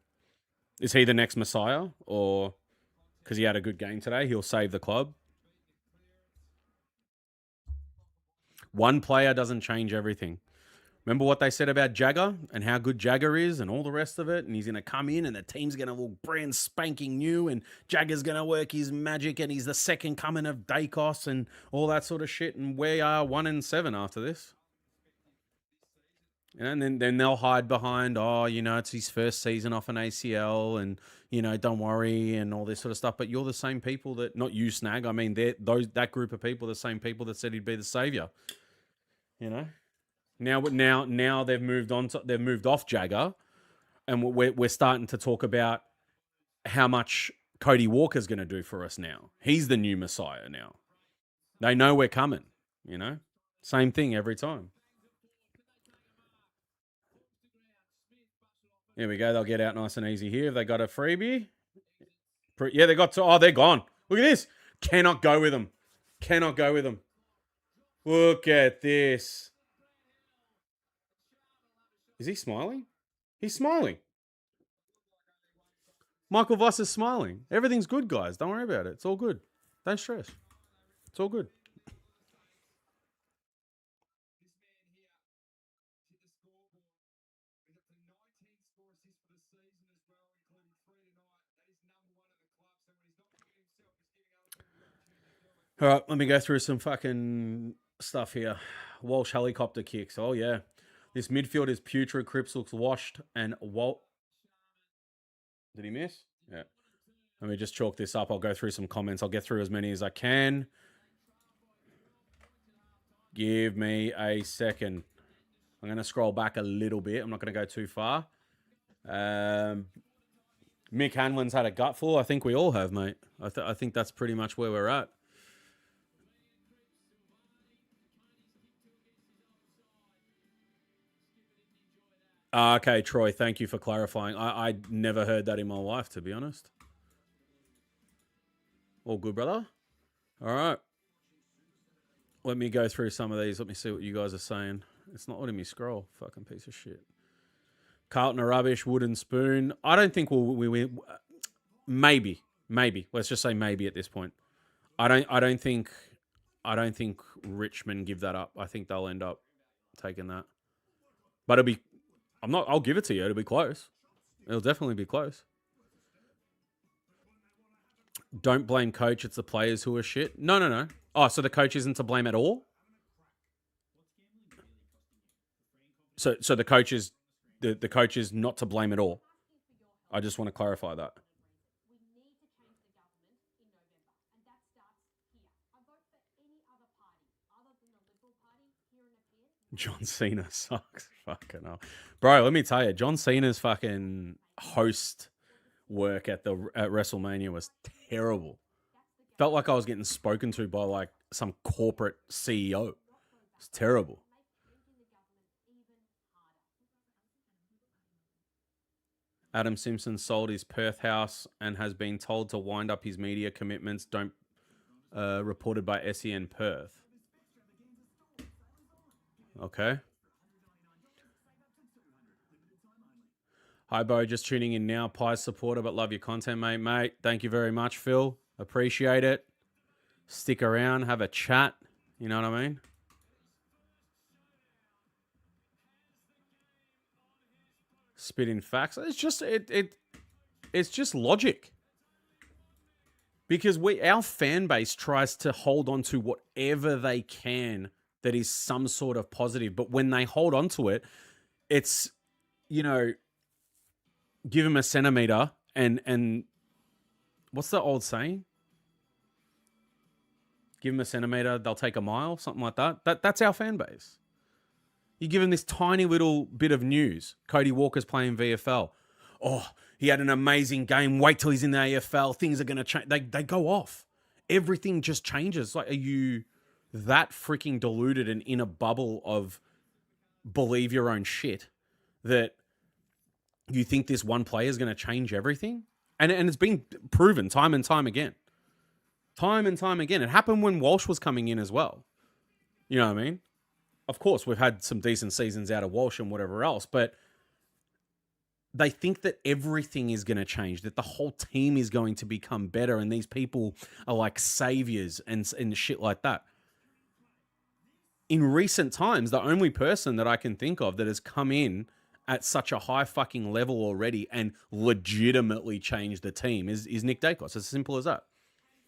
Is he the next Messiah? Or because he had a good game today, he'll save the club? One player doesn't change everything. Remember what they said about Jagger and how good Jagger is and all the rest of it? And he's going to come in and the team's going to look brand spanking new and Jagger's going to work his magic and he's the second coming of Dacos and all that sort of shit. And we are 1-7 after this. And then they'll hide behind, oh, it's his first season off an ACL and, don't worry and all this sort of stuff. But you're the same people that, not you, Snag, I mean, that group of people, the same people that said he'd be the savior, Now they've moved on. They've moved off Jagger, and we're starting to talk about how much Cody Walker's going to do for us now. He's the new Messiah now. They know we're coming. Same thing every time. Here we go. They'll get out nice and easy here. Have they got a freebie? Yeah, they got to. Oh, they're gone. Look at this. Cannot go with them. Cannot go with them. Look at this. Is he smiling? He's smiling. Michael Voss is smiling. Everything's good, guys. Don't worry about it. It's all good. Don't stress. It's all good. All right, let me go through some fucking stuff here. Walsh helicopter kicks. Oh, yeah. This midfield is putrid. Cripps looks washed. And Walt... Did he miss? Yeah. Let me just chalk this up. I'll go through some comments. I'll get through as many as I can. Give me a second. I'm going to scroll back a little bit. I'm not going to go too far. Mick Hanlon's had a gutful. I think we all have, mate. I think that's pretty much where we're at. Okay, Troy, thank you for clarifying. I never heard that in my life, to be honest. All good, brother? All right. Let me go through some of these. Let me see what you guys are saying. It's not letting me scroll. Fucking piece of shit. Carlton are rubbish. Wooden spoon. I don't think we win. Maybe. Let's just say maybe at this point. I don't think Richmond give that up. I think they'll end up taking that. But I'll give it to you. It'll be close. It'll definitely be close. Don't blame coach. It's the players who are shit. No. Oh, so the coach isn't to blame at all? So the coach is not to blame at all. I just want to clarify that. John Cena sucks. Fucking hell. Bro, let me tell you, John Cena's fucking host work at WrestleMania was terrible. Felt like I was getting spoken to by like some corporate CEO. It's terrible. Adam Simpson sold his Perth house and has been told to wind up his media commitments. Reported by SEN Perth. Okay. Hi, Bo. Just tuning in now. Pies supporter, but love your content, mate. Thank you very much, Phil. Appreciate it. Stick around. Have a chat. You know what I mean? Spit in facts. It's just it's just logic. Because our fan base tries to hold on to whatever they can that is some sort of positive. But when they hold on to it, it's, give them a centimeter and what's the old saying? Give them a centimeter, they'll take a mile, something like that. That's our fan base. You give them this tiny little bit of news. Cody Walker's playing VFL. Oh, he had an amazing game. Wait till he's in the AFL. Things are going to change. They go off. Everything just changes. Like, are you that freaking deluded and in a bubble of believe your own shit that you think this one player is going to change everything? And it's been proven time and time again. Time and time again. It happened when Walsh was coming in as well. You know what I mean? Of course, we've had some decent seasons out of Walsh and whatever else, but they think that everything is going to change, that the whole team is going to become better, and these people are like saviors and shit like that. in recent times, the only person that I can think of that has come in at such a high fucking level already and legitimately changed the team is Nick Dacos. It's as simple as that.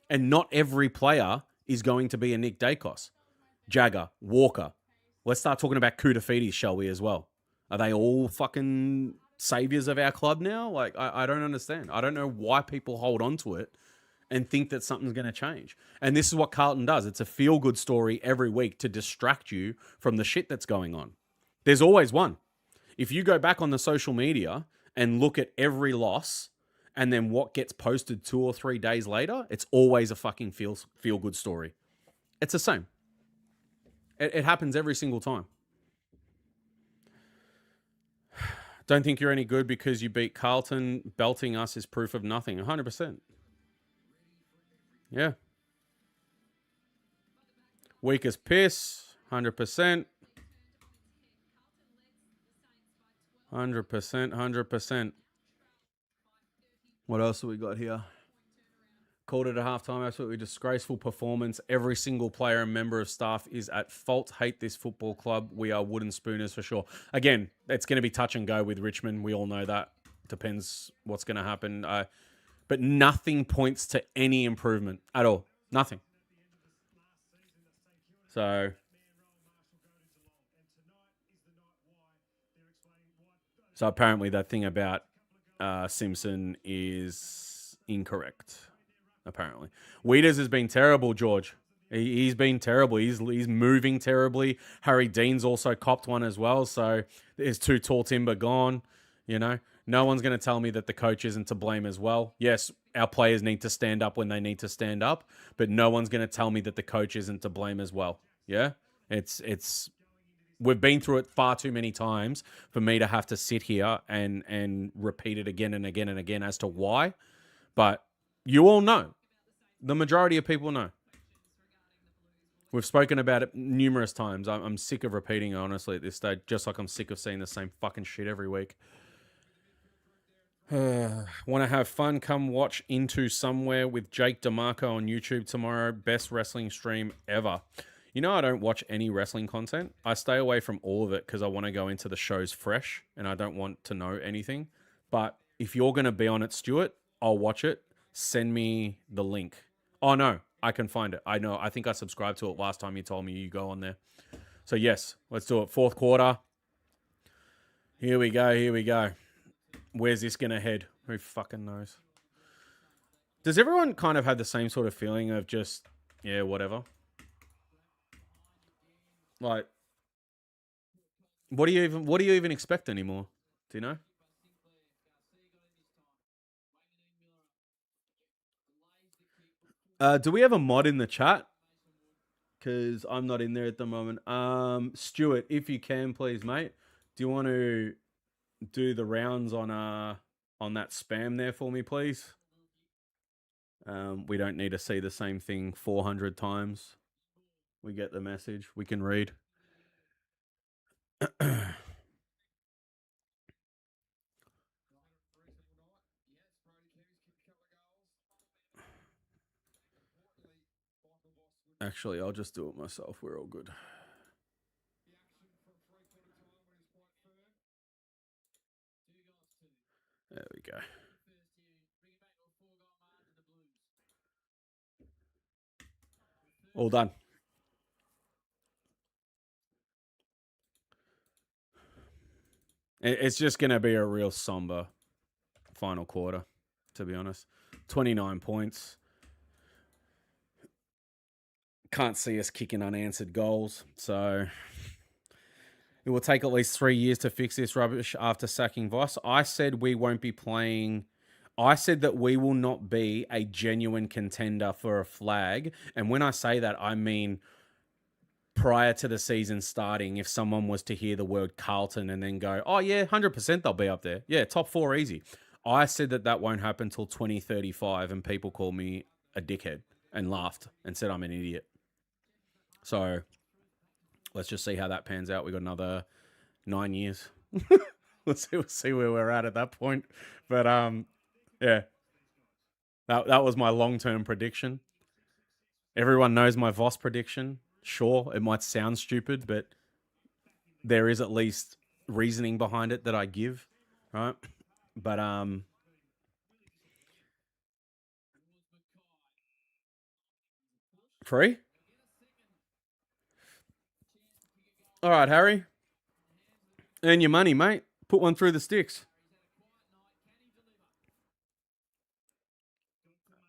And not every player is going to be a Nick Dacos. Jagger, Walker. Let's start talking about Kudafidis, shall we, as well? Are they all fucking saviors of our club now? Like, I don't understand. I don't know why people hold on to it and think that something's going to change. And this is what Carlton does. It's a feel-good story every week to distract you from the shit that's going on. There's always one. If you go back on the social media and look at every loss and then what gets posted 2 or 3 days later, it's always a fucking feel-good story. It's the same. It happens every single time. Don't think you're any good because you beat Carlton. Belting us is proof of nothing. 100%. Yeah. Weak as piss. 100%. 100%. 100%. What else have we got here? Called it a halftime. Absolutely disgraceful performance. Every single player and member of staff is at fault. Hate this football club. We are wooden spooners for sure. Again, it's going to be touch and go with Richmond. We all know that. Depends what's going to happen. But nothing points to any improvement at all. Nothing. So apparently that thing about Simpson is incorrect. Apparently, Weeders has been terrible, George. He's been terrible. He's moving terribly. Harry Dean's also copped one as well. So there's 2 tall timber gone. You know, no one's going to tell me that the coach isn't to blame as well. Yes, our players need to stand up when they need to stand up, but no one's going to tell me that the coach isn't to blame as well. Yeah, it's. We've been through it far too many times for me to have to sit here and repeat it again and again and again as to why. But you all know. The majority of people know. We've spoken about it numerous times. I'm sick of repeating it, honestly, at this stage, just like I'm sick of seeing the same fucking shit every week. Want to have fun? Come watch Into Somewhere with Jake DeMarco on YouTube tomorrow. Best wrestling stream ever. You know, I don't watch any wrestling content. I stay away from all of it because I want to go into the shows fresh and I don't want to know anything. But if you're going to be on it, Stuart, I'll watch it. Send me the link. Oh, no, I can find it. I know. I think I subscribed to it last time you told me you go on there. So, yes, let's do it. 4th quarter. Here we go. Here we go. Where's this going to head? Who fucking knows? Does everyone kind of have the same sort of feeling of just, yeah, whatever? Like, what do you even expect anymore? Do you know? Do we have a mod in the chat? Because I'm not in there at the moment. Stuart, if you can, please, mate. Do you want to do the rounds on that spam there for me, please? We don't need to see the same thing 400 times. We get the message. We can read. Actually, I'll just do it myself. We're all good. There we go. All done. It's just going to be a real somber final quarter, to be honest. 29 points. Can't see us kicking unanswered goals. So it will take at least 3 years to fix this rubbish after sacking Voss. I said we won't be playing. I said that we will not be a genuine contender for a flag. And when I say that, I mean prior to the season starting, if someone was to hear the word Carlton and then go, oh yeah, 100% they'll be up there. Yeah, top 4 easy. I said that won't happen till 2035 and people called me a dickhead and laughed and said I'm an idiot. So let's just see how that pans out. We got another 9 years. We'll see where we're at that point. But yeah, that was my long-term prediction. Everyone knows my Voss prediction. Sure, it might sound stupid, but there is at least reasoning behind it that I give, right? But free. All right, Harry, earn your money, mate. Put one through the sticks.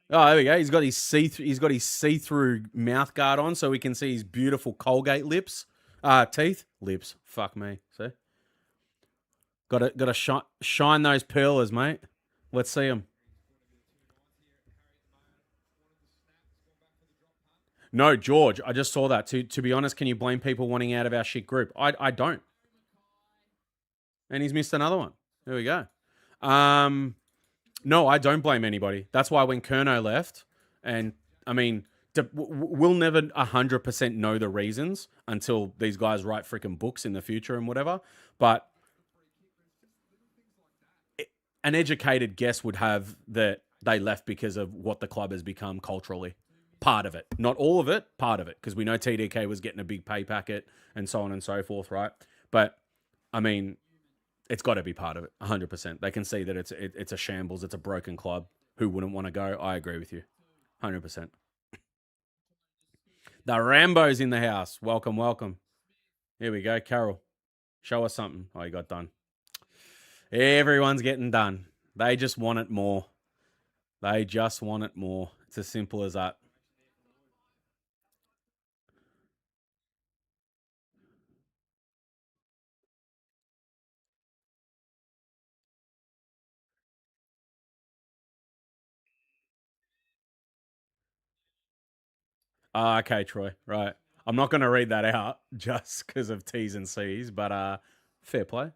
Oh, there we go. He's got his see-through mouth guard on, so we can see his beautiful Colgate lips, teeth, lips. Fuck me. See, got to shine those pearlers, mate. Let's see them. No, George, I just saw that. To be honest, can you blame people wanting out of our shit group? I don't. And he's missed another one. There we go. No, I don't blame anybody. That's why when Kerno left, and I mean, we'll never 100% know the reasons until these guys write freaking books in the future and whatever. But an educated guess would have that they left because of what the club has become culturally. Part of it. Not all of it, part of it. Because we know TDK was getting a big pay packet and so on and so forth, right? But, I mean, it's got to be part of it, 100%. They can see that it's a shambles, it's a broken club. Who wouldn't want to go? I agree with you, 100%. The Rambo's in the house. Welcome, welcome. Here we go, Carol. Show us something. Oh, you got done. Everyone's getting done. They just want it more. They just want it more. It's as simple as that. Okay, Troy. Right. I'm not going to read that out just because of T's and C's, but fair play.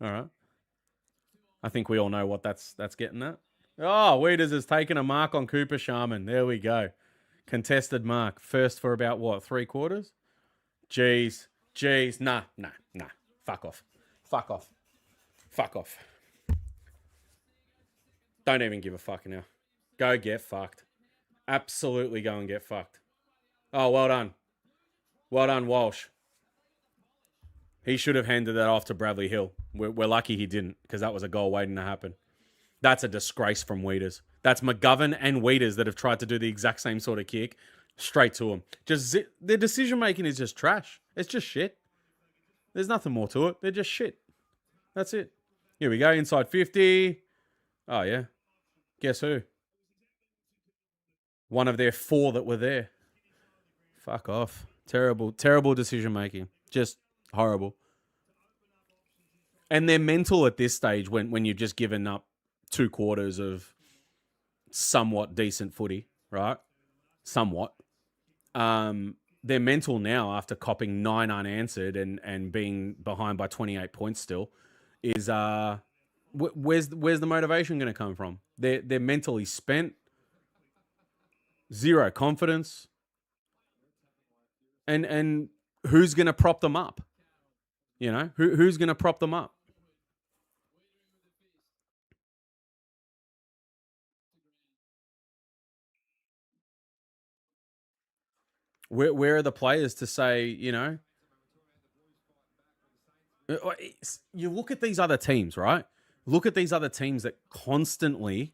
All right. I think we all know what that's getting at. Oh, Weeders has taken a mark on Cooper Sharman. There we go. Contested mark. First for about what, 3/4? Jeez. Nah. Fuck off. Fuck off. Fuck off. Don't even give a fuck now. Go get fucked. Absolutely go and get fucked. Oh, well done. Well done, Walsh. He should have handed that off to Bradley Hill. We're lucky he didn't, because that was a goal waiting to happen. That's a disgrace from Weeders. That's McGovern and Weeders that have tried to do the exact same sort of kick straight to him. Their decision making is just trash. It's just shit. There's nothing more to it. They're just shit. That's it. Here we go. Inside 50. Oh, yeah. Guess who? One of their 4 that were there. Fuck off. Terrible decision making. Just horrible. And they're mental at this stage when you've just given up 2/4 of somewhat decent footy, right? Somewhat. They're mental now after copping 9 unanswered and being behind by 28 points still. Is where's the motivation going to come from? They're mentally spent. Zero confidence. And who's going to prop them up? You know, who's going to prop them up? Where are the players to say, you know? You look at these other teams, right? Look at these other teams that constantly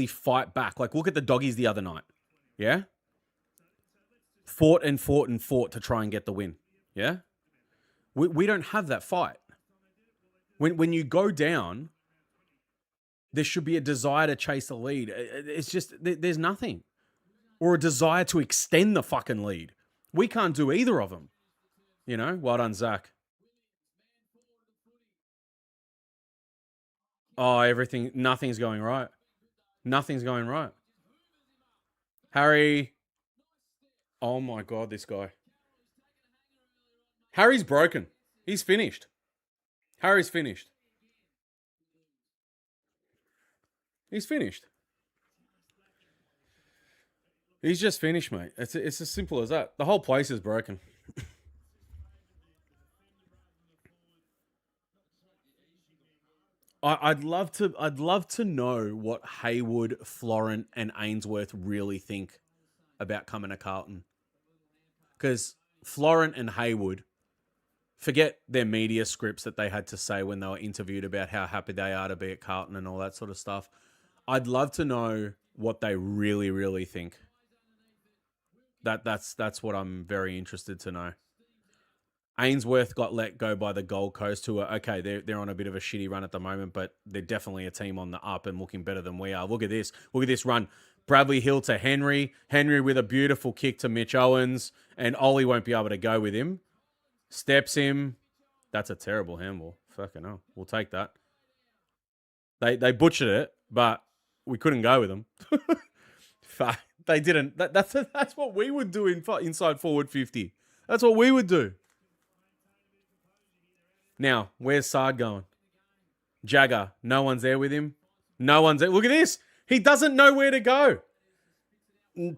fight back. Like, look at the Doggies the other night. Yeah? Fought to try and get the win. Yeah? We don't have that fight. When you go down, there should be a desire to chase the lead. It's just, there's nothing. Or a desire to extend the fucking lead. We can't do either of them. You know? Well done, Zach. Oh, nothing's going right. Nothing's going right. Harry. Oh my God, this guy. Harry's broken. He's finished. Harry's finished. He's finished. He's just finished, mate. It's as simple as that. The whole place is broken. I'd love to know what Haywood, Florent, and Ainsworth really think about coming to Carlton. Because Florent and Haywood, forget their media scripts that they had to say when they were interviewed about how happy they are to be at Carlton and all that sort of stuff. I'd love to know what they really, really think. That's what I'm very interested to know. Ainsworth got let go by the Gold Coast, who are, okay, they're on a bit of a shitty run at the moment, but they're definitely a team on the up and looking better than we are. Look at this. Look at this run. Bradley Hill to Henry. Henry with a beautiful kick to Mitch Owens, and Ollie won't be able to go with him. Steps him. That's a terrible handball. Fucking hell. We'll take that. They butchered it, but we couldn't go with them. They didn't. That's what we would do inside forward 50. That's what we would do. Now, where's Sard going? Jagger, no one's there with him. No one's there. Look at this. He doesn't know where to go.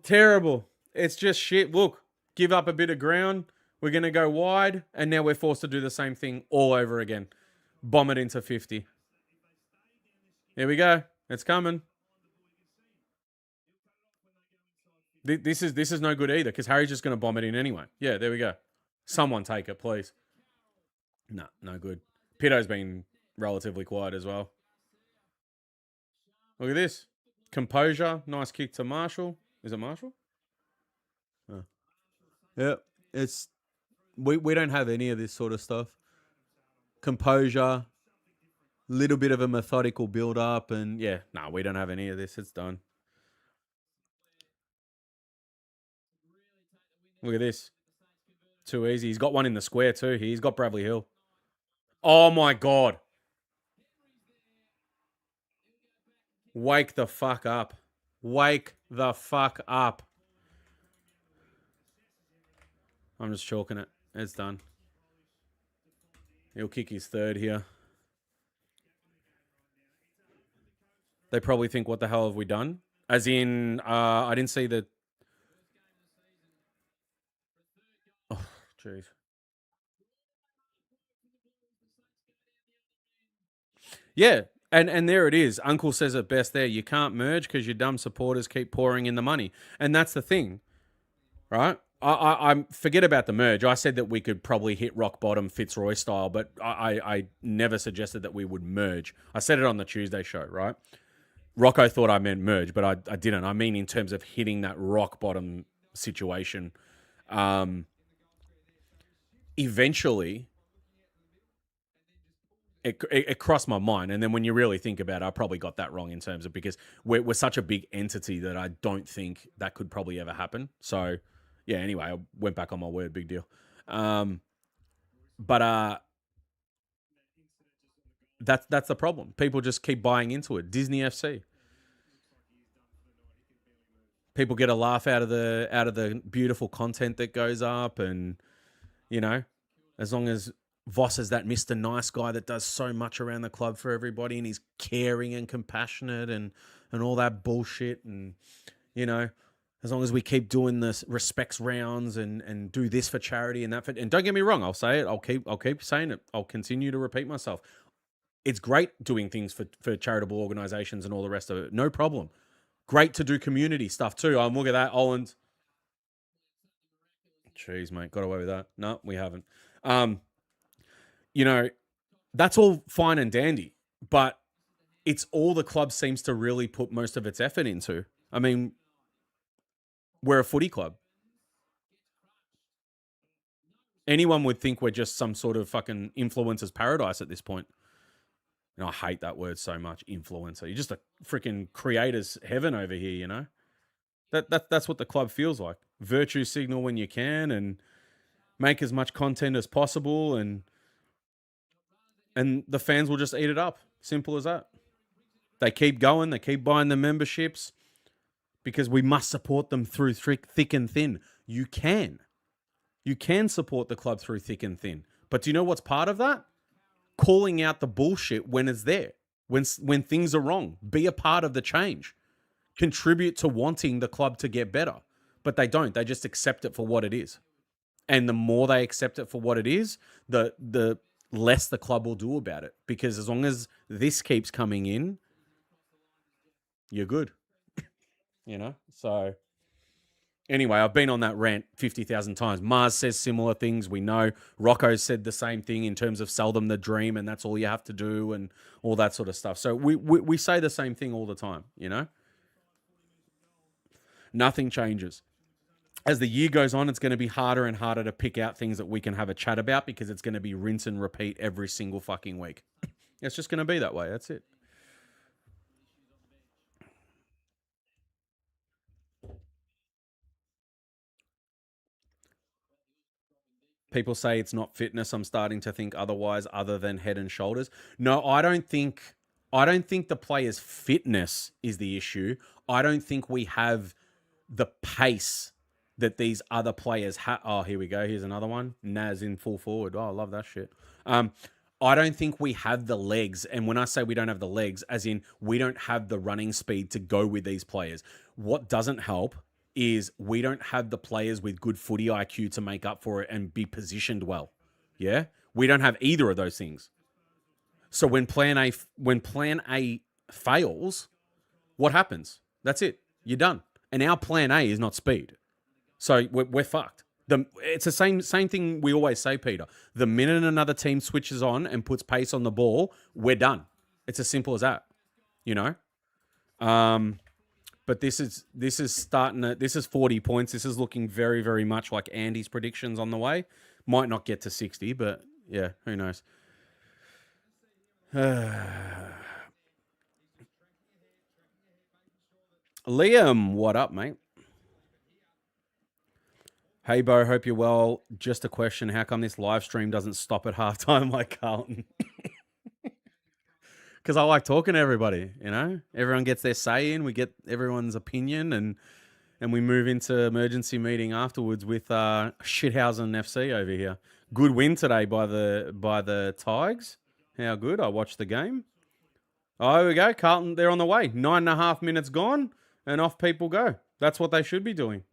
Terrible. It's just shit. Look, give up a bit of ground. We're going to go wide, and now we're forced to do the same thing all over again. Bomb it into 50. Here we go. It's coming. This is no good either, because Harry's just going to bomb it in anyway. Yeah, there we go. Someone take it, please. No good. Pito's been relatively quiet as well. Look at this. Composure. Nice kick to Marshall. Is it Marshall? Oh. Yeah, it's... We don't have any of this sort of stuff. Composure. Little bit of a methodical build-up. And yeah, no, we don't have any of this. It's done. Look at this. Too easy. He's got one in the square too. He's got Bradley Hill. Oh my God. Wake the fuck up. Wake the fuck up. I'm just chalking it. It's done. He'll kick his third here. They probably think, what the hell have we done? As in, I didn't see the... Oh, jeez. Yeah, and there it is. Uncle says it best there. You can't merge because your dumb supporters keep pouring in the money. And that's the thing, right? I forget about the merge. I said that we could probably hit rock bottom Fitzroy style, but I never suggested that we would merge. I said it on the Tuesday show, right? Rocco thought I meant merge, but I didn't. I mean in terms of hitting that rock bottom situation. Eventually... It crossed my mind. And then when you really think about it, I probably got that wrong in terms of, because we're such a big entity that I don't think that could probably ever happen. So, yeah, anyway, I went back on my word. Big deal. But that's the problem. People just keep buying into it. Disney FC. People get a laugh out of the beautiful content that goes up, and, you know, as long as Voss is that Mr. Nice guy that does so much around the club for everybody, and he's caring and compassionate and all that bullshit. And, you know, as long as we keep doing this respects rounds and do this for charity and that for, and don't get me wrong, I'll say it. I'll keep saying it. I'll continue to repeat myself. It's great doing things for charitable organizations and all the rest of it. No problem. Great to do community stuff too. Look at that. Oland. Jeez, mate. Got away with that. No, we haven't. You know, that's all fine and dandy, but it's all the club seems to really put most of its effort into. I mean, we're a footy club. Anyone would think we're just some sort of fucking influencer's paradise at this point. And I hate that word so much, influencer. You're just a freaking creator's heaven over here, you know? That's what the club feels like. Virtue signal when you can and make as much content as possible, and the fans will just eat it up. Simple as that. They keep going. They keep buying the memberships because we must support them through thick and thin. You can. You can support the club through thick and thin. But do you know what's part of that? Calling out the bullshit when it's there. When things are wrong. Be a part of the change. Contribute to wanting the club to get better. But they don't. They just accept it for what it is. And the more they accept it for what it is, the less the club will do about it. Because as long as this keeps coming in, you're good. You know? So, Anyway, I've been on that rant 50,000 times. Mars says similar things. We know Rocco said the same thing in terms of sell them the dream and that's all you have to do and all that sort of stuff. So we say the same thing all the time, you know? Nothing changes. As the year goes on, it's going to be harder and harder to pick out things that we can have a chat about because it's going to be rinse and repeat every single fucking week. It's just going to be that way. That's it. People say it's not fitness. I'm starting to think otherwise, other than head and shoulders. No, I don't think. I don't think the players' fitness is the issue. I don't think we have the pace that these other players have. Oh, here we go. Here's another one. Naz in full forward. Oh, I love that shit. Um, I don't think we have the legs. And when I say we don't have the legs, as in we don't have the running speed to go with these players. What doesn't help is we don't have the players with good footy IQ to make up for it and be positioned well. Yeah? We don't have either of those things. So when plan A fails, what happens? That's it. You're done. And our plan A is not speed. So we're fucked. It's the same thing we always say, Peter. The minute another team switches on and puts pace on the ball, we're done. It's as simple as that. You know? But this is this is 40 points. This is looking very, very much like Andy's predictions on the way. Might not get to 60, but yeah, who knows? Liam, what up, mate? Hey, Bo, hope you're well. Just a question. How come this live stream doesn't stop at halftime like Carlton? Because I like talking to everybody, you know? Everyone gets their say in. We get everyone's opinion, and we move into emergency meeting afterwards with Shithausen FC over here. Good win today by the Tigers. How good. I watched the game. Oh, here we go. Carlton, they're on the way. 9.5 minutes gone, and off people go. That's what they should be doing.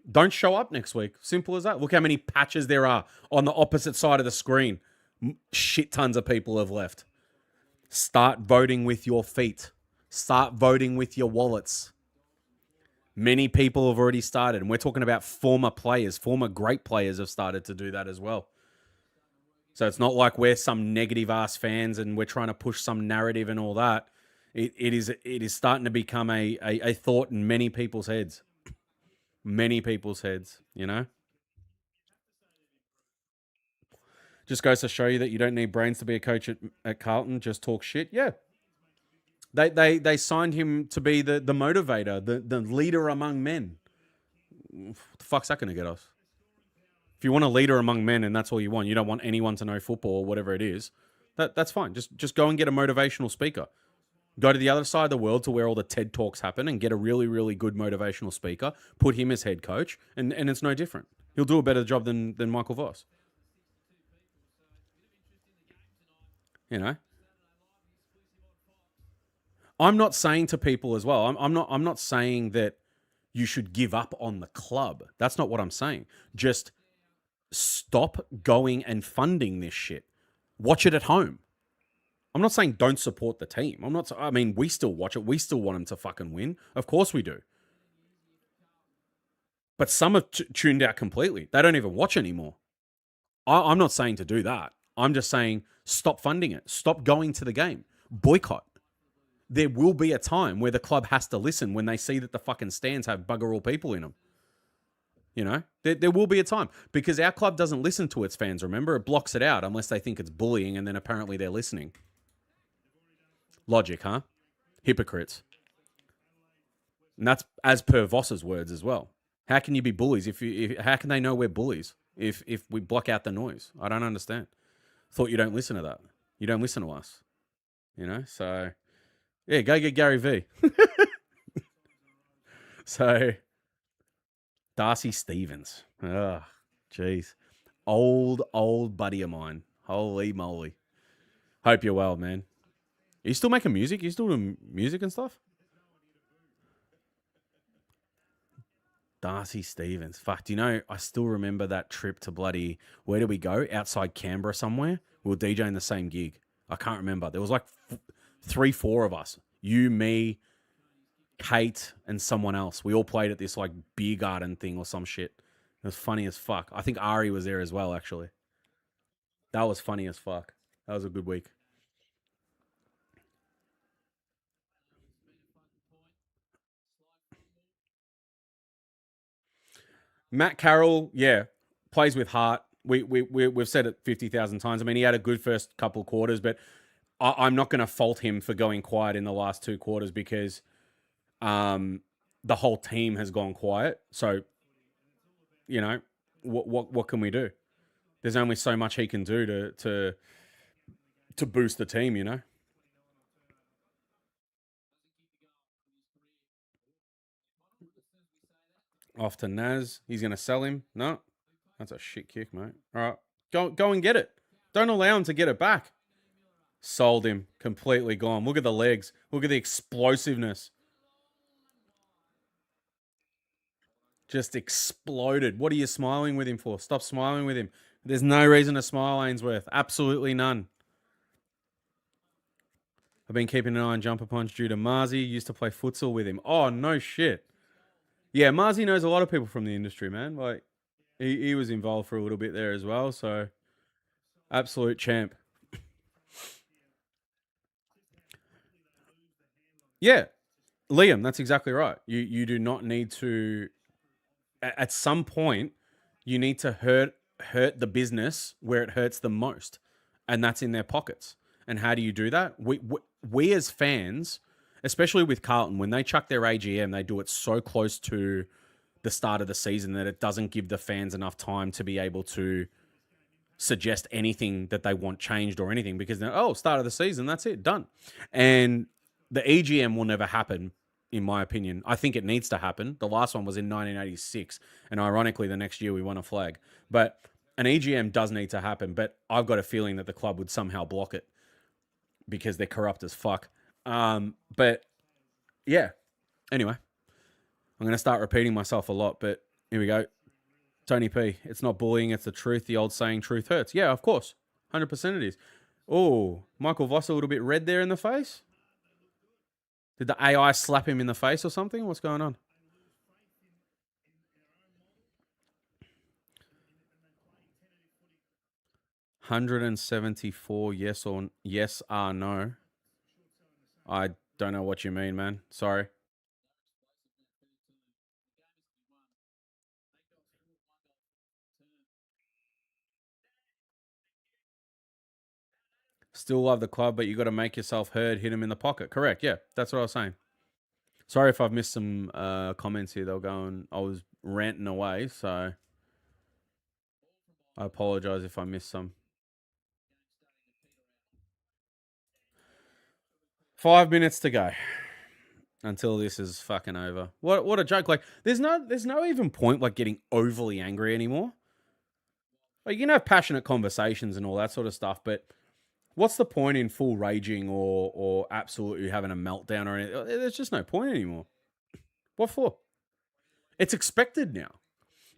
Don't show up next week. Simple as that. Look how many patches there are on the opposite side of the screen. Shit tons of people have left. Start voting with your feet. Start voting with your wallets. Many people have already started, and we're talking about former players. Former great players have started to do that as well. So it's not like we're some negative ass fans and we're trying to push some narrative and all that. It is starting to become a thought in many people's heads. Many people's heads, you know? Just goes to show you that you don't need brains to be a coach at Carlton. Just talk shit. Yeah. They signed him to be the motivator, the leader among men. What the fuck's that going to get us? If you want a leader among men and that's all you want, you don't want anyone to know football or whatever it is, that's fine. Just go and get a motivational speaker. Go to the other side of the world to where all the TED Talks happen and get a really, really good motivational speaker. Put him as head coach, and it's no different. He'll do a better job than Michael Voss. You know? I'm not saying to people as well, I'm not saying that you should give up on the club. That's not what I'm saying. Just stop going and funding this shit. Watch it at home. I'm not saying don't support the team. I mean, we still watch it. We still want them to fucking win. Of course we do. But some have tuned out completely. They don't even watch anymore. I'm not saying to do that. I'm just saying stop funding it. Stop going to the game. Boycott. There will be a time where the club has to listen when they see that the fucking stands have bugger all people in them. You know, there will be a time because our club doesn't listen to its fans. Remember, it blocks it out unless they think it's bullying, and then apparently they're listening. Logic, huh? Hypocrites. And that's as per Voss's words as well. How can you be bullies how can they know we're bullies if we block out the noise? I don't understand. Thought you don't listen to that. You don't listen to us. You know, so yeah, go get Gary V. So Darcy Stevens. Oh, jeez. Old buddy of mine. Holy moly. Hope you're well, man. Are you still making music? Are you still doing music and stuff? Darcy Stevens. Fuck, do you know, I still remember that trip to bloody, where did we go? Outside Canberra somewhere? We were DJing the same gig. I can't remember. There was like 3, 4 of us. You, me, Kate, and someone else. We all played at this like beer garden thing or some shit. It was funny as fuck. I think Ari was there as well, actually. That was funny as fuck. That was a good week. Matt Carroll, yeah, plays with heart. We've said it 50,000 times. I mean, he had a good first couple of quarters, but I'm not going to fault him for going quiet in the last two quarters because the whole team has gone quiet. So, you know, what can we do? There's only so much he can do to boost the team, you know. Off to Naz. He's going to sell him. No, that's a shit kick, mate. All right, go and get it. Don't allow him to get it back. Sold him. Completely gone. Look at the legs. Look at the explosiveness. Just exploded. What are you smiling with him for? Stop smiling with him. There's no reason to smile, Ainsworth. Absolutely none. I've been keeping an eye on Jumper Punch due to Marzi. Used to play futsal with him. Oh, no shit. Yeah, Marzi knows a lot of people from the industry, man. Like, he was involved for a little bit there as well. So, absolute champ. Yeah, Liam, that's exactly right. You do not need to. At some point, you need to hurt the business where it hurts the most, and that's in their pockets. And how do you do that? We as fans, especially with Carlton, when they chuck their AGM, they do it so close to the start of the season that it doesn't give the fans enough time to be able to suggest anything that they want changed or anything because they're, oh, start of the season, that's it, done. And the EGM will never happen, in my opinion. I think it needs to happen. The last one was in 1986, and ironically, the next year we won a flag. But an EGM does need to happen, but I've got a feeling that the club would somehow block it because they're corrupt as fuck. But yeah, anyway, I'm going to start repeating myself a lot, but here we go. Tony P, it's not bullying, it's the truth. The old saying, truth hurts. Yeah, of course. 100% it is. Oh, Michael Voss a little bit red there in the face. Did the AI slap him in the face or something? What's going on? $174 yes or no. I don't know what you mean, man. Sorry. Still love the club, but you got to make yourself heard. Hit him in the pocket. Correct. Yeah, that's what I was saying. Sorry if I've missed some comments here. They'll go and I was ranting away, so I apologize if I missed some. 5 minutes to go until this is fucking over. What a joke! Like, there's no even point like getting overly angry anymore. Like, you can have passionate conversations and all that sort of stuff, but what's the point in full raging or absolutely having a meltdown or anything? There's just no point anymore. What for? It's expected now.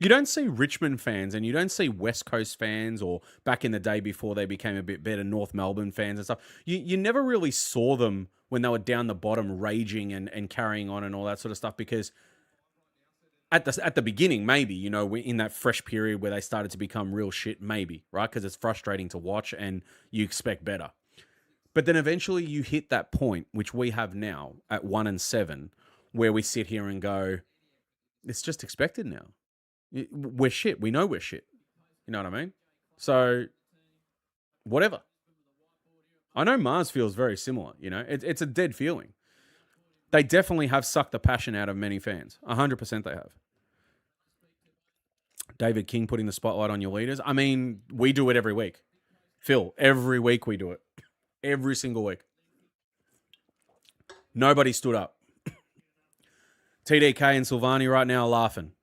You don't see Richmond fans and you don't see West Coast fans or back in the day before they became a bit better, North Melbourne fans and stuff. You never really saw them when they were down the bottom raging and carrying on and all that sort of stuff because at the beginning, maybe, you know, in that fresh period where they started to become real shit, maybe, right? Because it's frustrating to watch and you expect better. But then eventually you hit that point, which we have now at 1-7, where we sit here and go, it's just expected now. We're shit. We know we're shit. You know what I mean? So, whatever. I know Mars feels very similar. You know, it's a dead feeling. They definitely have sucked the passion out of many fans. 100% they have. David King putting the spotlight on your leaders. I mean, we do it every week. Phil, every week we do it. Every single week. Nobody stood up. TDK and Silvani right now are laughing.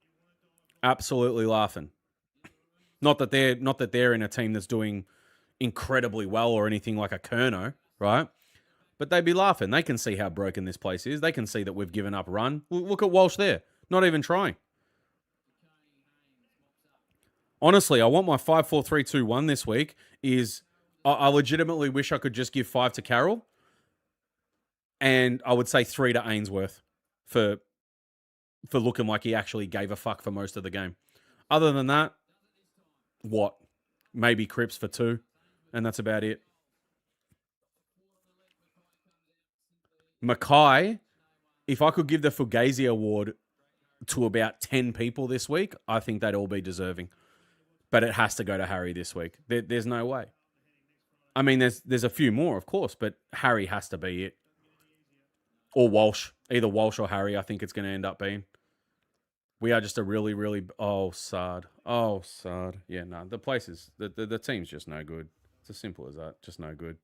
Absolutely laughing. Not that they're in a team that's doing incredibly well or anything like a Kerno, right? But they'd be laughing. They can see how broken this place is. They can see that we've given up run. Look at Walsh there. Not even trying. Honestly, I want my 5-4-3-2-1 this week is I legitimately wish I could just give 5 to Carroll and I would say 3 to Ainsworth. for looking like he actually gave a fuck for most of the game. Other than that, what? Maybe Cripps for 2, and that's about it. Mackay, if I could give the Fugazi Award to about 10 people this week, I think they'd all be deserving. But it has to go to Harry this week. There's no way. I mean, there's a few more, of course, but Harry has to be it. Or Walsh. Either Walsh or Harry, I think it's going to end up being. We are just a really, really... Oh, Sard. Oh, Sard. Yeah, no, the place is... The team's just no good. It's as simple as that. Just no good.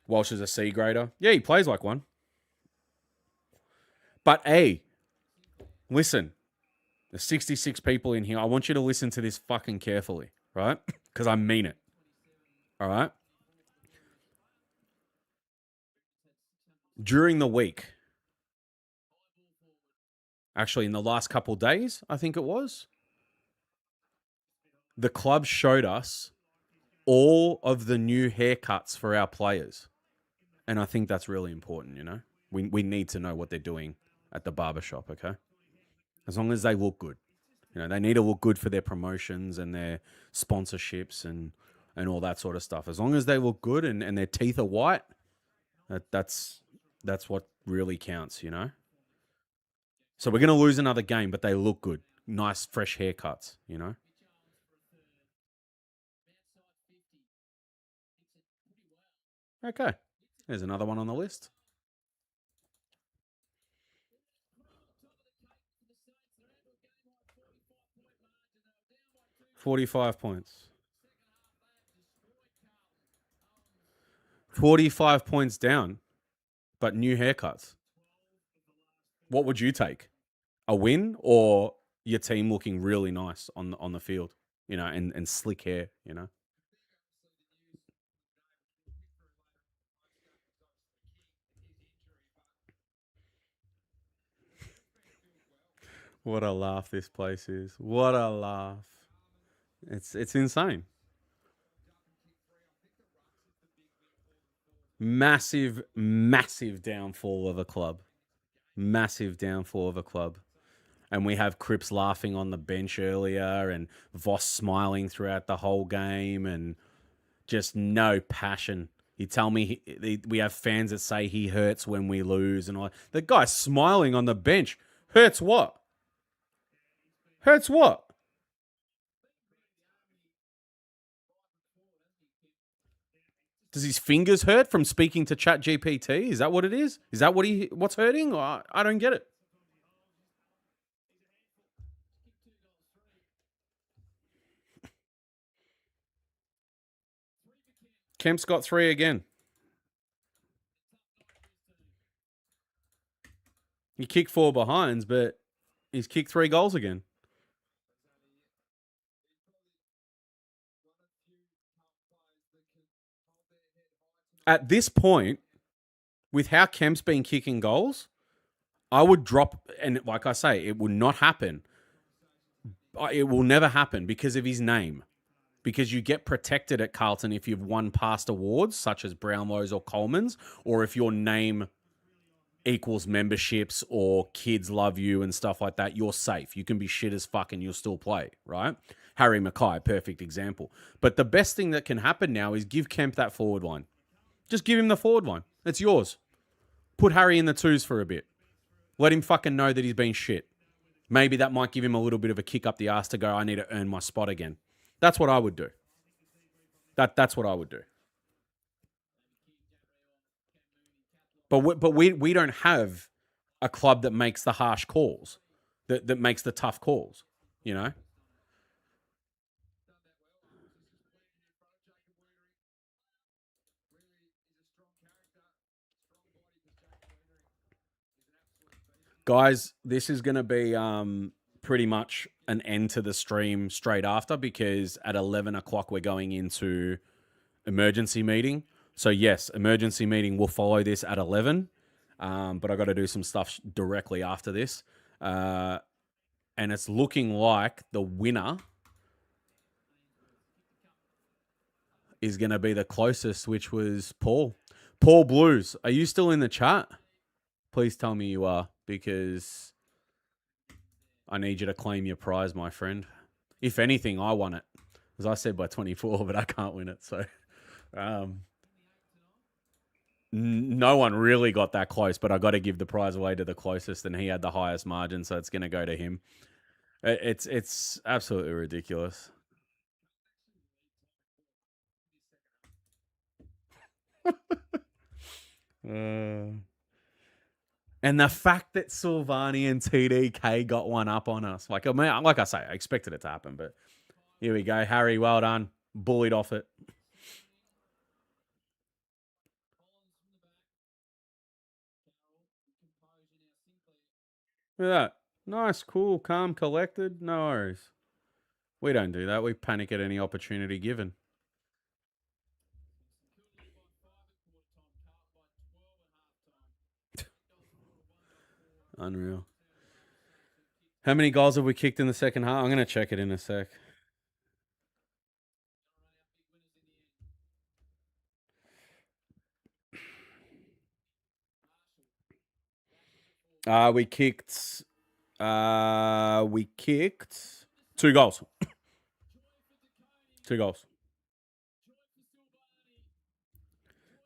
Walsh is a C grader. Yeah, he plays like one. But, hey, listen. There's 66 people in here. I want you to listen to this fucking carefully, right? Because I mean it. All right? During the week, actually in the last couple days, I think it was, the club showed us all of the new haircuts for our players. And I think that's really important, you know? We need to know what they're doing at the barbershop, okay? As long as they look good. You know, they need to look good for their promotions and their sponsorships and all that sort of stuff. As long as they look good and their teeth are white, that's what really counts, you know? So we're going to lose another game, but they look good. Nice, fresh haircuts, you know? Okay. There's another one on the list. 45 points. 45 points down, but new haircuts. What would you take? A win or your team looking really nice on the field, you know, and slick hair, you know? What a laugh this place is. What a laugh. It's insane. Massive, massive downfall of a club. Massive downfall of a club. And we have Cripps laughing on the bench earlier and Voss smiling throughout the whole game and just no passion. You tell me we have fans that say he hurts when we lose and all. The guy's smiling on the bench. Hurts what? Hurts what? Does his fingers hurt from speaking to Chat GPT? Is that what it is? Is that what's hurting? I don't get it. Kemp's got 3 again. He kicked 4 behinds, but he's kicked 3 goals again. At this point, with how Kemp's been kicking goals, I would drop, and like I say, it will not happen. It will never happen because of his name. Because you get protected at Carlton if you've won past awards, such as Brownlow's or Coleman's, or if your name equals memberships or kids love you and stuff like that, you're safe. You can be shit as fuck and you'll still play, right? Harry Mackay, perfect example. But the best thing that can happen now is give Kemp that forward line. Just give him the forward line. It's yours. Put Harry in the 2s for a bit. Let him fucking know that he's been shit. Maybe that might give him a little bit of a kick up the ass to go, I need to earn my spot again. That's what I would do. That's what I would do. But we don't have a club that makes the harsh calls, that makes the tough calls, you know? Guys, this is going to be pretty much an end to the stream straight after because at 11 o'clock we're going into emergency meeting. So yes, emergency meeting will follow this at 11, but I got to do some stuff directly after this. And it's looking like the winner is going to be the closest, which was Paul. Paul Blues, are you still in the chat? Please tell me you are, because I need you to claim your prize, my friend. If anything, I won it. As I said by 24, but I can't win it. So no one really got that close, but I got to give the prize away to the closest, and he had the highest margin, so it's going to go to him. It's absolutely ridiculous. And the fact that Silvani and TDK got one up on us, like I say, I expected it to happen, but here we go. Harry, well done. Bullied off it. Look at that. Nice, cool, calm, collected. No worries. We don't do that. We panic at any opportunity given. Unreal. How many goals have we kicked in the second half? I'm going to check it in a sec. We kicked 2 goals. 2 goals.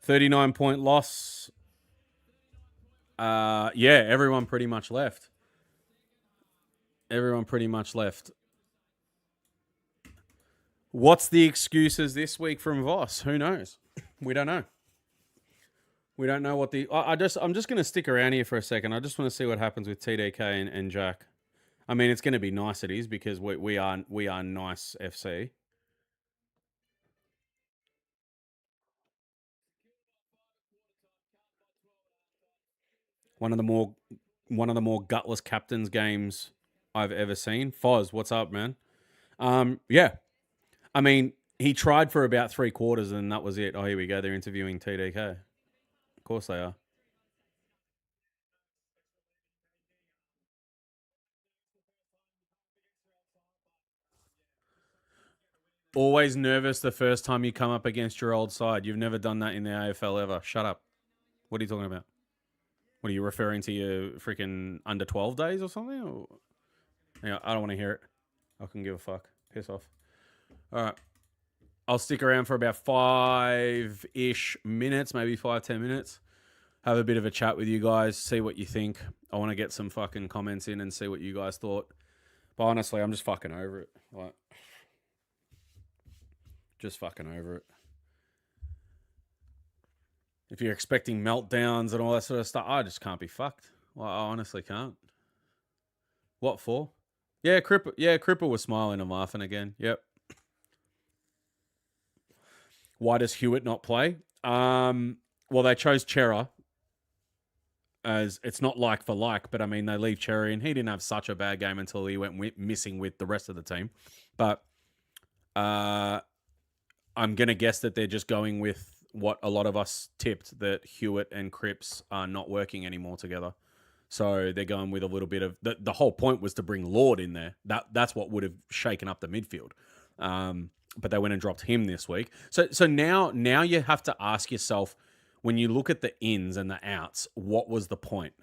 39-point loss. Yeah, everyone pretty much left. What's the excuses this week from Voss? Who knows? We don't know. We don't know what the. I'm just going to stick around here for a second. I just want to see what happens with TDK and Jack. I mean, it's going to be nice. It is, because we are nice FC. One of the more gutless captains games I've ever seen. Foz, what's up, man? Yeah. I mean, he tried for about 3 quarters and that was it. Oh, here we go. They're interviewing TDK. Of course they are. Always nervous the first time you come up against your old side. You've never done that in the AFL ever. Shut up. What are you talking about? What are you referring to, your freaking under 12 days or something? Or... Yeah, I don't want to hear it. I couldn't give a fuck. Piss off. All right. I'll stick around for about 5-ish minutes, maybe 5-10 minutes. Have a bit of a chat with you guys, see what you think. I want to get some fucking comments in and see what you guys thought. But honestly, I'm just fucking over it. Like, just fucking over it. If you're expecting meltdowns and all that sort of stuff, I just can't be fucked. Well, I honestly can't. What for? Yeah, Cripper was smiling and laughing again. Yep. Why does Hewitt not play? Well, they chose Chera, as it's not like for like, but I mean, they leave Cherry, and he didn't have such a bad game until he went missing with the rest of the team. But I'm going to guess that they're just going with what a lot of us tipped, that Hewitt and Cripps are not working anymore together. So they're going with a little bit of... The whole point was to bring Lord in there. That's what would have shaken up the midfield. But they went and dropped him this week. So now you have to ask yourself, when you look at the ins and the outs, what was the point?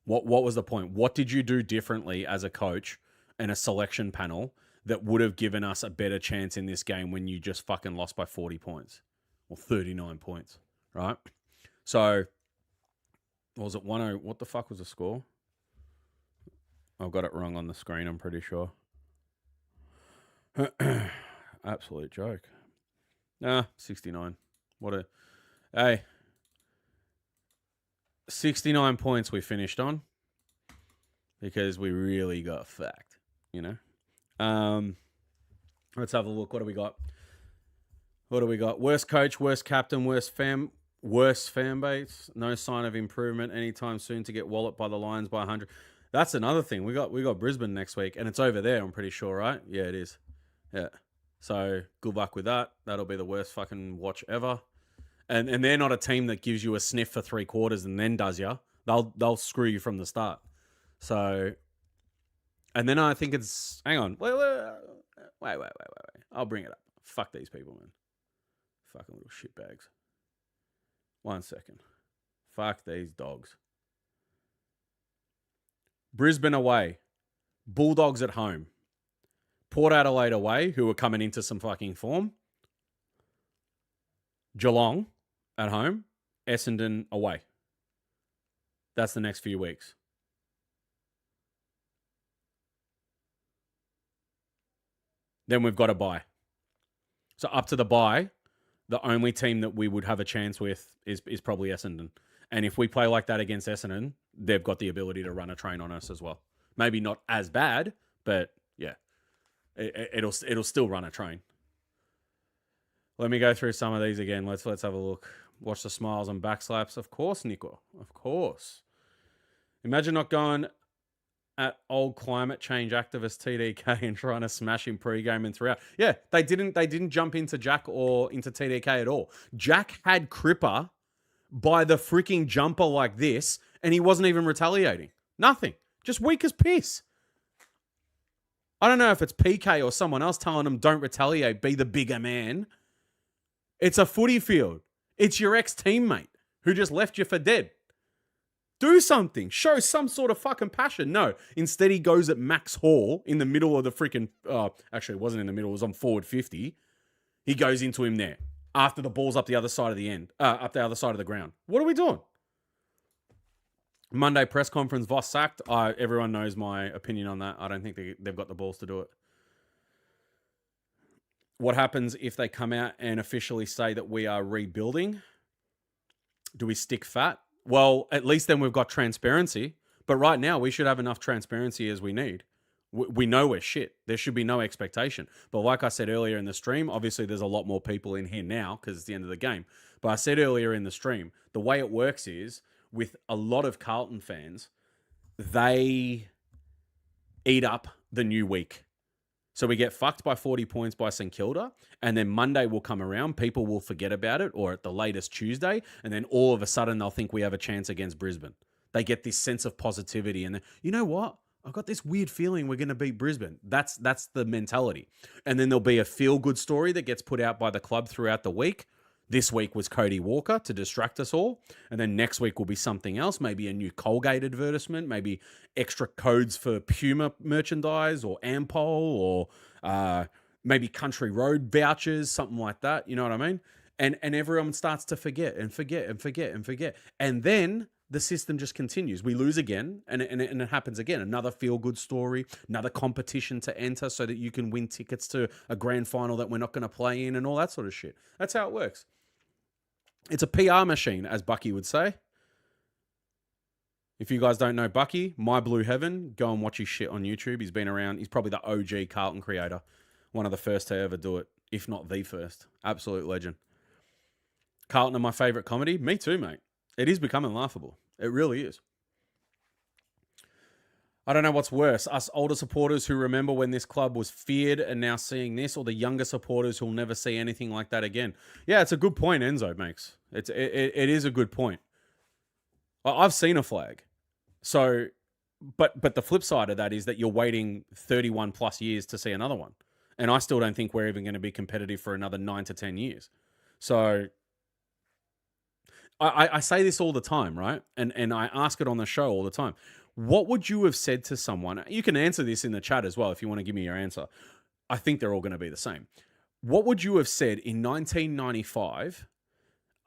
What was the point? What did you do differently as a coach and a selection panel that would have given us a better chance in this game when you just fucking lost by 40 points or 39 points, right? So, what was it? 1-0? What the fuck was the score? I've got it wrong on the screen, I'm pretty sure. Absolute joke. 69. Hey, 69 points we finished on because we really got fucked, you know? Let's have a look. What do we got? Worst coach, worst captain, worst fan base. No sign of improvement anytime soon to get walloped by the Lions by 100. That's another thing. We got Brisbane next week, and it's over there, I'm pretty sure, right? Yeah, it is. Yeah. So good luck with that. That'll be the worst fucking watch ever. And they're not a team that gives you a sniff for 3 quarters and then does you. They'll screw you from the start. So, and then I think it's... Hang on. Wait. I'll bring it up. Fuck these people, man. fucking little shitbags. 1 second. Fuck these dogs. Brisbane away. Bulldogs at home. Port Adelaide away, who are coming into some fucking form. Geelong at home. Essendon away. That's the next few weeks. Then we've got a bye. So up to the bye, the only team that we would have a chance with is probably Essendon. And if we play like that against Essendon, they've got the ability to run a train on us as well. Maybe not as bad, but yeah, it'll still run a train. Let me go through some of these again. Let's have a look. Watch the smiles and backslaps. Of course, Nico. Of course. Imagine not going at old climate change activist TDK and trying to smash him pre-game and throughout. Yeah, they didn't jump into Jack or into TDK at all. Jack had Cripper by the freaking jumper like this, and he wasn't even retaliating. Nothing. Just weak as piss. I don't know if it's PK or someone else telling him don't retaliate, be the bigger man. It's a footy field. It's your ex-teammate who just left you for dead. Do something. Show some sort of fucking passion. No. Instead, he goes at Max Hall in the middle of the freaking... actually, it wasn't in the middle. It was on forward 50. He goes into him there after the ball's up the other side of the end. Up the other side of the ground. What are we doing? Monday press conference, Voss sacked. Everyone knows my opinion on that. I don't think they've got the balls to do it. What happens if they come out and officially say that we are rebuilding? Do we stick fat? Well, at least then we've got transparency. But right now, we should have enough transparency as we need. We know we're shit. There should be no expectation. But like I said earlier in the stream, obviously there's a lot more people in here now because it's the end of the game. But I said earlier in the stream, the way it works is with a lot of Carlton fans, they eat up the new week. So we get fucked by 40 points by St Kilda, and then Monday will come around, people will forget about it, or at the latest Tuesday, and then all of a sudden they'll think we have a chance against Brisbane. They get this sense of positivity, and then, you know what? I've got this weird feeling we're going to beat Brisbane. That's the mentality. And then there'll be a feel-good story that gets put out by the club throughout the week. This week was Cody Walker to distract us all. And then next week will be something else, maybe a new Colgate advertisement, maybe extra codes for Puma merchandise or Ampol or maybe Country Road vouchers, something like that. You know what I mean? And everyone starts to forget. And then the system just continues. We lose again, and it happens again. Another feel-good story, another competition to enter so that you can win tickets to a grand final that we're not going to play in and all that sort of shit. That's how it works. It's a PR machine, as Bucky would say. If you guys don't know Bucky, My Blue Heaven, go and watch his shit on YouTube. He's been around. He's probably the OG Carlton creator. One of the first to ever do it, if not the first. Absolute legend. Carlton are my favorite comedy. Me too, mate. It is becoming laughable. It really is. I don't know what's worse, us older supporters who remember when this club was feared and now seeing this, or the younger supporters who'll never see anything like that again. Yeah, it's a good point Enzo makes. It is a good point. I've seen a flag. So, but the flip side of that is that you're waiting 31 plus years to see another one. And I still don't think we're even going to be competitive for another 9 to 10 years. So I say this all the time, right? And I ask it on the show all the time. What would you have said to someone? You can answer this in the chat as well if you want to give me your answer. I think they're all going to be the same. What would you have said in 1995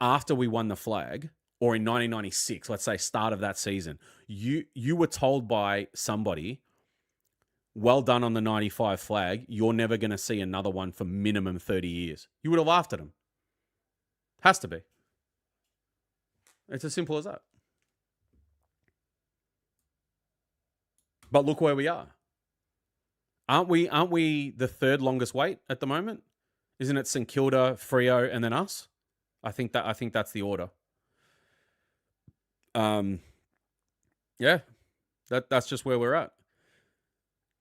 after we won the flag, or in 1996, let's say start of that season? You were told by somebody, well done on the 95 flag. You're never going to see another one for minimum 30 years. You would have laughed at them. Has to be. It's as simple as that. But look where we are. Aren't we the third longest wait at the moment? Isn't it St Kilda, Freo, and then us? I think that's the order. Yeah. That's just where we're at.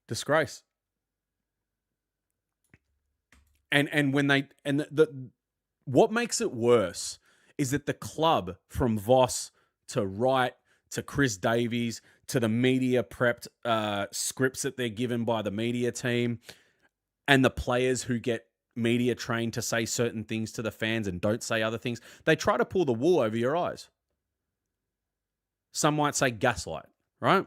Disgrace. And when they what makes it worse is that the club, from Voss to Wright to Chris Davies to the media prepped scripts that they're given by the media team, and the players who get media trained to say certain things to the fans and don't say other things. They try to pull the wool over your eyes. Some might say gaslight, right?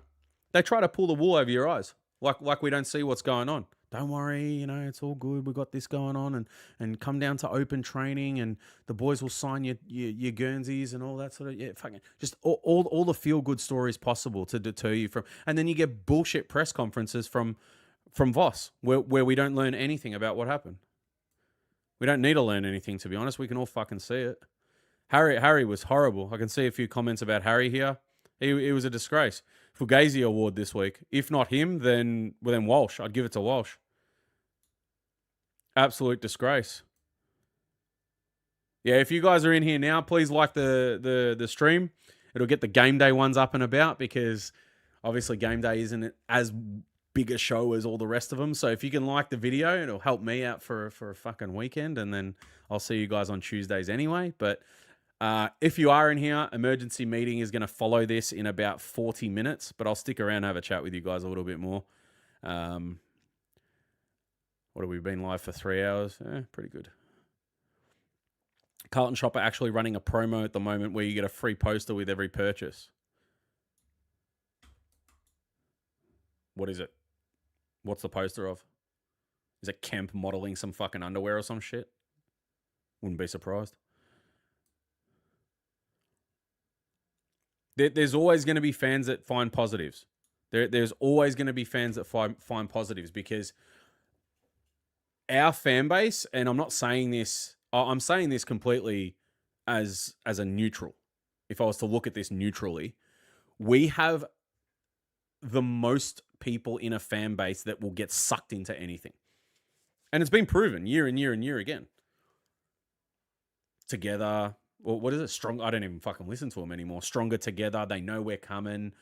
They try to pull the wool over your eyes, like we don't see what's going on. Don't worry, it's all good. We've got this going on, and come down to open training, and the boys will sign your Guernseys and all that sort of fucking just all the feel good stories possible to deter you from, and then you get bullshit press conferences from Voss where we don't learn anything about what happened. We don't need to learn anything, to be honest. We can all fucking see it. Harry was horrible. I can see a few comments about Harry here. He was a disgrace. Fugazi award this week. If not him, then Walsh. I'd give it to Walsh. Absolute disgrace. Yeah, if you guys are in here now, please like the stream. It'll get the game day ones up and about, because obviously game day isn't as big a show as all the rest of them. So if you can like the video, it'll help me out for a fucking weekend, and then I'll see you guys on Tuesdays anyway. But if you are in here, emergency meeting is going to follow this in about 40 minutes, but I'll stick around and have a chat with you guys a little bit more. What have we been live for 3 hours? Pretty good. Carlton Shop are actually running a promo at the moment where you get a free poster with every purchase. What is it? What's the poster of? Is it Kemp modeling some fucking underwear or some shit? Wouldn't be surprised. There's always going to be fans that find positives. There's always going to be fans that find positives, because our fan base, and I'm not saying this, I'm saying this completely as a neutral. If I was to look at this neutrally, we have the most people in a fan base that will get sucked into anything. And it's been proven year and year and year again. Together, or what is it? Strong. I don't even fucking listen to them anymore. Stronger together. They know we're coming.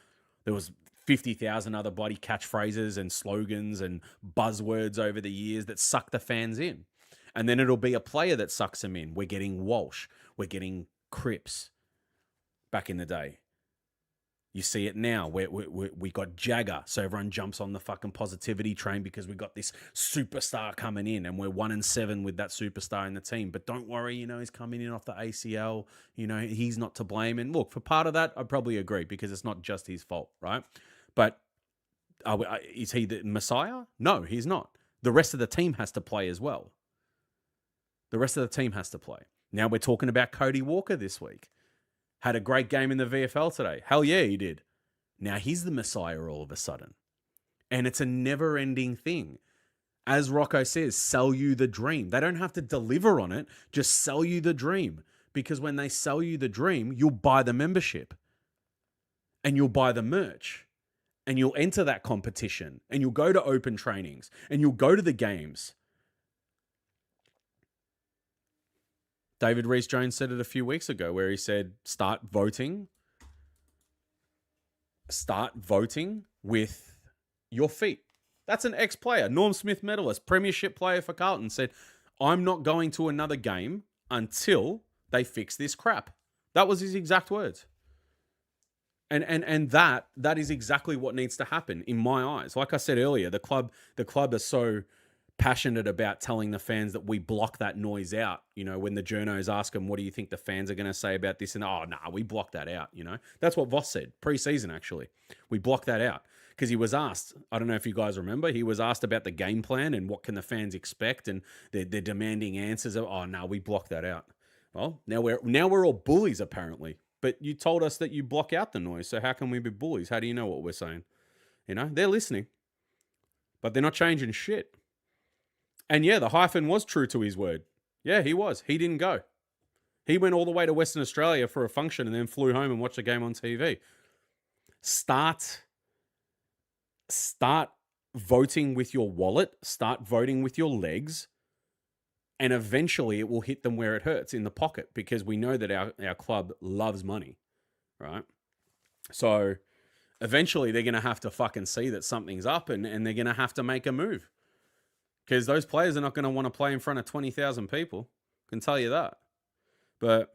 There was 50,000 other bloody catchphrases and slogans and buzzwords over the years that suck the fans in. And then it'll be a player that sucks them in. We're getting Walsh. We're getting Cripps back in the day. You see it now. We got Jagger, so everyone jumps on the fucking positivity train because we got this superstar coming in, and we're 1-7 with that superstar in the team. But don't worry, he's coming in off the ACL. He's not to blame. And look, for part of that, I probably agree, because it's not just his fault, right? But is he the Messiah? No, he's not. The rest of the team has to play as well. The rest of the team has to play. Now we're talking about Cody Walker this week. Had a great game in the VFL today. Hell yeah, he did. Now he's the Messiah all of a sudden. And it's a never-ending thing. As Rocco says, sell you the dream. They don't have to deliver on it. Just sell you the dream. Because when they sell you the dream, you'll buy the membership. And you'll buy the merch. And you'll enter that competition. And you'll go to open trainings. And you'll go to the games. David Rees-Jones said it a few weeks ago, where he said, start voting with your feet. That's an ex-player. Norm Smith medalist, premiership player for Carlton, said, I'm not going to another game until they fix this crap. That was his exact words. And that is exactly what needs to happen in my eyes. Like I said earlier, the club are so passionate about telling the fans that we block that noise out. When the journos ask them, what do you think the fans are going to say about this? And, we block that out. That's what Voss said pre-season, actually. We block that out, because he was asked, I don't know if you guys remember, he was asked about the game plan and what can the fans expect, and they're demanding answers of, we block that out. Well, now we're all bullies, apparently. But you told us that you block out the noise, so how can we be bullies? How do you know what we're saying? They're listening, but they're not changing shit. And yeah, the hyphen was true to his word. Yeah, he was. He didn't go. He went all the way to Western Australia for a function and then flew home and watched the game on TV. Start voting with your wallet. Start voting with your legs. And eventually it will hit them where it hurts, in the pocket, because we know that our club loves money, right? So eventually they're going to have to fucking see that something's up, and they're going to have to make a move. Because those players are not going to want to play in front of 20,000 people. I can tell you that. But,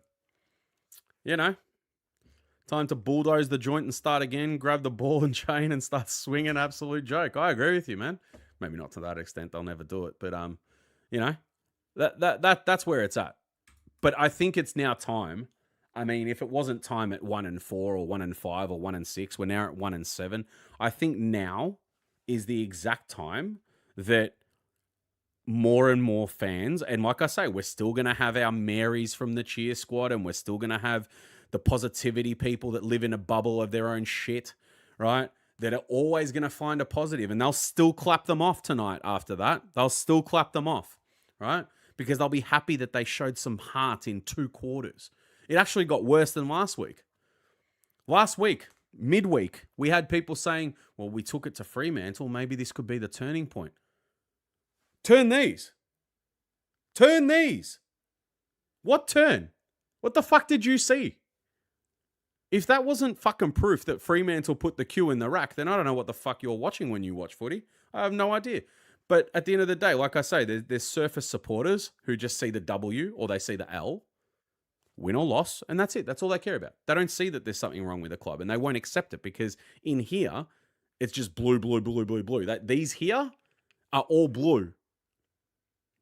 time to bulldoze the joint and start again, grab the ball and chain and start swinging. Absolute joke. I agree with you, man. Maybe not to that extent. They'll never do it. But, That's where it's at. But I think it's now time. I mean, if it wasn't time at 1-4 or 1-5 or 1-6, we're now at 1-7. I think now is the exact time that more and more fans, and like I say, we're still going to have our Marys from the cheer squad, and we're still going to have the positivity people that live in a bubble of their own shit, right? That are always going to find a positive, and they'll still clap them off tonight after that. They'll still clap them off, right? Because they'll be happy that they showed some heart in 2 quarters. It actually got worse than last week. Last week, midweek, we had people saying, well, we took it to Fremantle. Maybe this could be the turning point. Turn these. Turn these. What turn? What the fuck did you see? If that wasn't fucking proof that Fremantle put the Q in the rack, then I don't know what the fuck you're watching when you watch footy. I have no idea. But at the end of the day, like I say, there's surface supporters who just see the W or they see the L, win or loss, and that's it. That's all they care about. They don't see that there's something wrong with the club, and they won't accept it because in here, it's just blue, blue, blue, blue, blue. These here are all blue.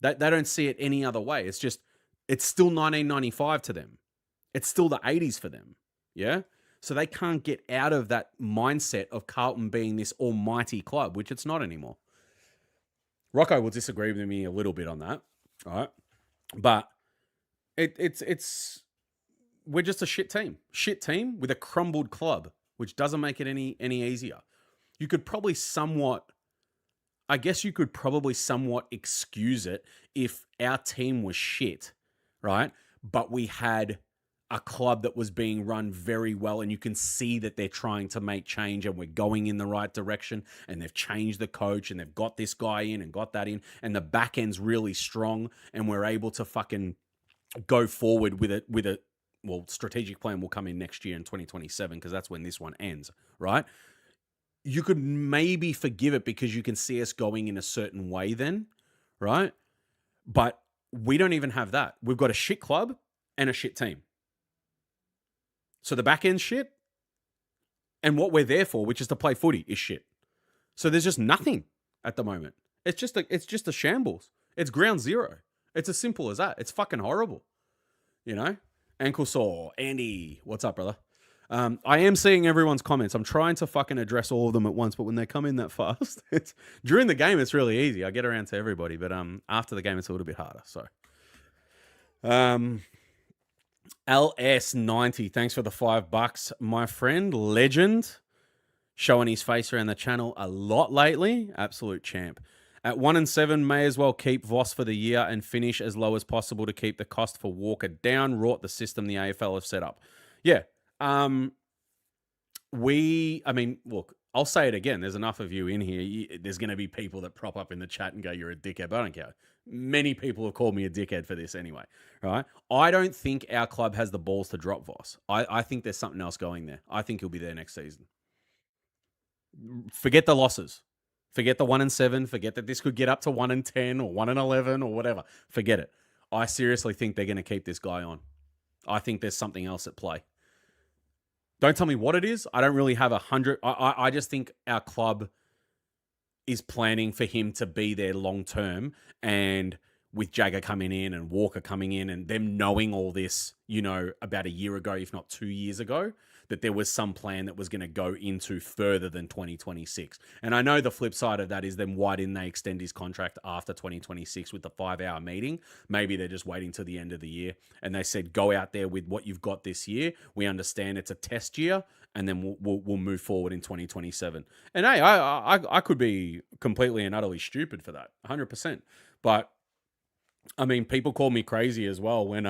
They don't see it any other way. It's still 1995 to them. It's still the 80s for them. Yeah? So they can't get out of that mindset of Carlton being this almighty club, which it's not anymore. Rocco will disagree with me a little bit on that, right? But we're just a shit team with a crumbled club, which doesn't make it any easier. You could probably somewhat excuse it if our team was shit, right? But we had a club that was being run very well, and you can see that they're trying to make change and we're going in the right direction, and they've changed the coach and they've got this guy in and got that in, and the back end's really strong, and we're able to fucking go forward with a strategic plan will come in next year in 2027 because that's when this one ends, right? You could maybe forgive it because you can see us going in a certain way then, right? But we don't even have that. We've got a shit club and a shit team. So the back end shit, and what we're there for, which is to play footy, is shit. So there's just nothing at the moment. It's just a shambles. It's ground zero. It's as simple as that. It's fucking horrible. You know? Ankle sore. Andy, what's up, brother? I am seeing everyone's comments. I'm trying to fucking address all of them at once, but when they come in that fast, during the game, it's really easy. I get around to everybody, but after the game, it's a little bit harder. So, LS90, thanks for the $5, my friend. Legend, showing his face around the channel a lot lately. Absolute champ. At 1-7, may as well keep Voss for the year and finish as low as possible to keep the cost for Walker down. Rot the system the AFL have set up. Yeah. Look, I'll say it again. There's enough of you in here. There's going to be people that prop up in the chat and go, you're a dickhead. But I don't care. Many people have called me a dickhead for this anyway, right? I don't think our club has the balls to drop Voss. I think there's something else going there. I think he'll be there next season. Forget the losses. Forget the 1-7. Forget that this could get up to 1-10 or 1-11 or whatever. Forget it. I seriously think they're going to keep this guy on. I think there's something else at play. Don't tell me what it is. I don't really have 100. I just think our club is planning for him to be there long term. And with Jagger coming in and Walker coming in and them knowing all this, about a year ago, if not 2 years ago, that there was some plan that was going to go into further than 2026. And I know the flip side of that is then why didn't they extend his contract after 2026 with the 5-hour meeting? Maybe they're just waiting till the end of the year. And they said, go out there with what you've got this year. We understand it's a test year, and then we'll move forward in 2027. And hey, I could be completely and utterly stupid for that, 100%. But I mean, people call me crazy as well when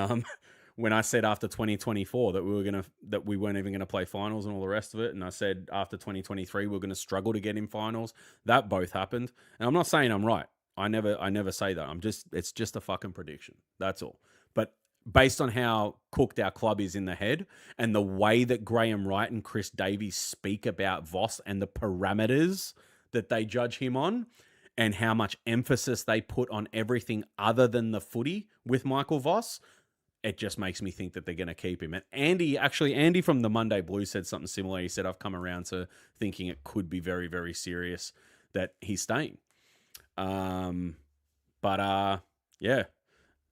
I said after 2024 that we weren't even gonna play finals and all the rest of it, and I said after 2023 we're gonna struggle to get in finals. That both happened, and I'm not saying I'm right. I never say that. It's just a fucking prediction. That's all. But based on how cooked our club is in the head and the way that Graham Wright and Chris Davies speak about Voss and the parameters that they judge him on, and how much emphasis they put on everything other than the footy with Michael Voss, it just makes me think that they're going to keep him. And Andy from the Monday Blues said something similar. He said, I've come around to thinking it could be very, very serious that he's staying. Yeah.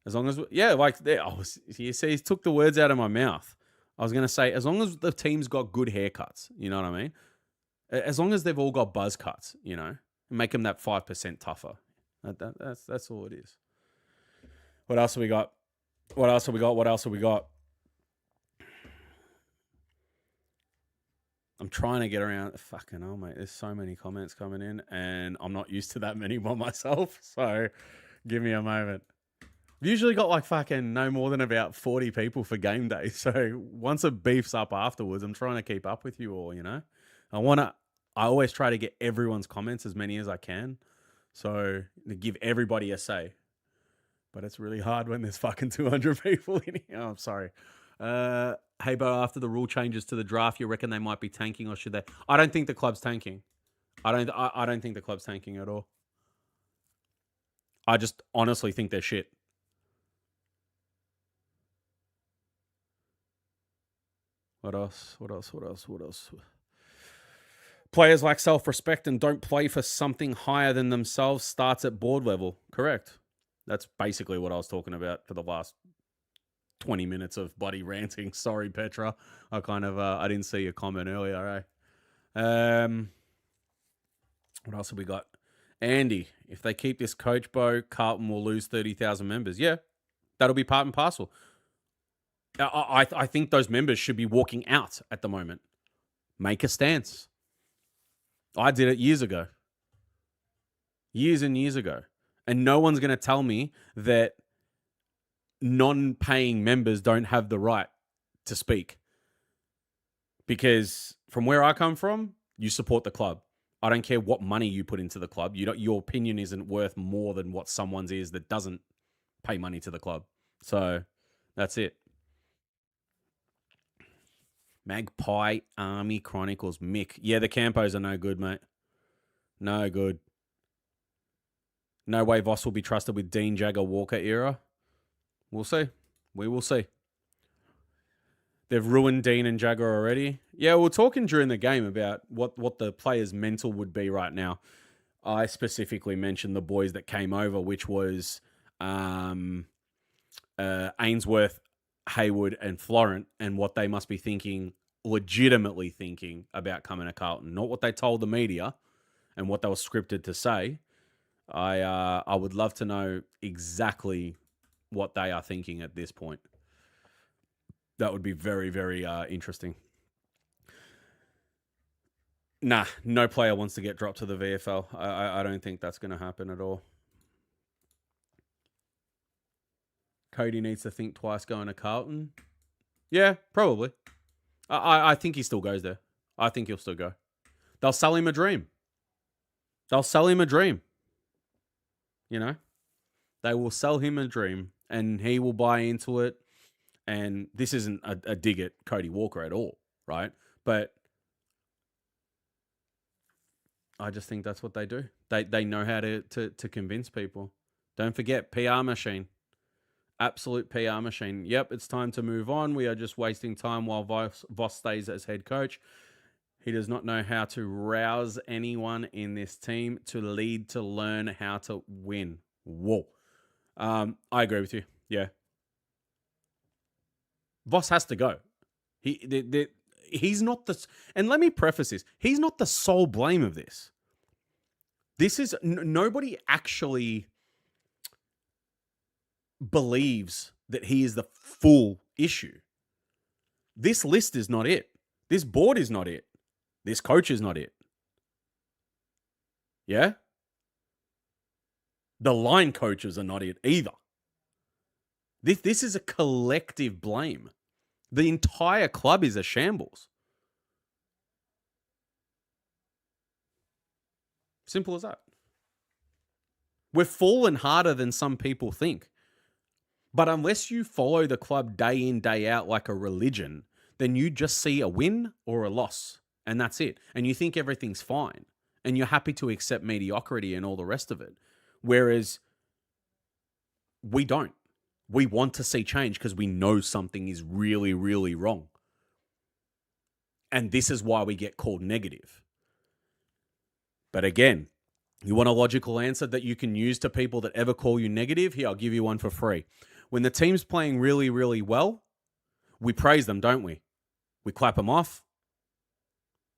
As long as, yeah, like, you see, he took the words out of my mouth. I was going to say, as long as the team's got good haircuts, you know what I mean? As long as they've all got buzz cuts, you know, make them that 5% tougher. That's all it is. What else have we got? What else have we got? What else have we got? I'm trying to get around. Fucking hell, mate. There's so many comments coming in, and I'm not used to that many by myself. So give me a moment. I've usually got like fucking no more than about 40 people for game day. So once it beefs up afterwards, I'm trying to keep up with you all, you know? I always try to get everyone's comments, as many as I can. So to give everybody a say. But it's really hard when there's fucking 200 people in here. Oh, I'm sorry. Hey, Bo, after the rule changes to the draft, you reckon they might be tanking, or should they? I don't think the club's tanking. I don't think the club's tanking at all. I just honestly think they're shit. What else? Players lack self-respect and don't play for something higher than themselves. Starts at board level. Correct. That's basically what I was talking about for the last 20 minutes of bloody ranting. Sorry, Petra. I didn't see your comment earlier, eh? What else have we got? Andy, if they keep this coach, Bo, Carlton will lose 30,000 members. Yeah, that'll be part and parcel. I think those members should be walking out at the moment. Make a stance. I did it years ago. Years and years ago. And no one's going to tell me that non-paying members don't have the right to speak. Because from where I come from, you support the club. I don't care what money you put into the club. Your opinion isn't worth more than what someone's is that doesn't pay money to the club. So that's it. Magpie Army Chronicles. Mick. Yeah, the Campos are no good, mate. No good. No way Voss will be trusted with Dean Jagger Walker era. We'll see. We will see. They've ruined Dean and Jagger already. Yeah, we were talking during the game about what the players' mental would be right now. I specifically mentioned the boys that came over, which was Ainsworth, Hayward, and Florent, and what they must be thinking, legitimately thinking about coming to Carlton. Not what they told the media and what they were scripted to say. I would love to know exactly what they are thinking at this point. That would be very, very interesting. Nah, no player wants to get dropped to the VFL. I don't think that's going to happen at all. Cody needs to think twice going to Carlton. Yeah, probably. I think he still goes there. I think he'll still go. They'll sell him a dream. You know? They will sell him a dream and he will buy into it. And this isn't a dig at Cody Walker at all, right? But I just think that's what they do. They know how to convince people. Don't forget, PR machine. Absolute PR machine. Yep, it's time to move on. We are just wasting time while Voss stays as head coach. He does not know how to rouse anyone in this team to lead, to learn how to win. Whoa. I agree with you. Yeah. Voss has to go. He's not the... And let me preface this. He's not the sole blame of this. This is... Nobody actually believes that he is the full issue. This list is not it. This board is not it. This coach is not it. Yeah? The line coaches are not it either. This is a collective blame. The entire club is a shambles. Simple as that. We're falling harder than some people think. But unless you follow the club day in, day out like a religion, then you just see a win or a loss. And that's it. And you think everything's fine. And you're happy to accept mediocrity and all the rest of it. Whereas we don't. We want to see change because we know something is really, really wrong. And this is why we get called negative. But again, you want a logical answer that you can use to people that ever call you negative? Here, I'll give you one for free. When the team's playing really, really well, we praise them, don't we? We clap them off.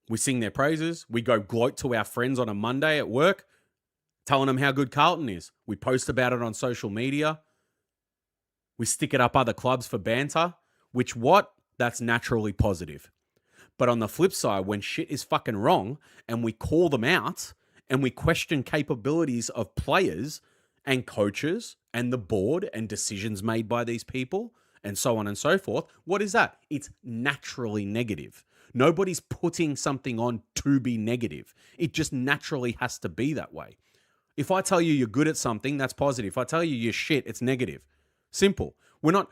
We sing their praises. We go gloat to our friends on a Monday at work, telling them how good Carlton is. We post about it on social media. We stick it up other clubs for banter, which that's naturally positive. But on the flip side, when shit is fucking wrong and we call them out and we question capabilities of players and coaches and the board and decisions made by these people and so on and so forth, what is that? It's naturally negative. Nobody's putting something on to be negative. It just naturally has to be that way. If I tell you you're good at something, that's positive. If I tell you you're shit, it's negative. Simple. We're not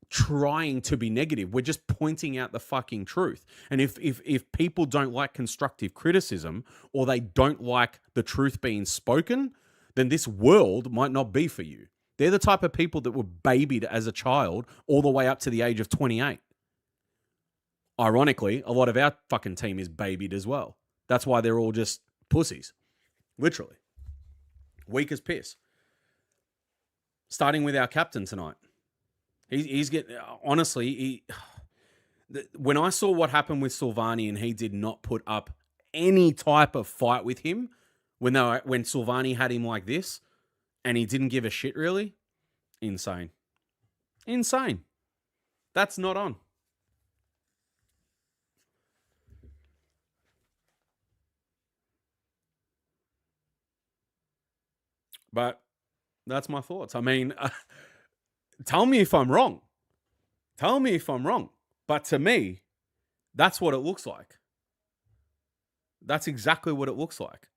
trying to be negative. We're just pointing out the fucking truth. And if people don't like constructive criticism or they don't like the truth being spoken, then this world might not be for you. They're the type of people that were babied as a child all the way up to the age of 28. Ironically, a lot of our fucking team is babied as well. That's why they're all just pussies. Literally. Weak as piss. Starting with our captain tonight. He's getting, honestly, when I saw what happened with Silvani and he did not put up any type of fight with him, when Silvani had him like this, and he didn't give a shit really, insane. Insane. That's not on. But that's my thoughts. I mean, tell me if I'm wrong. Tell me if I'm wrong. But to me, that's what it looks like. That's exactly what it looks like.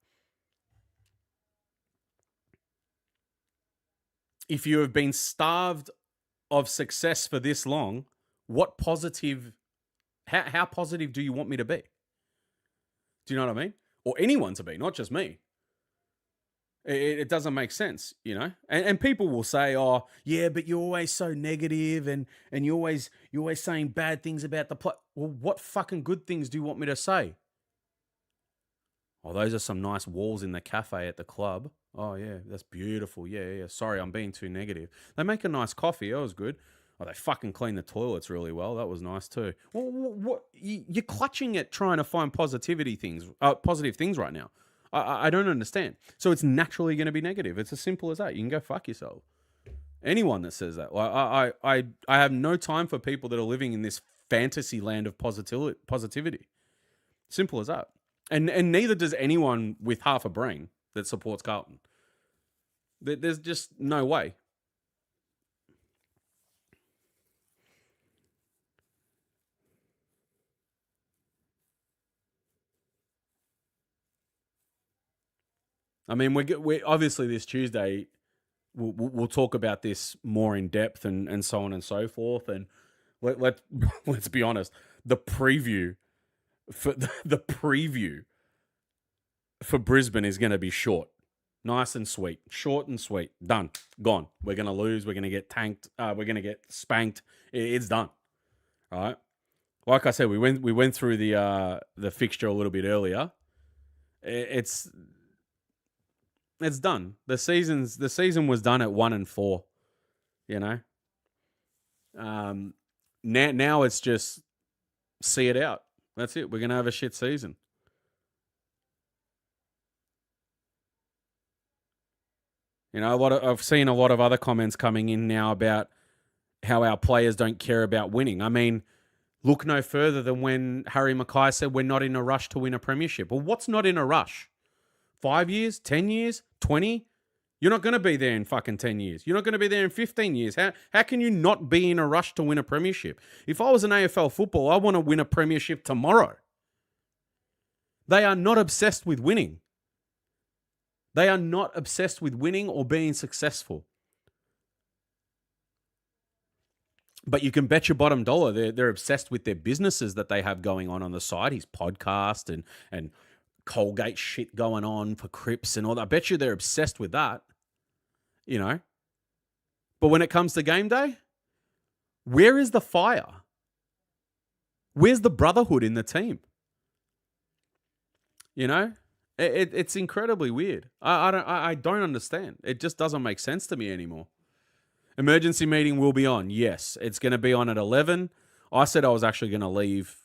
If you have been starved of success for this long, how positive do you want me to be? Do you know what I mean? Or anyone to be, not just me. It doesn't make sense, you know? And people will say, oh, yeah, but you're always so negative and you're always saying bad things about the play. Well, what fucking good things do you want me to say? Oh, those are some nice walls in the cafe at the club. Oh, yeah, that's beautiful. Yeah. Sorry, I'm being too negative. They make a nice coffee. That was good. Oh, they fucking clean the toilets really well. That was nice too. Well, what you're clutching at trying to find positive things right now. I don't understand. So it's naturally going to be negative. It's as simple as that. You can go fuck yourself. Anyone that says that. Like, I have no time for people that are living in this fantasy land of positivity. Simple as that. And neither does anyone with half a brain that supports Carlton. There's just no way. I mean, we obviously this Tuesday we'll talk about this more in depth and so on and so forth. And let's be honest, the preview for Brisbane is going to be short, nice and sweet, short and sweet. Done, gone. We're going to lose. We're going to get tanked. We're going to get spanked. It's done. All right. Like I said, we went through the fixture a little bit earlier. It's done. The season was done at 1-4. You know. Now it's just see it out. That's it. We're gonna have a shit season. You know, I've seen a lot of other comments coming in now about how our players don't care about winning. I mean, look no further than when Harry Mackay said we're not in a rush to win a premiership. Well, what's not in a rush? 5 years, 10 years, 20? You're not going to be there in fucking 10 years. You're not going to be there in 15 years. How can you not be in a rush to win a premiership? If I was an AFL football, I want to win a premiership tomorrow. They are not obsessed with winning. They are not obsessed with winning or being successful. But you can bet your bottom dollar they're obsessed with their businesses that they have going on the side. His podcast and Colgate shit going on for Crips and all that. I bet you they're obsessed with that, you know. But when it comes to game day, where is the fire? Where's the brotherhood in the team? You know, it's incredibly weird. I don't understand. It just doesn't make sense to me anymore. Emergency meeting will be on. Yes, it's going to be on at 11. I said I was actually going to leave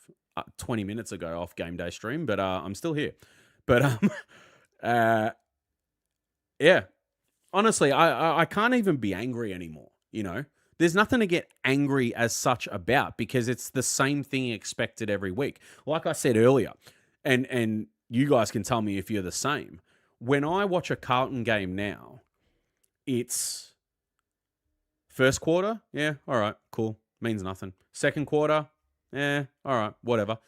20 minutes ago off game day stream, but I'm still here. But yeah, honestly, I can't even be angry anymore. You know, there's nothing to get angry as such about because it's the same thing expected every week. Like I said earlier, and you guys can tell me if you're the same. When I watch a Carlton game now, it's first quarter, yeah, all right, cool, means nothing. Second quarter, yeah, all right, whatever.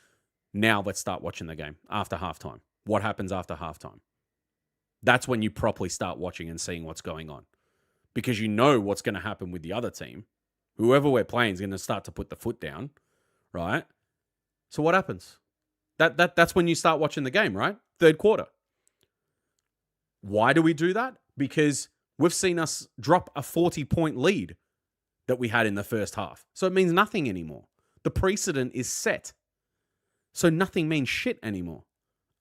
Now let's start watching the game after halftime. What happens after halftime? That's when you properly start watching and seeing what's going on. Because you know what's going to happen with the other team. Whoever we're playing is going to start to put the foot down, right? So what happens? That's when you start watching the game, right? Third quarter. Why do we do that? Because we've seen us drop a 40-point lead that we had in the first half. So it means nothing anymore. The precedent is set. So nothing means shit anymore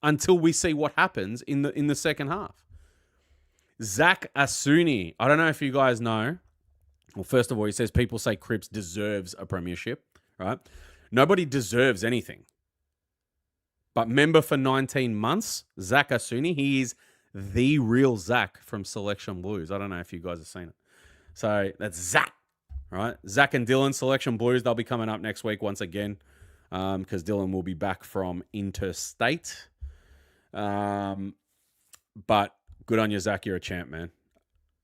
until we see what happens in the second half. Zach Asuni. I don't know if you guys know. Well, first of all, he says people say Cripps deserves a premiership, right? Nobody deserves anything. But member for 19 months, Zach Asuni, he is the real Zach from Selection Blues. I don't know if you guys have seen it. So that's Zach, right? Zach and Dylan, Selection Blues, they'll be coming up next week once again because Dylan will be back from interstate. But good on you, Zach. You're a champ, man.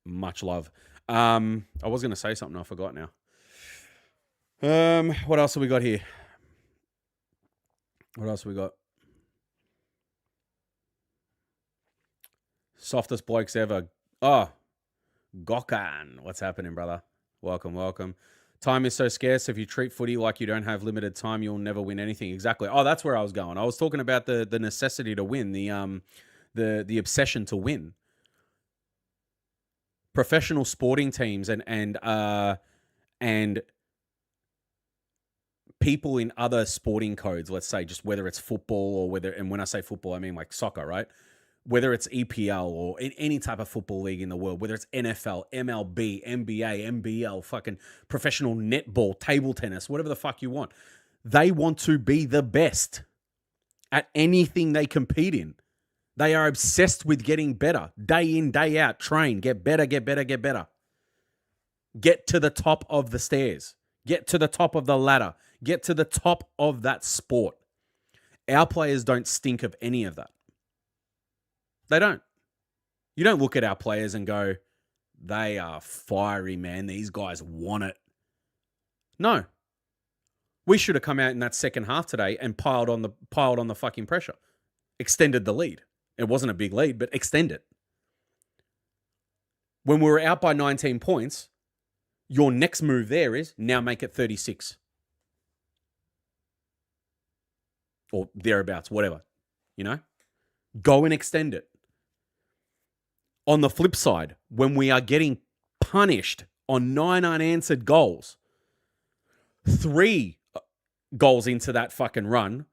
Much love. I was going to say something. I forgot now. What else have we got here? What else have we got? Softest blokes ever. Oh, Gokan. What's happening, brother? Welcome, welcome. Time is so scarce. If you treat footy like you don't have limited time, you'll never win anything. Exactly. Oh, that's where I was going. I was talking about the necessity to win, the obsession to win. Professional sporting teams and people in other sporting codes, let's say, just whether it's football or and when I say football, I mean like soccer, right? Whether it's EPL or in any type of football league in the world, whether it's NFL, MLB, NBA, NBL, fucking professional netball, table tennis, whatever the fuck you want. They want to be the best at anything they compete in. They are obsessed with getting better. Day in, day out, train, get better, get better, get better. Get to the top of the stairs. Get to the top of the ladder. Get to the top of that sport. Our players don't stink of any of that. They don't. You don't look at our players and go, they are fiery, man. These guys want it. No. We should have come out in that second half today and piled on the fucking pressure. Extended the lead. It wasn't a big lead, but extend it. When we were out by 19 points, your next move there is now make it 36. Or thereabouts, whatever. You know? Go and extend it. On the flip side, when we are getting punished on 9 unanswered goals, 3 goals into that fucking run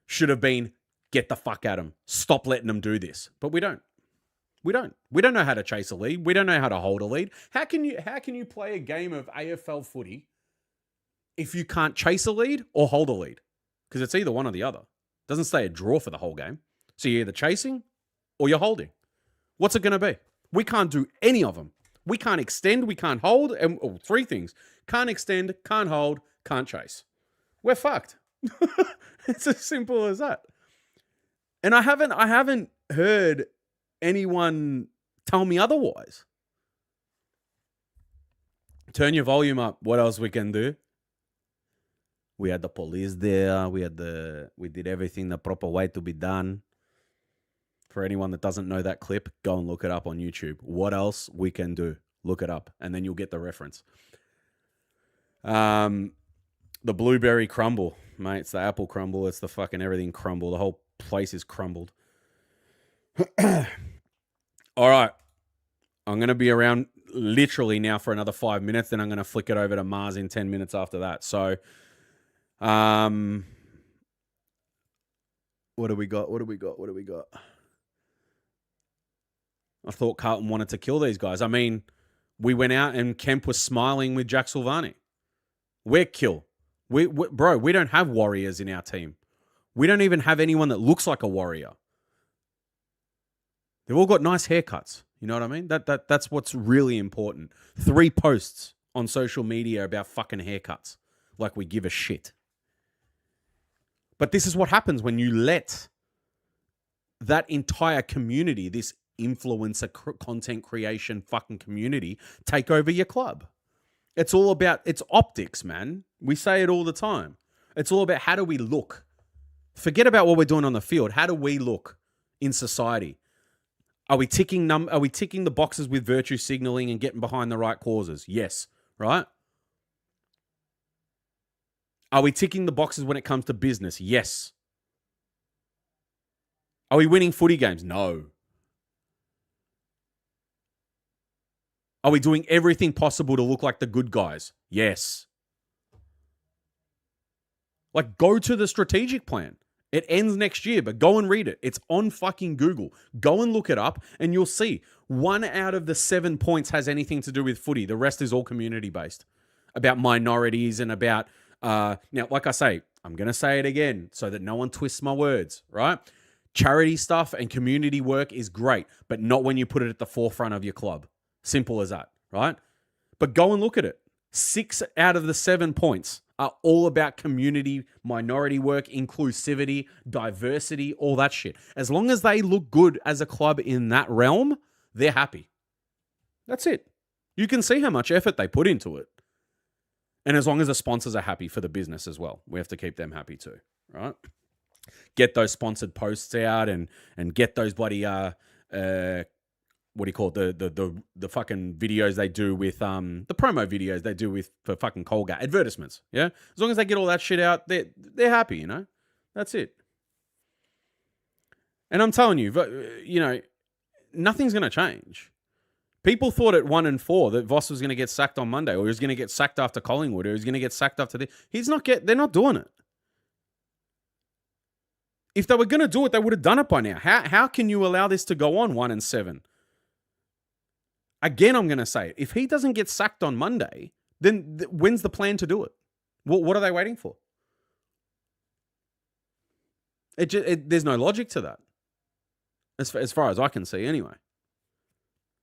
should have been, get the fuck at them. Stop letting them do this. But we don't. We don't. We don't know how to chase a lead. We don't know how to hold a lead. How can you play a game of AFL footy if you can't chase a lead or hold a lead? Because it's either one or the other. It doesn't stay a draw for the whole game. So you're either chasing or you're holding. What's it going to be? We can't do any of them. We can't extend, we can't hold, and 3 things. Can't extend, can't hold, can't chase. We're fucked. It's as simple as that. And I haven't heard anyone tell me otherwise. Turn your volume up. What else we can do? We had the police there. We did everything the proper way to be done. For anyone that doesn't know that clip, go and look it up on YouTube. What else we can do? Look it up, and then you'll get the reference. The blueberry crumble, mate. It's the apple crumble. It's the fucking everything crumble. The whole place is crumbled. All right. I'm going to be around literally now for another 5 minutes. Then I'm going to flick it over to Mars in 10 minutes after that. So, what do we got? I thought Carlton wanted to kill these guys. I mean, We went out and Kemp was smiling with Jack Silvani. We're kill. Bro, we don't have warriors in our team. We don't even have anyone that looks like a warrior. They've all got nice haircuts. You know what I mean? That's what's really important. 3 posts on social media about fucking haircuts. Like we give a shit. But this is what happens when you let that entire community, this influencer content creation fucking community, take over your club. It's all about, it's optics, man. We say it all the time. It's all about how do we look? Forget about what we're doing on the field. How do we look in society? Are we ticking the boxes with virtue signaling and getting behind the right causes? Yes, right? Are we ticking the boxes when it comes to business? Yes. Are we winning footy games? No. Are we doing everything possible to look like the good guys? Yes. Like, go to the strategic plan. It ends next year, but go and read it. It's on fucking Google. Go and look it up, and you'll see 1 out of the 7 points has anything to do with footy. The rest is all community-based. About minorities and about... now, like I say, I'm going to say it again so that no one twists my words, right? Charity stuff and community work is great, but not when you put it at the forefront of your club. Simple as that, right? But go and look at it. 6 out of the 7 points are all about community, minority work, inclusivity, diversity, all that shit. As long as they look good as a club in that realm, they're happy. That's it. You can see how much effort they put into it. And as long as the sponsors are happy for the business as well, we have to keep them happy too, right? Get those sponsored posts out and get those bloody what do you call it? The fucking videos they do with the promo videos they do with for fucking Colgate advertisements. Yeah, as long as they get all that shit out, they're happy. You know, that's it. And I'm telling you, you know, nothing's gonna change. People thought at 1 and 4 that Voss was gonna get sacked on Monday, or he was gonna get sacked after Collingwood, or he was gonna get sacked after this. They're not doing it. If they were gonna do it, they would have done it by now. How can you allow this to go on 1 and 7? Again, I'm going to say it. If he doesn't get sacked on Monday, then when's the plan to do it? What are they waiting for? There's no logic to that. As far as I can see, anyway.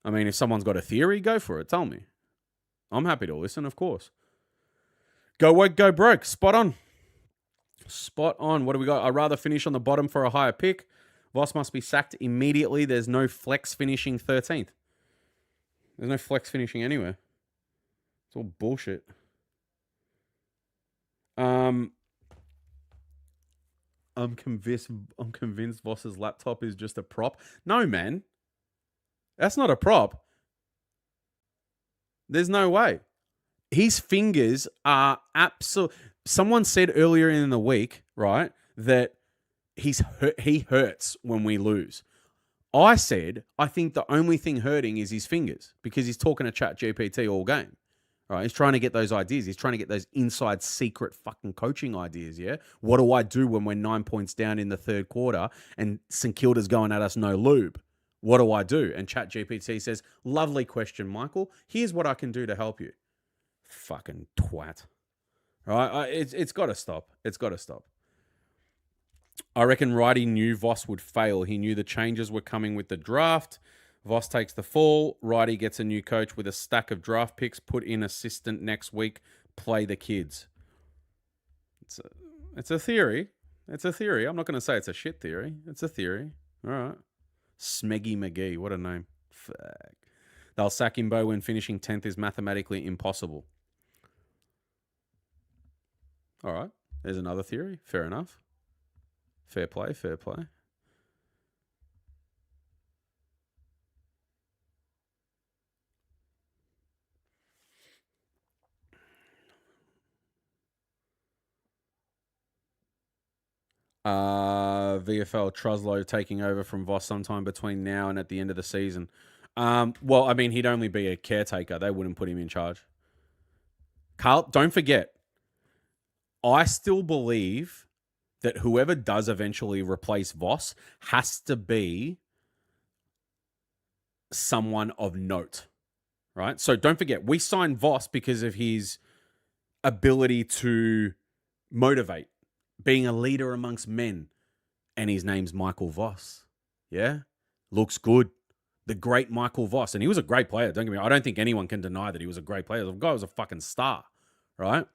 I mean, if someone's got a theory, go for it. Tell me. I'm happy to listen, of course. Go woke, go broke. Spot on. Spot on. What do we got? I'd rather finish on the bottom for a higher pick. Voss must be sacked immediately. There's no flex finishing 13th. There's no flex finishing anywhere. It's all bullshit. I'm convinced Voss's laptop is just a prop. No, man. That's not a prop. There's no way. His fingers are absolute. Someone said earlier in the week, right, that he hurts when we lose. I said, I think the only thing hurting is his fingers because he's talking to ChatGPT all game. Right? He's trying to get those ideas. He's trying to get those inside secret fucking coaching ideas, yeah? What do I do when we're 9 points down in the third quarter and St Kilda's going at us no lube? What do I do? And ChatGPT says, lovely question, Michael. Here's what I can do to help you. Fucking twat. Right? It's got to stop. It's got to stop. I reckon Righty knew Voss would fail. He knew the changes were coming with the draft. Voss takes the fall. Righty gets a new coach with a stack of draft picks. Put in assistant next week. Play the kids. It's a theory. It's a theory. I'm not going to say it's a shit theory. It's a theory. All right. Smeggy McGee. What a name. Fuck. They'll sack Imbo when finishing 10th is mathematically impossible. All right. There's another theory. Fair enough. Fair play, fair play. VFL Truslow taking over from Voss sometime between now and at the end of the season. Well, I mean, he'd only be a caretaker. They wouldn't put him in charge. Carl, don't forget, I still believe that whoever does eventually replace Voss has to be someone of note, right? So don't forget, we signed Voss because of his ability to motivate, being a leader amongst men. And his name's Michael Voss. Yeah? Looks good. The great Michael Voss. And he was a great player. Don't get me wrong. I don't think anyone can deny that he was a great player. The guy was a fucking star, right?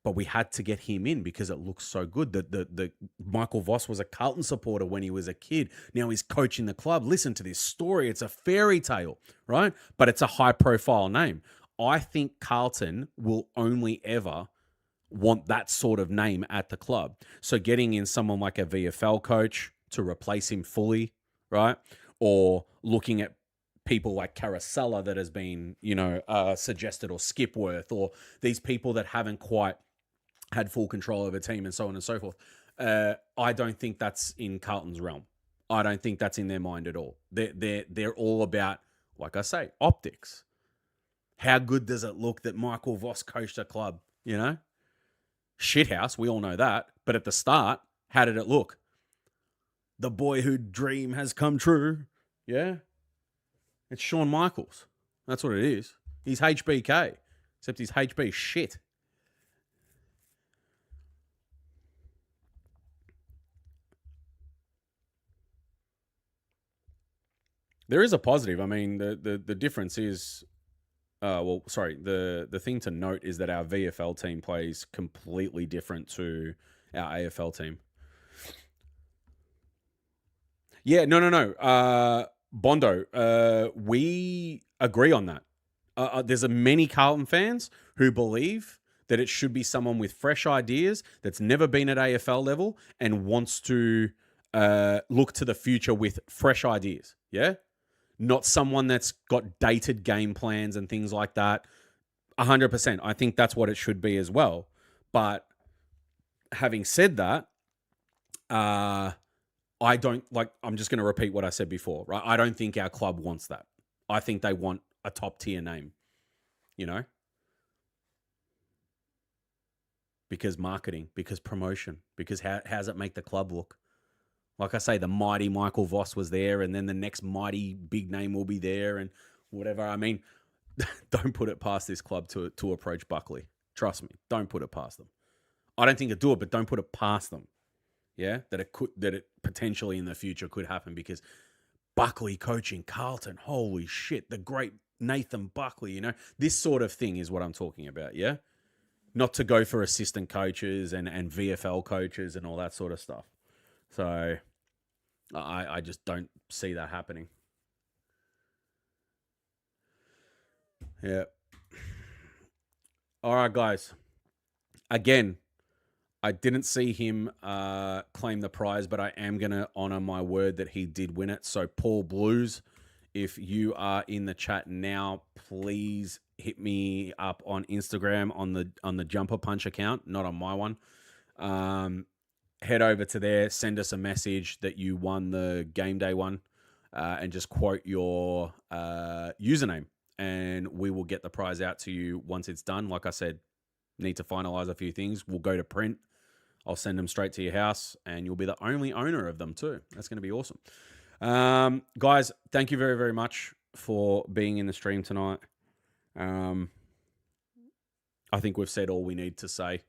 But we had to get him in because it looks so good. The Michael Voss was a Carlton supporter when he was a kid. Now he's coaching the club. Listen to this story. It's a fairy tale, right? But it's a high-profile name. I think Carlton will only ever want that sort of name at the club. So getting in someone like a VFL coach to replace him fully, right? Or looking at people like Carousella that has been, suggested, or Skipworth, or these people that haven't quite had full control of a team, and so on and so forth. I don't think that's in Carlton's realm. I don't think that's in their mind at all. They're all about, like I say, optics. How good does it look that Michael Voss coached a club, Shithouse, we all know that. But at the start, how did it look? The boyhood dream has come true. Yeah? It's Shawn Michaels. That's what it is. He's HBK, except he's HB shit. There is a positive. I mean, the difference is, the thing to note is that our VFL team plays completely different to our AFL team. Yeah, no. Bondo, we agree on that. There's many Carlton fans who believe that it should be someone with fresh ideas that's never been at AFL level and wants to look to the future with fresh ideas. Yeah? Not someone that's got dated game plans and things like that. 100%. I think that's what it should be as well. But having said that, I'm just going to repeat what I said before, right? I don't think our club wants that. I think they want a top tier name, because marketing, because promotion, because how does it make the club look? Like I say, the mighty Michael Voss was there, and then the next mighty big name will be there, and whatever. I mean, don't put it past this club to approach Buckley. Trust me, don't put it past them. I don't think it'd do it, but don't put it past them. Yeah, that it potentially in the future could happen, because Buckley coaching Carlton, holy shit, the great Nathan Buckley, this sort of thing is what I'm talking about. Yeah, not to go for assistant coaches and VFL coaches and all that sort of stuff. So I just don't see that happening. Yeah. All right, guys. Again, I didn't see him claim the prize, but I am going to honor my word that he did win it. So, Paul Blues, if you are in the chat now, please hit me up on Instagram on the Jumper Punch account, not on my one. Head over to there, send us a message that you won the game day one, and just quote your username, and we will get the prize out to you once it's done. Like I said, need to finalize a few things. We'll go to print. I'll send them straight to your house, and you'll be the only owner of them too. That's going to be awesome. Guys, thank you very, very much for being in the stream tonight. I think we've said all we need to say.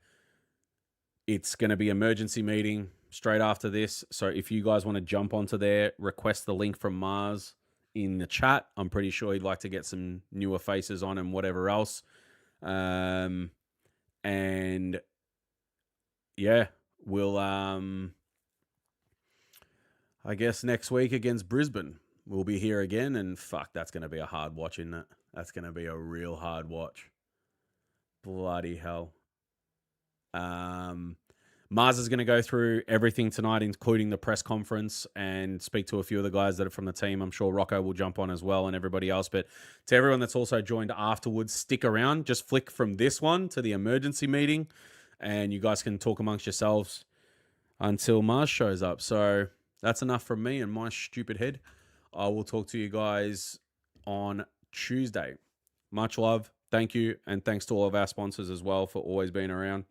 It's going to be emergency meeting straight after this. So if you guys want to jump onto there, request the link from Mars in the chat. I'm pretty sure he'd like to get some newer faces on and whatever else. And yeah, we'll, I guess next week against Brisbane, we'll be here again. And fuck, that's going to be a hard watch, isn't it? That's going to be a real hard watch. Bloody hell. Mars is going to go through everything tonight, including the press conference, and speak to a few of the guys that are from the team. I'm sure Rocco will jump on as well, and everybody else. But to everyone that's also joined afterwards, stick around. Just flick from this one to the emergency meeting, and you guys can talk amongst yourselves until Mars shows up. So that's enough from me and my stupid head. I will talk to you guys on Tuesday. Much love. Thank you. And thanks to all of our sponsors as well for always being around.